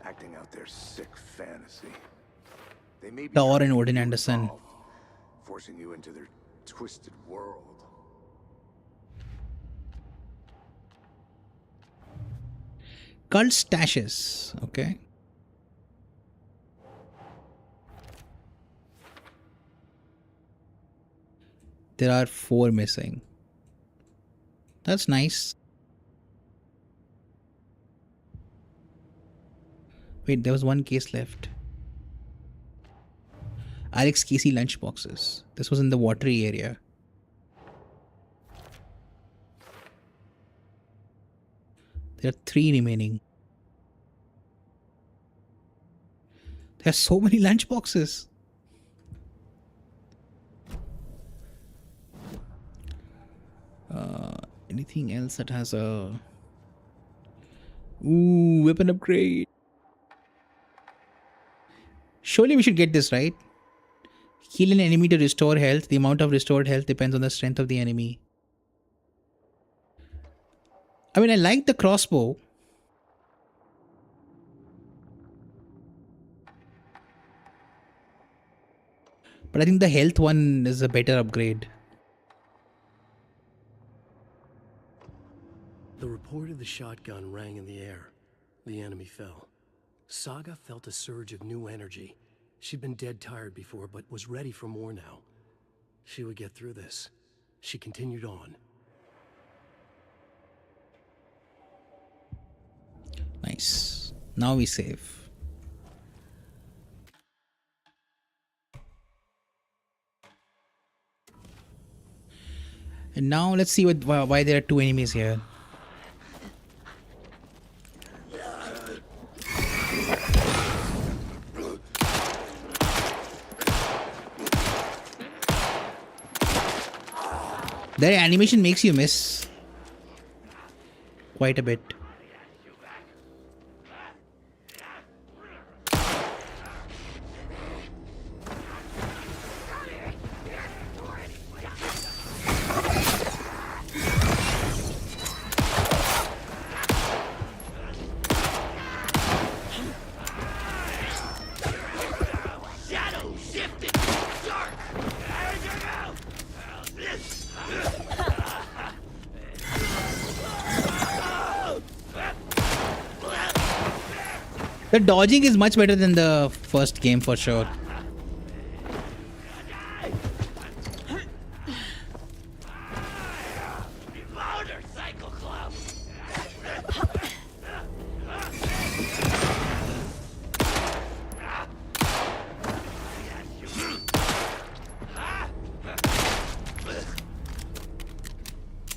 Acting out their sick fantasy. They may be Thor and Odin Anderson. Forcing you into their twisted world. Cult stashes. Okay. There are 4 missing. That's nice. Wait, there was 1 case left. Alex Casey lunchboxes. This was in the Watery area. There are 3 remaining. There are so many lunchboxes. Anything else that has a... Ooh, weapon upgrade. Surely we should get this, right? Heal an enemy to restore health. The amount of restored health depends on the strength of the enemy. I mean, I like the crossbow. But I think the health one is a better upgrade. The report of the shotgun rang in the air. The enemy fell. Saga felt a surge of new energy. She'd been dead tired before, but was ready for more now. She would get through this. She continued on. Nice. Now we save. And now let's see why there are 2 enemies here. Their animation makes you miss quite a bit. Shadow shifted dark. The dodging is much better than the first game for sure. Motorcycle club.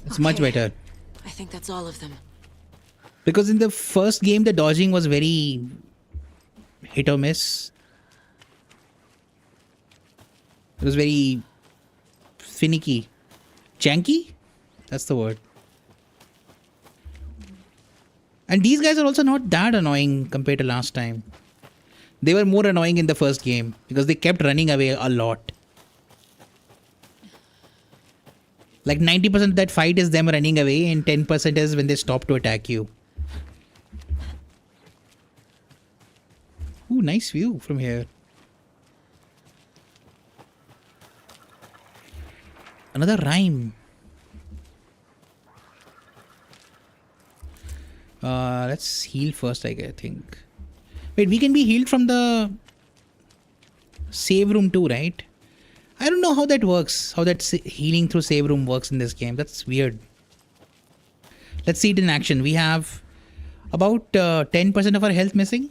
It's much better. I think that's all of them. Because in the first game, the dodging was very hit or miss. It was very finicky. Janky? That's the word. And these guys are also not that annoying compared to last time. They were more annoying in the first game because they kept running away a lot. Like 90% of that fight is them running away and 10% is when they stop to attack you. Ooh, nice view from here. Another rhyme. Let's heal first, I think. Wait, we can be healed from the save room too, right? I don't know how that works. How that healing through save room works in this game. That's weird. Let's see it in action. We have about 10% of our health missing.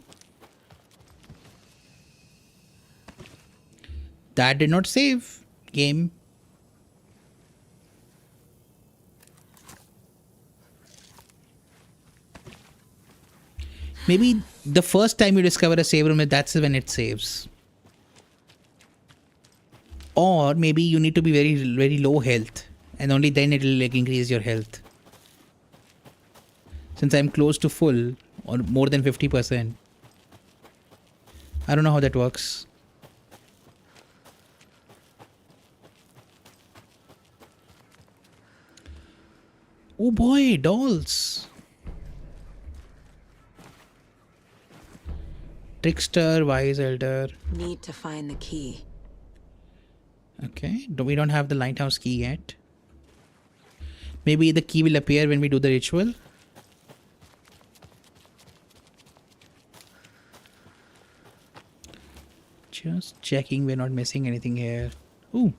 That did not save. Game. Maybe the first time you discover a save room, that's when it saves. Or maybe you need to be very, very low health. And only then it will like increase your health. Since I'm close to full or more than 50%. I don't know how that works. Oh boy, dolls. Trickster, Wise Elder. Need to find the key. Okay, we don't have the lighthouse key yet. Maybe the key will appear when we do the ritual. Just checking we're not missing anything here. Ooh,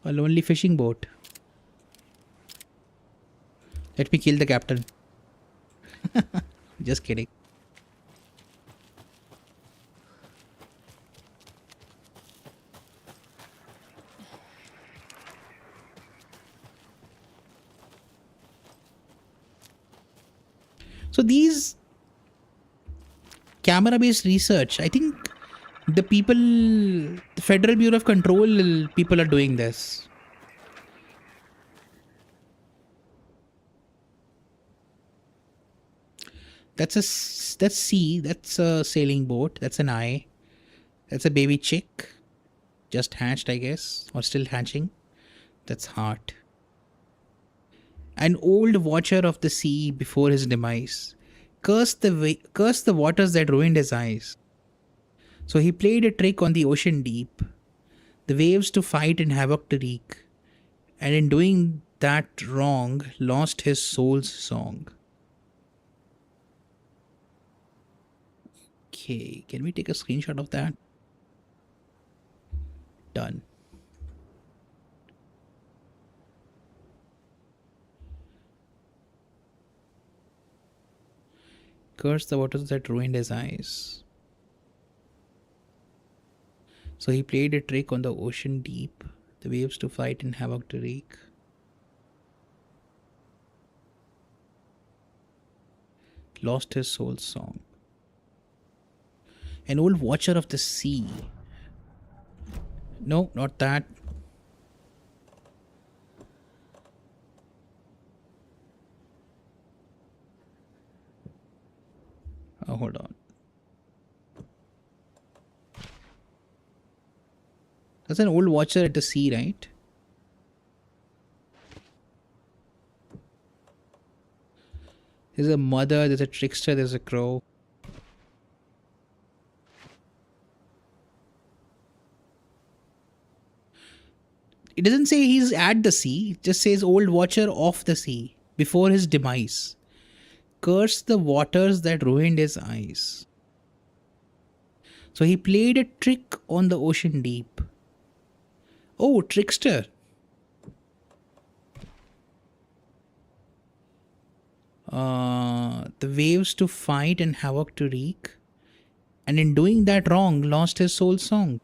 a lonely fishing boat. Let me kill the captain. Just kidding. So these camera-based research, I think the people, the Federal Bureau of Control people are doing this. That's C. That's a sailing boat. That's an eye. That's a baby chick. Just hatched, I guess. Or still hatching. That's heart. An old watcher of the sea before his demise. Cursed the waters that ruined his eyes. So he played a trick on the ocean deep. The waves to fight and havoc to wreak. And in doing that wrong, lost his soul's song. Okay, can we take a screenshot of that? Done. Curse the waters that ruined his eyes. So he played a trick on the ocean deep, the waves to fight and havoc to wreak. Lost his soul's song. An old watcher of the sea. No, not that. Oh, hold on. That's an old watcher at the sea, right? There's a mother, there's a trickster, there's a crow. It doesn't say he's at the sea, it just says old watcher of the sea before his demise. cursed the waters that ruined his eyes. So he played a trick on the ocean deep. Oh, trickster. The waves to fight and havoc to wreak. And in doing that wrong, lost his soul song.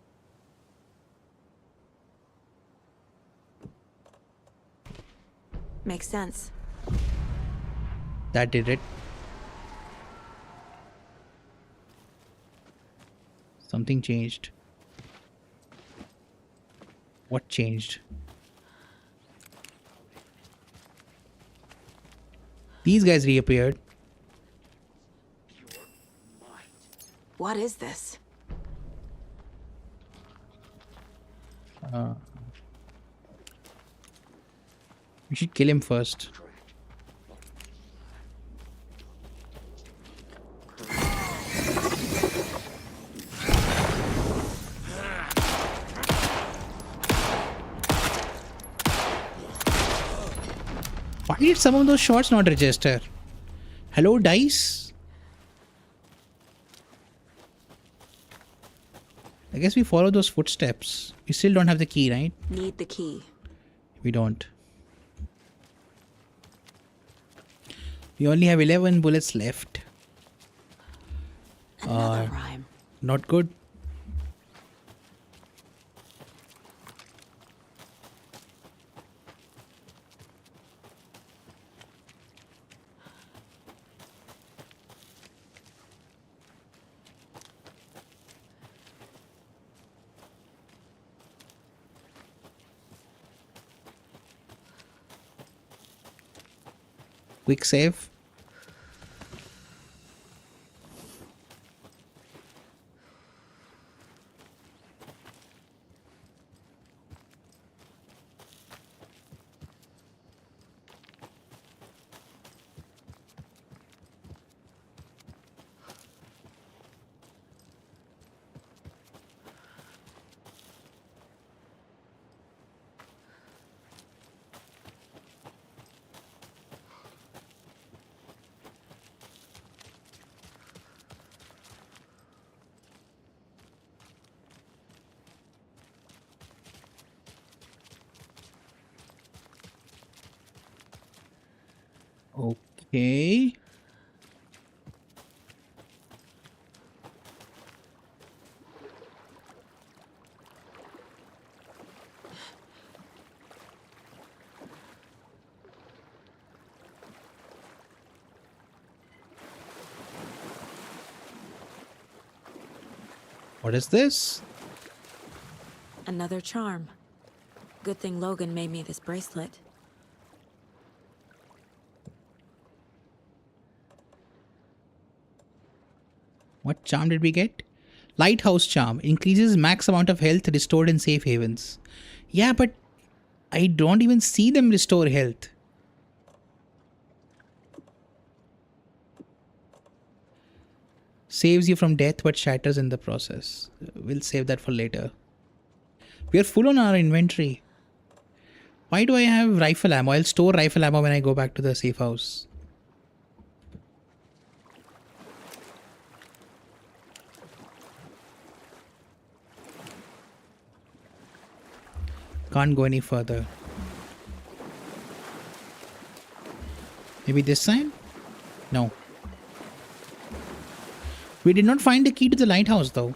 Makes sense. That did it. Something changed. What changed? These guys reappeared. What is this? We should kill him first. Why did some of those shots not register? Hello, dice? I guess we follow those footsteps. We still don't have the key, right? Need the key. We don't. We only have 11 bullets left. Another rhyme. Not good. Quick save. Okay. What is this? Another charm. Good thing Logan made me this bracelet. What charm did we get? Lighthouse charm. Increases max amount of health restored in safe havens. Yeah, but I don't even see them restore health. Saves you from death but shatters in the process. We'll save that for later. We are full on our inventory. Why do I have rifle ammo? I'll store rifle ammo when I go back to the safe house. Can't go any further. Maybe this side? No. We did not find the key to the lighthouse though.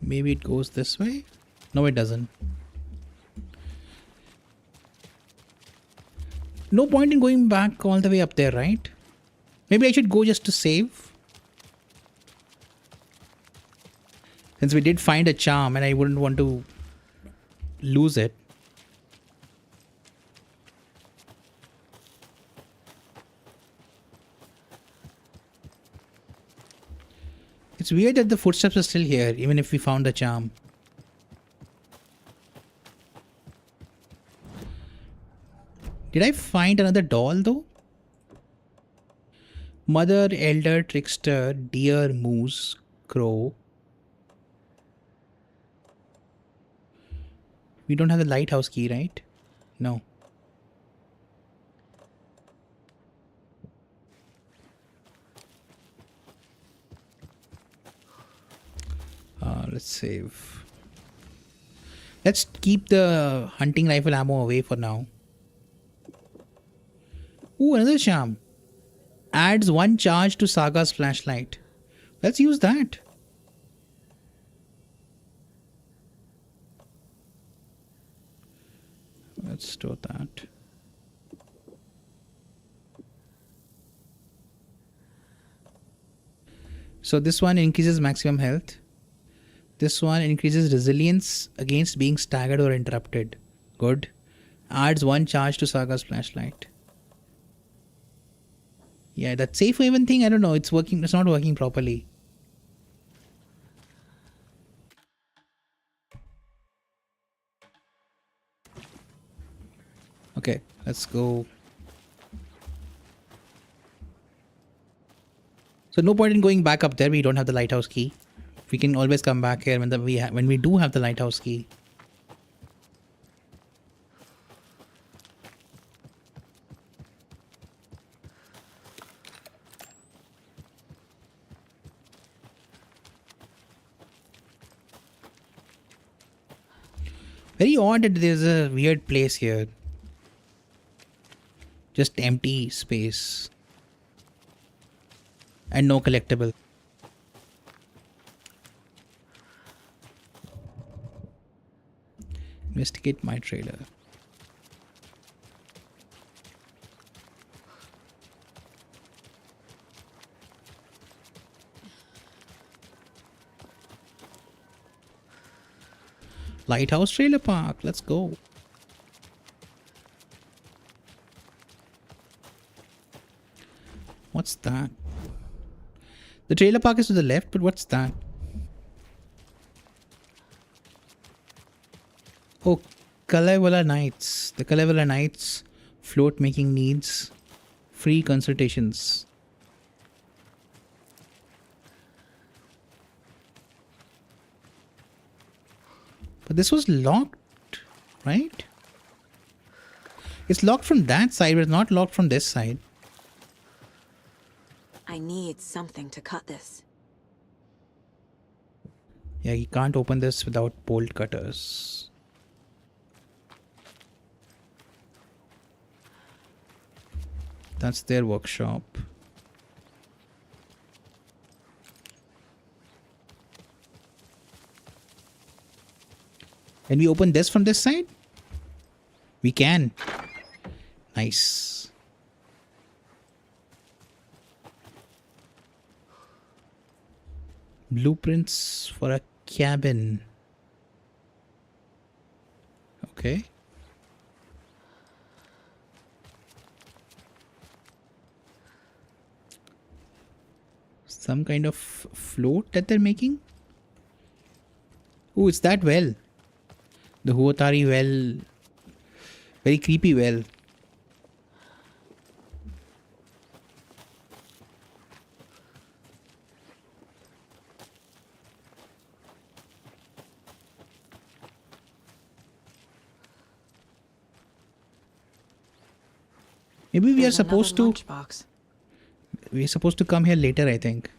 Maybe it goes this way? No, it doesn't. No point in going back all the way up there, right? Maybe I should go just to save. Since we did find a charm and I wouldn't want to lose it. It's weird that the footsteps are still here, even if we found the charm. Did I find another doll though? Mother, elder, trickster, deer, moose, crow. We don't have the lighthouse key, right? No. Let's save. Let's keep the hunting rifle ammo away for now. Ooh, another charm. Adds 1 charge to Saga's flashlight. Let's use that. Let's store that. So this one increases maximum health. This one increases resilience against being staggered or interrupted. Good. Adds 1 charge to Saga's flashlight. Yeah, that safe haven thing, I don't know. It's working. It's not working properly. Okay, let's go. So no point in going back up there. We don't have the lighthouse key. We can always come back here when we do have the lighthouse key. Very odd that there's a weird place here. Just empty space. And no collectible. Investigate my trailer. Lighthouse Trailer Park. Let's go. What's that? The trailer park is to the left, but what's that? Oh, Kalevala Nights. The Kalevala Nights float making needs. Free consultations. But this was locked, right? It's locked from that side, but it's not locked from this side. I need something to cut this. Yeah, you can't open this without bolt cutters. That's their workshop. Can we open this from this side? We can. Nice. Blueprints for a cabin. Okay. Some kind of float that they're making. Oh, it's that well. The Watery well. Very creepy well. Maybe we are supposed to. Lunchbox. We're supposed to come here later, I think.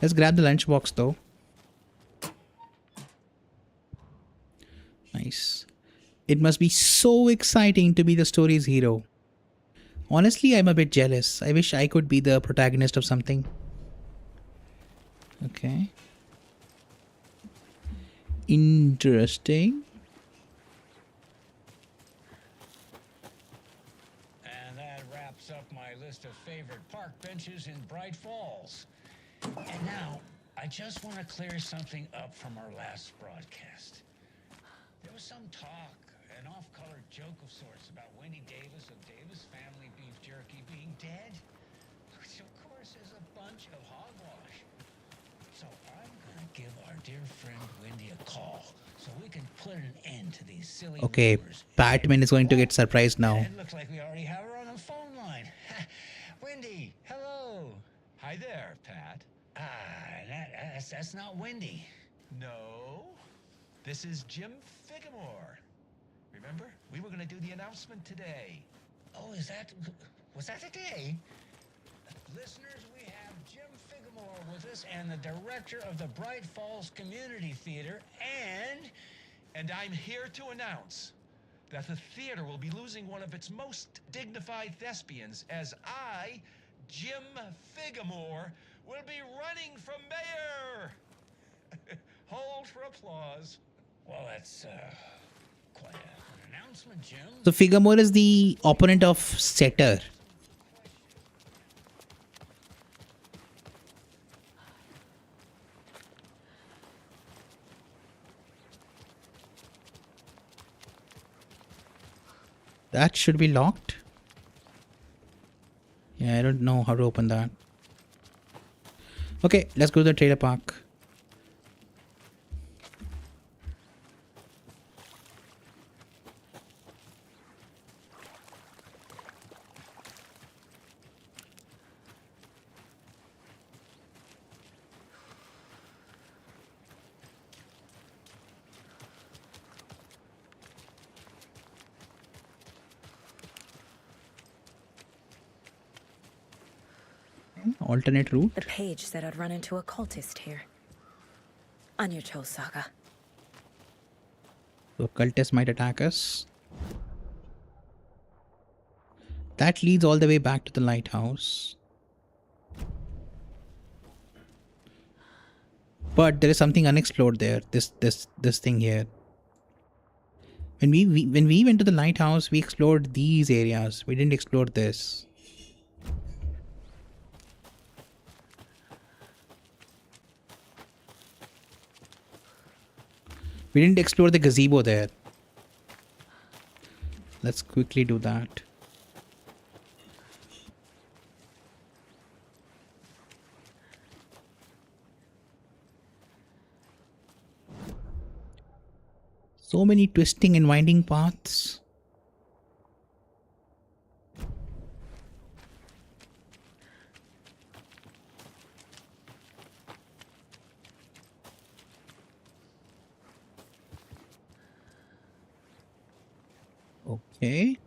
Let's grab the lunchbox though. Nice. It must be so exciting to be the story's hero. Honestly, I'm a bit jealous. I wish I could be the protagonist of something. Okay. Interesting. And that wraps up my list of favorite park benches in Bright Falls. And now, I just want to clear something up from our last broadcast. There was some talk, an off-color joke of sorts, about Wendy Davis of Davis Family Beef Jerky being dead, which of course is a bunch of hogwash. So I'm gonna give our dear friend Wendy a call so we can put an end to these silly Okay, rumors. Batman is going to get surprised now. It looks like we already have her on the phone line. Wendy, hello. Hi there, Pat. That's not Wendy. No, this is Jim Figamore. remember? We were gonna do the announcement today. Oh, was that today? Listeners, we have Jim Figamore with us and the director of the Bright Falls Community Theater, And I'm here to announce that the theater will be losing one of its most dignified thespians as I, Jim Figamore, will be running for mayor. Hold for applause. well, that's quite an announcement, Jim. So Figamore is the opponent of Setter. That should be locked. Yeah, I don't know how to open that. Okay, let's go to the trailer park. Alternate route. The page said I'd run into a cultist here. On your toes, Saga. So cultists might attack us. That leads all the way back to the lighthouse. But there is something unexplored there. This thing here. When we went to the lighthouse, we explored these areas. We didn't explore this. We didn't explore the gazebo there. Let's quickly do that. So many twisting and winding paths. Okay.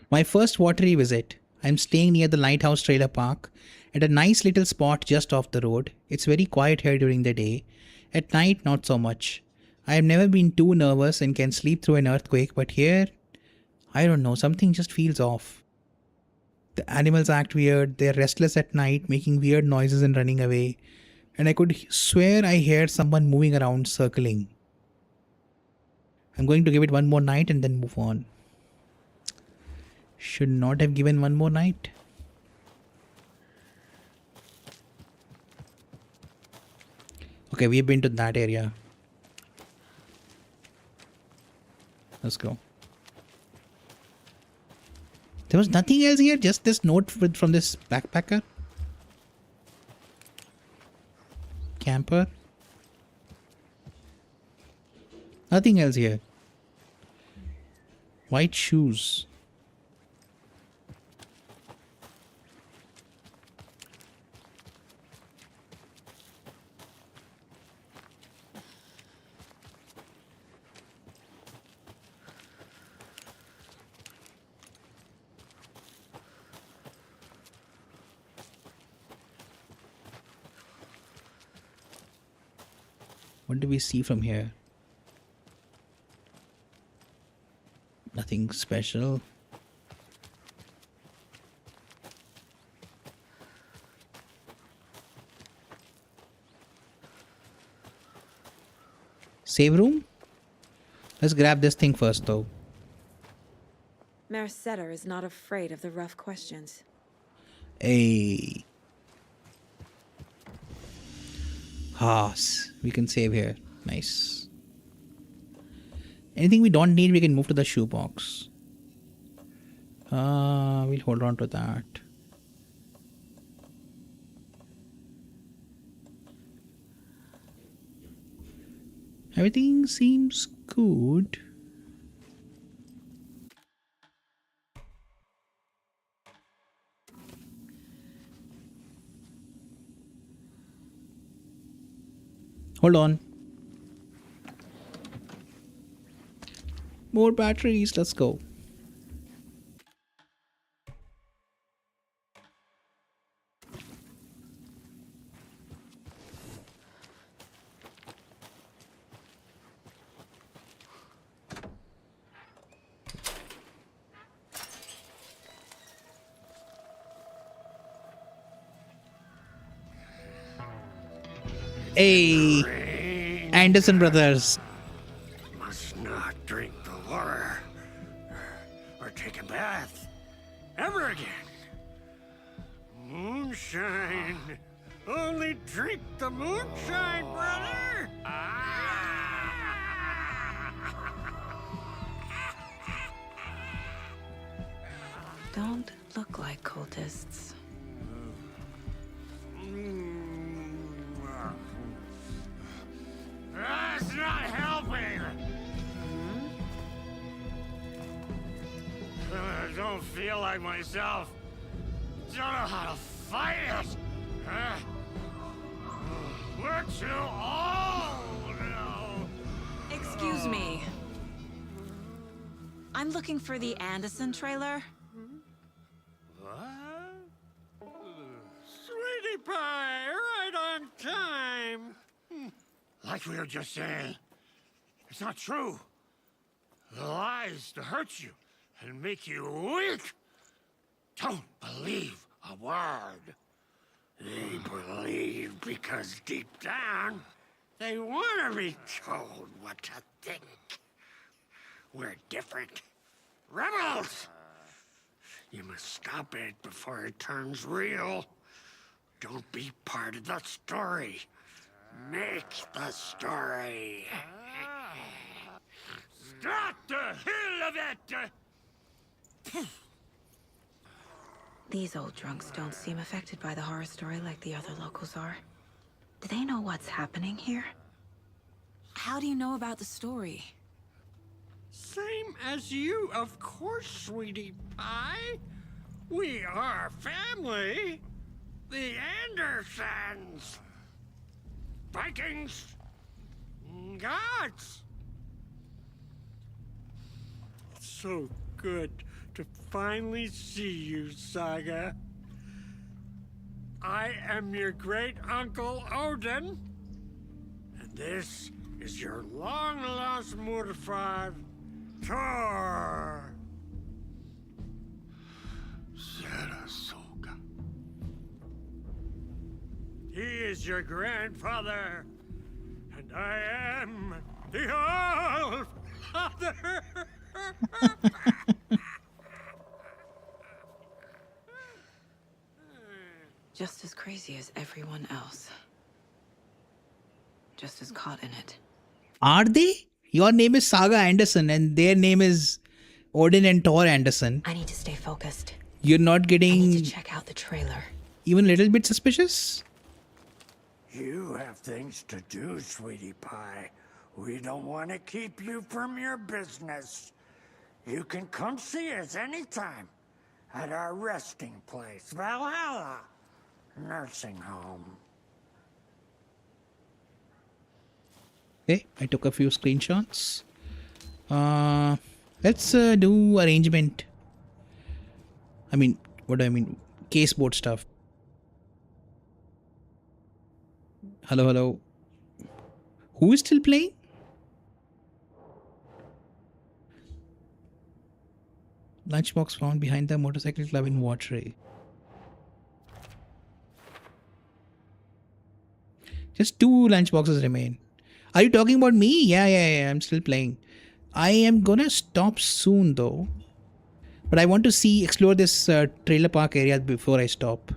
My first Watery visit. I'm staying near the Lighthouse Trailer Park at a nice little spot just off the road. It's very quiet here during the day. At night, not so much. I have never been too nervous and can sleep through an earthquake, but here, I don't know, something just feels off. The animals act weird, they're restless at night, making weird noises and running away. And I could swear I heard someone moving around, circling. I'm going to give it one more night and then move on. Should not have given one more night. Okay, we've been to that area. Let's go. There was nothing else here, just this note from this backpacker. Camper. Nothing else here. White shoes. What do we see from here? Nothing special. Save room? Let's grab this thing first though. Mayor Setter is not afraid of the rough questions. Hey. We can save here. Nice. Anything we don't need, we can move to the shoebox. We'll hold on to that. Everything seems good. Hold on. More batteries. Let's go. Hey, Anderson brothers. Must not drink the water or take a bath ever again. Moonshine. Only drink the moonshine, brother. Don't look like cultists. That's not helping. I don't feel like myself. Don't know how to fight it. We're too old now. Excuse me. I'm looking for the Anderson trailer. What? Sweetie pie, right on time. Like we were just saying, it's not true. The lies to hurt you and make you weak. Don't believe a word. They believe because deep down, they want to be told what to think. We're different. Rebels! You must stop it before it turns real. Don't be part of the story. Make the story. Stop the hell of it! These old drunks don't seem affected by the horror story like the other locals are. Do they know what's happening here? How do you know about the story? Same as you, of course, sweetie pie. We are family. The Andersons. Vikings. Gods. It's so good to finally see you, Saga. I am your great uncle Odin, and this is your long-lost mortified Thor. Saga. He is your grandfather, and I am the All-Father. Just as crazy as everyone else. Just as caught in it. Are they? Your name is Saga Anderson and their name is Odin and Thor Anderson. I need to stay focused. You're not I getting need to check out the trailer. even a little bit suspicious? You have things to do, sweetie pie. We don't want to keep you from your business. You can come see us anytime at our resting place, Valhalla Nursing Home. Okay, I took a few screenshots. Let's do arrangement. I mean, what do I mean? Caseboard stuff. Hello, hello. Who is still playing? Lunchbox found behind the motorcycle club in Watery. Just 2 lunchboxes remain. Are you talking about me? Yeah. I'm still playing. I am gonna stop soon though. But I want to explore this trailer park area before I stop.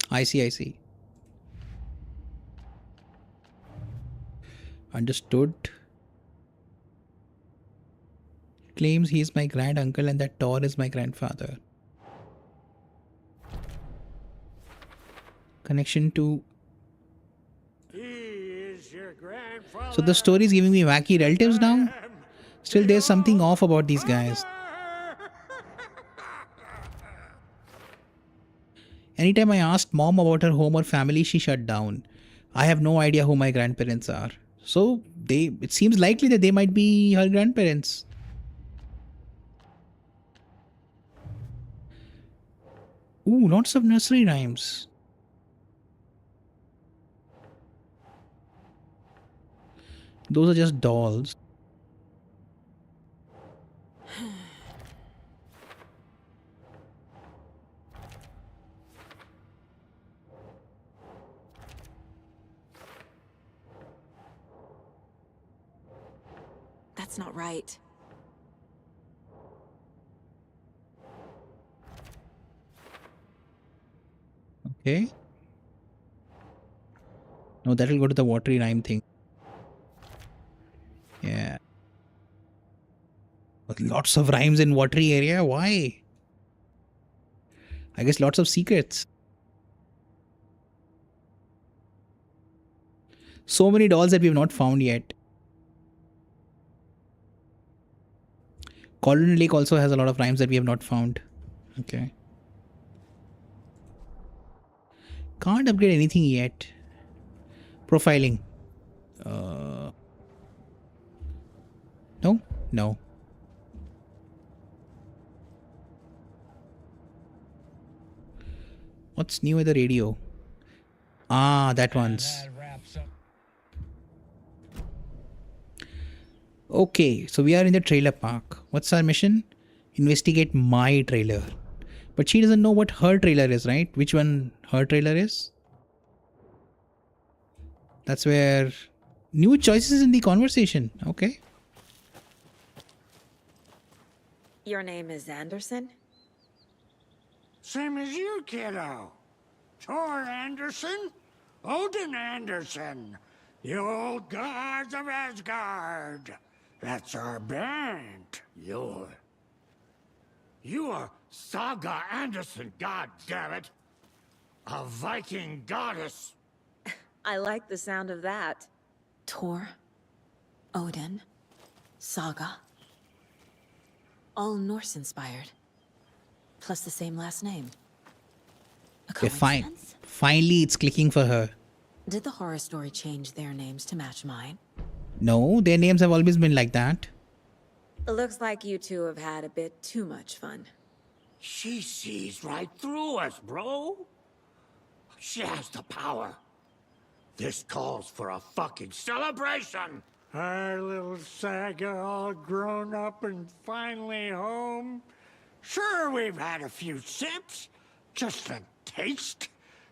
I see. Understood. Claims he is my grand uncle and that Thor is my grandfather. Connection to... So the story is giving me wacky relatives now? Still there's something off about these guys. Anytime I asked mom about her home or family, she shut down. I have no idea who my grandparents are. So it seems likely that they might be her grandparents. Ooh, lots of nursery rhymes. Those are just dolls. That's not right. Okay. No, that will go to the watery rhyme thing. Yeah. But lots of rhymes in watery area. Why? I guess lots of secrets. So many dolls that we have not found yet. Cauldron Lake also has a lot of rhymes that we have not found. Okay. Can't upgrade anything yet. Profiling. No? No. What's new with the radio? Ah, that one's. Okay, so we are in the trailer park. What's our mission? Investigate my trailer. But she doesn't know what her trailer is, right? Which one her trailer is? That's where new choices in the conversation. Okay. Your name is Anderson? Same as you, kiddo. Thor Anderson, Odin Anderson, the old gods of Asgard. That's our band. You are Saga Anderson, goddammit. A Viking goddess. I like the sound of that. Thor, Odin, Saga. All Norse inspired. Plus the same last name. A Okay, coincidence? Finally, it's clicking for her. Did the horror story change their names to match mine? No, their names have always been like that. It looks like you two have had a bit too much fun. She sees right through us, bro. She has the power. This calls for a fucking celebration. Our little Saga all grown up and finally home. Sure, we've had a few sips. Just a taste.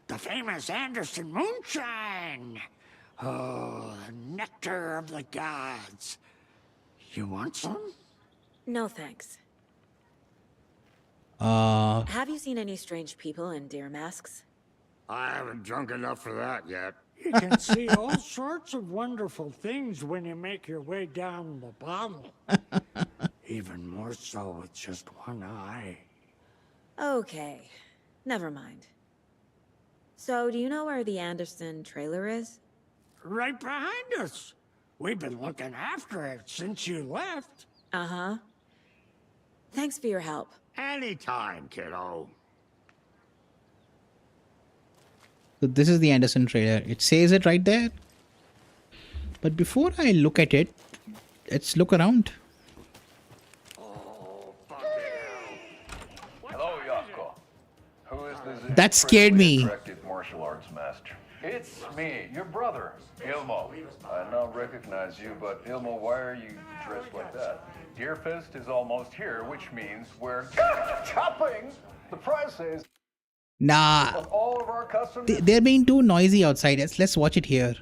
The famous Anderson moonshine. Oh, the nectar of the gods. You want some? No thanks. Uh, Have you seen any strange people in deer masks? I haven't drunk enough for that yet. You can see all sorts of wonderful things when you make your way down the bottle. Even more so with just one eye. Okay, never mind. So, do you know where the Anderson trailer is? Right behind us. We've been looking after it since you left. Uh-huh. Thanks for your help. Anytime, kiddo. So this is the Anderson trailer. It says it right there. But before I look at it, let's look around. Hello, Yako. Who is this? That scared me. Attractive martial arts master. It's me, your brother, Ilmo. I now recognize you, but Ilmo, why are you dressed like that? Deerfest is almost here, which means we're chopping the prices. Nah, of all of our custom. they're being too noisy outside. Let's watch it here.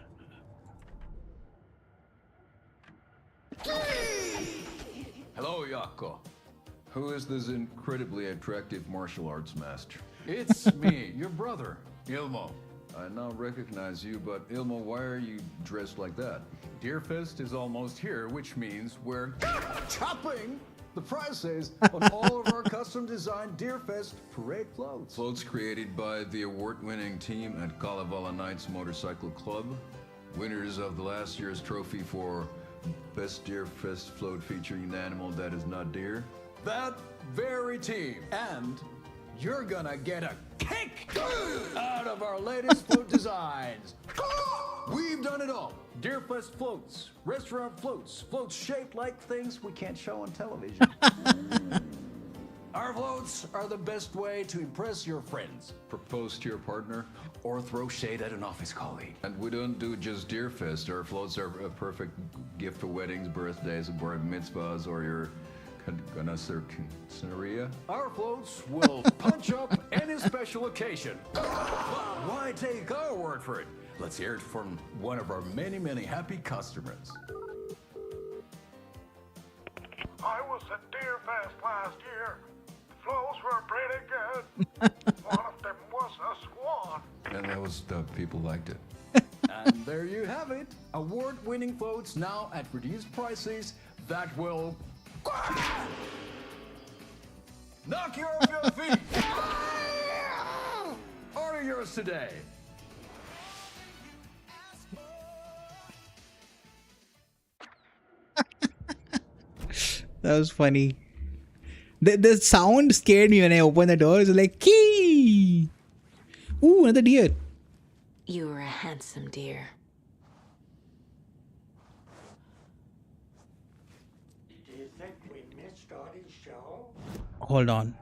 Hello, Yako. Who is this incredibly attractive martial arts master? It's me, your brother, Ilmo. I now recognize you, but Ilmo, why are you dressed like that? Deerfest is almost here, which means we're chopping the prices on all of our custom-designed Deerfest parade floats. Floats created by the award-winning team at Kalevala Knights Motorcycle Club, winners of the last year's trophy for Best Deerfest float featuring an animal that is not deer. That very team. And you're gonna get a kick out of our latest float designs. We've done it all. Deerfest floats, restaurant floats, floats shaped like things we can't show on television. Our floats are the best way to impress your friends, Propose to your partner. or throw shade at an office colleague. And we don't do just Deerfest. Our floats are a perfect gift for weddings, birthdays, bar mitzvahs, or your Scenaria. Our floats will punch up any special occasion. Why take our word for it? Let's hear it from one of our many, many happy customers. I was at Deerfest last year. The flows were pretty good. One of them was a swan. And that was the people liked it. And there you have it. Award-winning floats now at reduced prices that will knock you off your feet. Order yours today. That was funny. The sound scared me when I opened the door. It was like, key! Ooh, another deer. You were a handsome deer. Do you think we missed Audie's show? Hold on.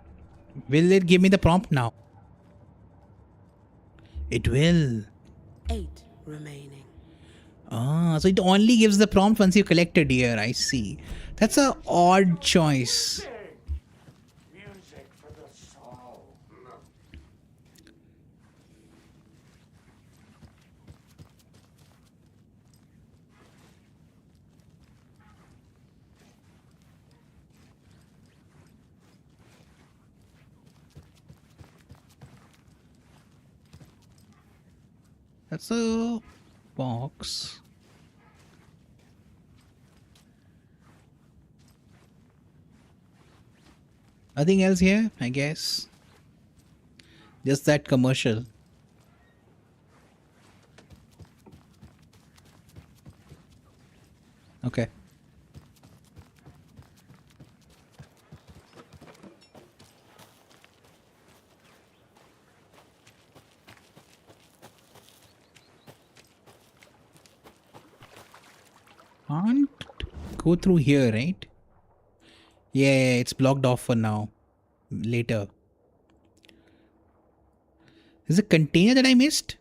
Will it give me the prompt now? It will. 8 remaining. Ah, so it only gives the prompt once you collect a deer. I see. That's a odd choice. Music for the soul. That's a box. Nothing else here, I guess. Just that commercial. Okay. Can't go through here, right? Yeah, it's blocked off for now. Later. Is a container that I missed?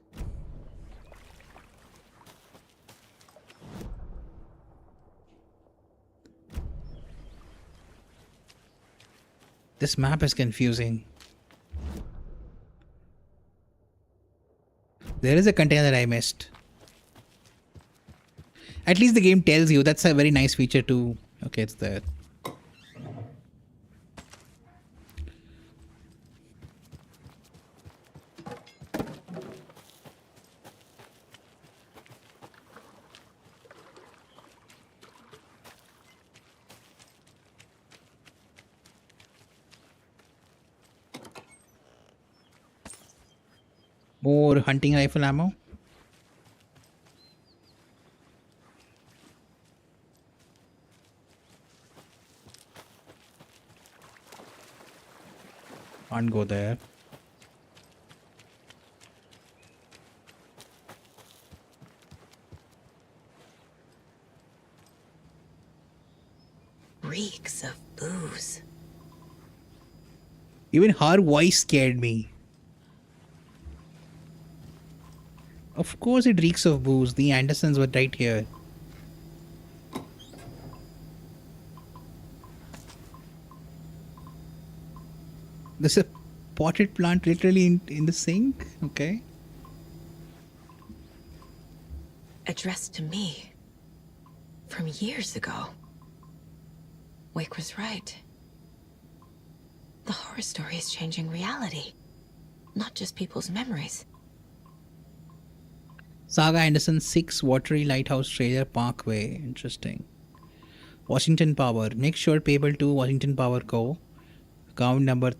This map is confusing. There is a container that I missed. At least the game tells you. That's a very nice feature too. Okay, it's there. More hunting rifle ammo. Can't go there. Reeks of booze. Even her voice scared me. Of course it reeks of booze. The Andersons were right here. There's a potted plant literally in the sink. Okay. Addressed to me. From years ago. Wake was right. The horror story is changing reality. Not just people's memories. Saga Anderson 6 Watery Lighthouse Trailer Parkway. Interesting. Washington Power. Make sure payable to Washington Power Co. Account number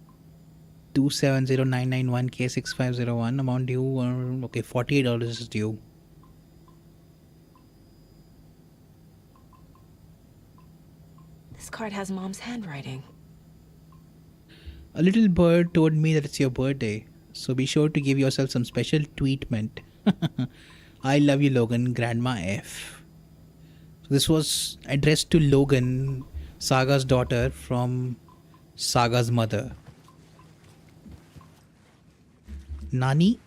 2709991K6501. Amount due. Okay, $48 is due. This card has Mom's handwriting. A little bird told me that it's your birthday. So be sure to give yourself some special treatment. I love you, Logan, Grandma F. So this was addressed to Logan, Saga's daughter, from Saga's mother. Nani?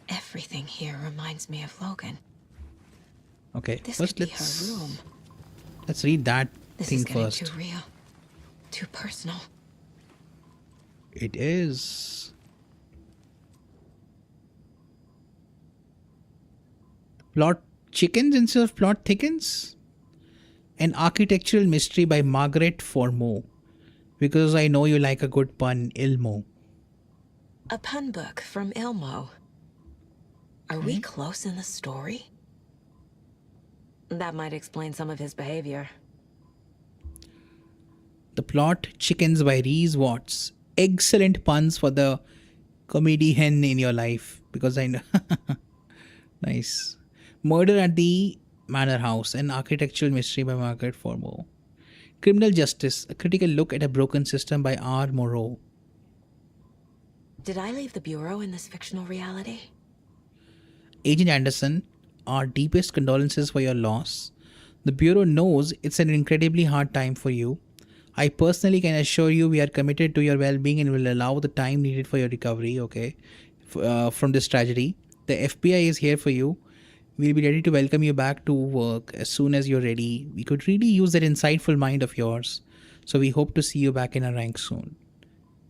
Everything here reminds me of Logan. Okay, This first could be her room. let's read that This thing is getting first. too real. Too personal. It is. Plot chickens instead of plot thickens? An architectural mystery by Margaret Formo. Because I know you like a good pun, Ilmo. A pun book from Ilmo. Are we close in the story? That might explain some of his behavior. The plot chickens by Reese Watts. Excellent puns for the comedy hen in your life. Because I know. Nice. Murder at the Manor House. An architectural mystery by Margaret Formo. Criminal Justice. A critical look at a broken system by R. Moreau. Did I leave the Bureau in this fictional reality? Agent Anderson, our deepest condolences for your loss. The Bureau knows it's an incredibly hard time for you. I personally can assure you we are committed to your well-being and will allow the time needed for your recovery, okay, from this tragedy. The FBI is here for you. We'll be ready to welcome you back to work as soon as you're ready. We could really use that insightful mind of yours. So we hope to see you back in our ranks soon.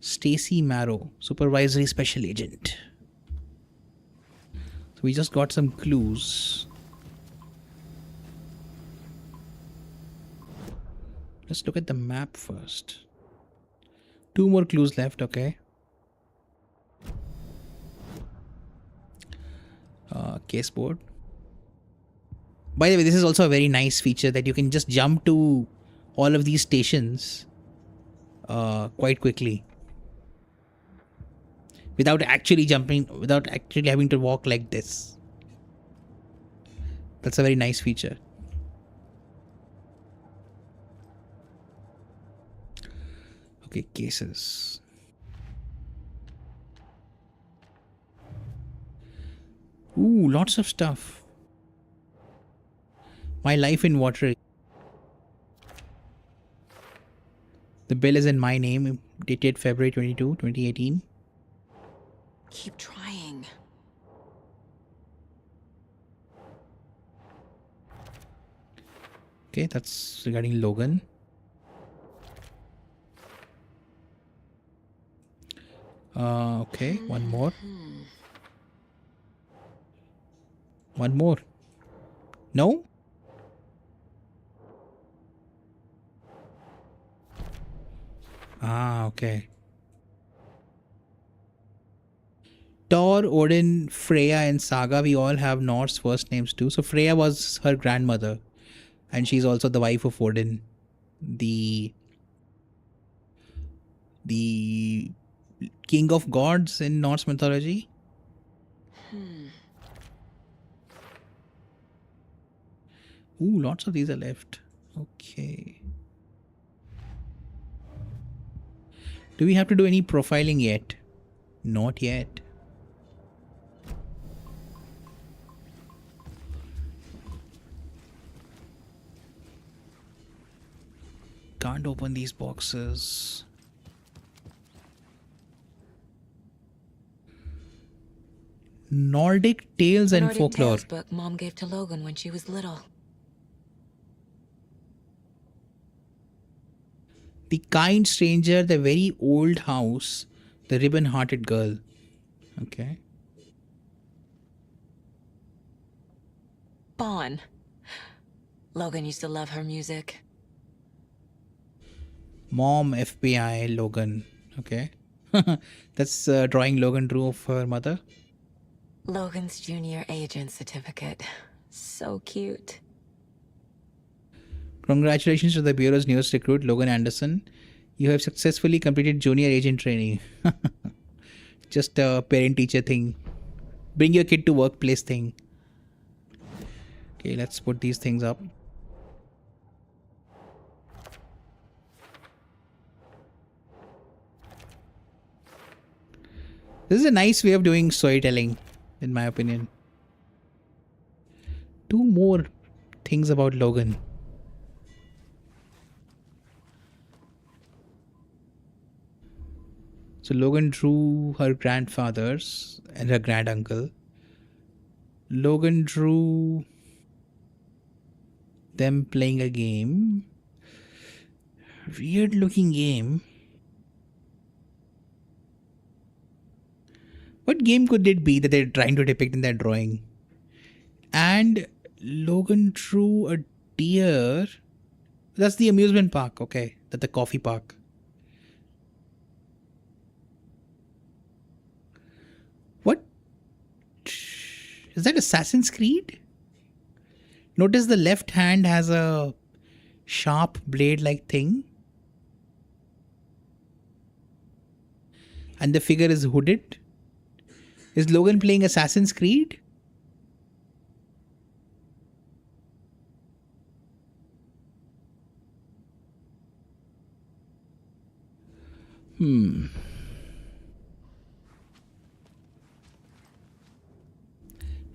Stacy Marrow, Supervisory Special Agent. So we just got some clues. Let's look at the map first. 2 more clues left, okay. Caseboard. By the way, this is also a very nice feature that you can just jump to all of these stations quite quickly. Without actually having to walk like this. That's a very nice feature. Okay, cases. Ooh, lots of stuff. My life in Watery. The bill is in my name, dated February 22, 2018. Keep trying. Okay, that's regarding Logan. Okay, one more. One more. No? Ah, okay. Thor, Odin, Freya, and Saga, we all have Norse first names too. So Freya was her grandmother. And she's also the wife of Odin. The king of gods in Norse mythology. Ooh, lots of these are left. Okay. Do we have to do any profiling yet? Not yet. Can't open these boxes. Nordic Tales and Nordic Folklore. Tales book Mom gave to Logan when she was little. The Kind Stranger, The Very Old House, The Ribbon-Hearted Girl. Okay. Bon. Logan used to love her music. Mom, FBI, Logan. Okay. That's drawing Logan drew of her mother. Logan's junior agent certificate. So cute. Congratulations to the Bureau's newest recruit, Logan Anderson. You have successfully completed junior agent training. Just a parent-teacher thing. Bring your kid to workplace thing. Okay, let's put these things up. This is a nice way of doing storytelling. in my opinion. Two more things about Logan. So Logan drew her grandfathers and her granduncle. Logan drew them playing a game. Weird looking game. What game could it be that they're trying to depict in that drawing? And Logan drew a deer. That's the amusement park, okay. That's the coffee park. What? Is that Assassin's Creed? Notice the left hand has a sharp blade-like thing. And the figure is hooded. Is Logan playing Assassin's Creed?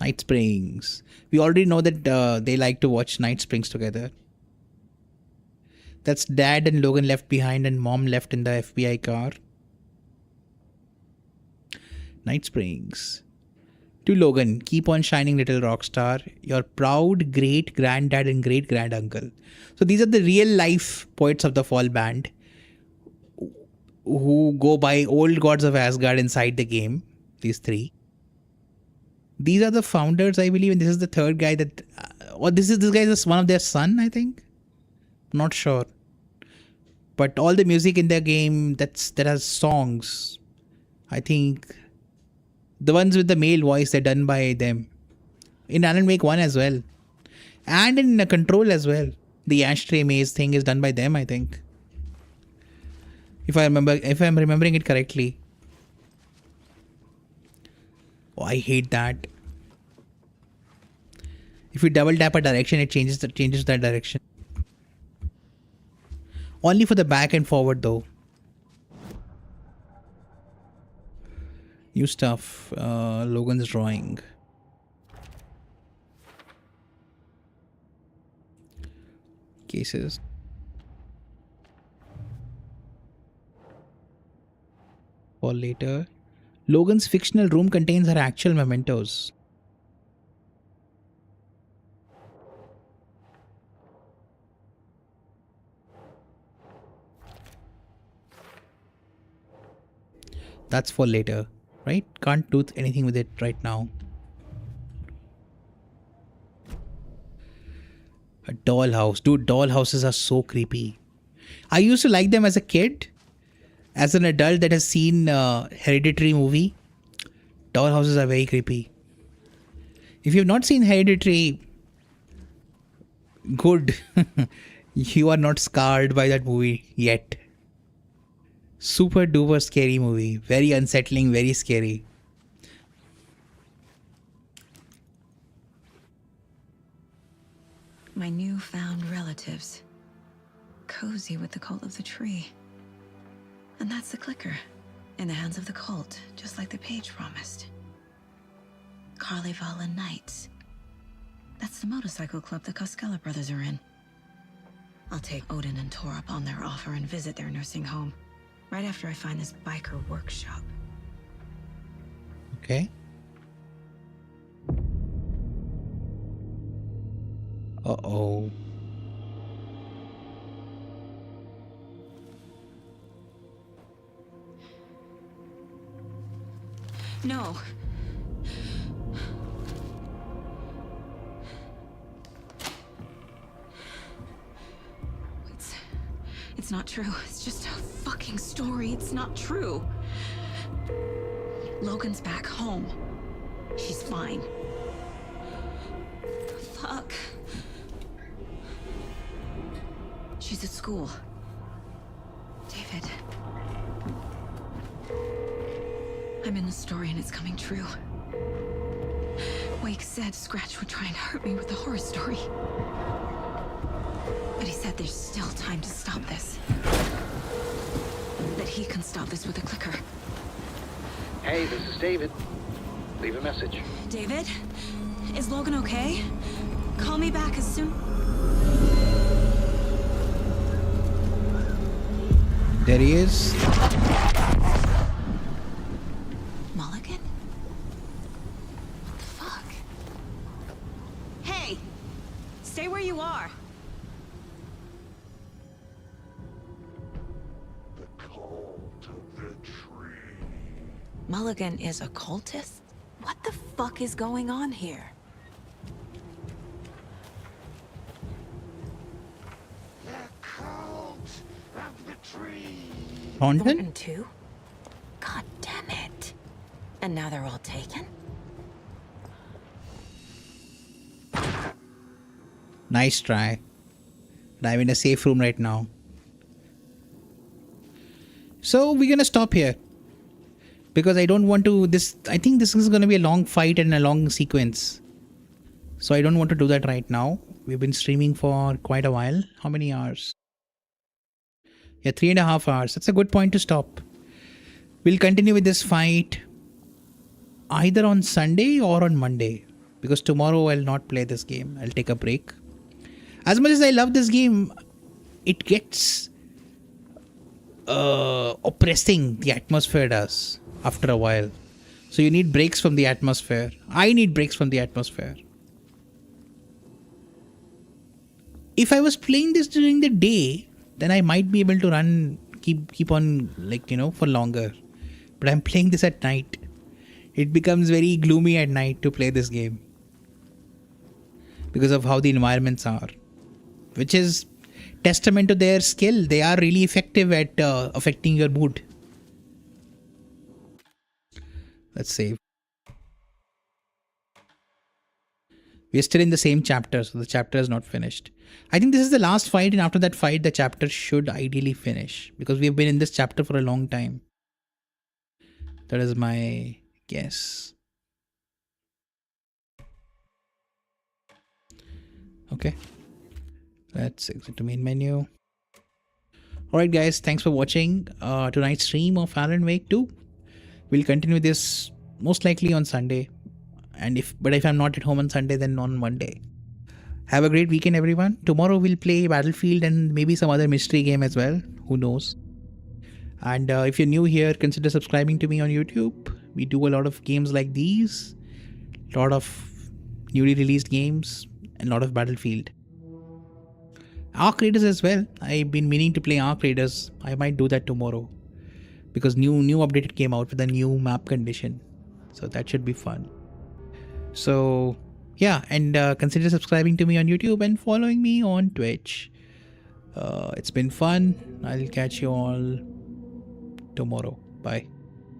Night Springs. We already know that they like to watch Night Springs together. That's Dad and Logan left behind and Mom left in the FBI car. Night Springs. To Logan, keep on shining, little rock star. Your proud great granddad and great granduncle. So these are the real life Poets of the Fall band who go by old gods of Asgard inside the game. These three. These are the founders, I believe, and this is the third guy that... this guy is one of their son, I think. Not sure. But all the music in their game that has songs, I think... The ones with the male voice, they're done by them. In Alan Wake 1 as well. And in Control as well. The ashtray maze thing is done by them, I think. If I'm remembering it correctly. Oh, I hate that. If you double tap a direction, it changes that direction. Only for the back and forward though. New stuff. Logan's drawing. Cases. For later. Logan's fictional room contains her actual mementos. That's for later, right? Can't do anything with it right now. A dollhouse. Dude, dollhouses are so creepy. I used to like them as a kid. As an adult that has seen Hereditary movie, dollhouses are very creepy. If you have not seen Hereditary, good. You are not scarred by that movie yet. Super duper scary movie. Very unsettling, very scary. My newfound relatives. Cozy with the cult of the tree. And that's the clicker. In the hands of the cult, just like the page promised. Carnival Knights. That's the motorcycle club the Costello brothers are in. I'll take Odin and Tor up on their offer and visit their nursing home. Right after I find this biker workshop. Okay. Uh-oh. No. It's not true. It's just a fucking story. It's not true. Logan's back home. She's fine. Fuck. She's at school. David. I'm in the story and it's coming true. Wake said Scratch would try and hurt me with the horror story. But he said there's still time to stop this. That he can stop this with a clicker. Hey, this is David. Leave a message. David? Is Logan okay? Call me back as soon... There he is. Mulligan? What the fuck? Hey! Stay where you are. Mulligan is a cultist? What the fuck is going on here? Haunted? Thornton too? God damn it. And now they're all taken? Nice try. But I'm in a safe room right now. So we're gonna stop here. Because I don't want to I think this is gonna be a long fight and a long sequence. So I don't want to do that right now. We've been streaming for quite a while. How many hours? Yeah, 3.5 hours. That's a good point to stop. We'll continue with this fight either on Sunday or on Monday. Because tomorrow I'll not play this game. I'll take a break. As much as I love this game, it gets oppressing, the atmosphere does, after a while. So you need breaks from the atmosphere. I need breaks from the atmosphere. If I was playing this during the day, then I might be able to run, keep on, like, you know, for longer. But I'm playing this at night. It becomes very gloomy at night to play this game. Because of how the environments are. Which is testament to their skill. They are really effective at affecting your mood. Let's save. We're still in the same chapter, so the chapter is not finished. I think this is the last fight, and after that fight, the chapter should ideally finish. Because we've been in this chapter for a long time. That is my guess. Okay. Let's exit to main menu. Alright guys, thanks for watching tonight's stream of Alan Wake 2. We'll continue this most likely on Sunday. But if I'm not at home on Sunday, then on Monday. Have a great weekend everyone. Tomorrow we'll play Battlefield and maybe some other mystery game as well. Who knows? And if you're new here, consider subscribing to me on YouTube. We do a lot of games like these. A lot of newly released games. And a lot of Battlefield. Arc Raiders as well. I've been meaning to play Arc Raiders. I might do that tomorrow. Because new update came out with a new map condition. So that should be fun. So yeah, and consider subscribing to me on YouTube and following me on Twitch. It's been fun. I'll catch you all tomorrow. Bye.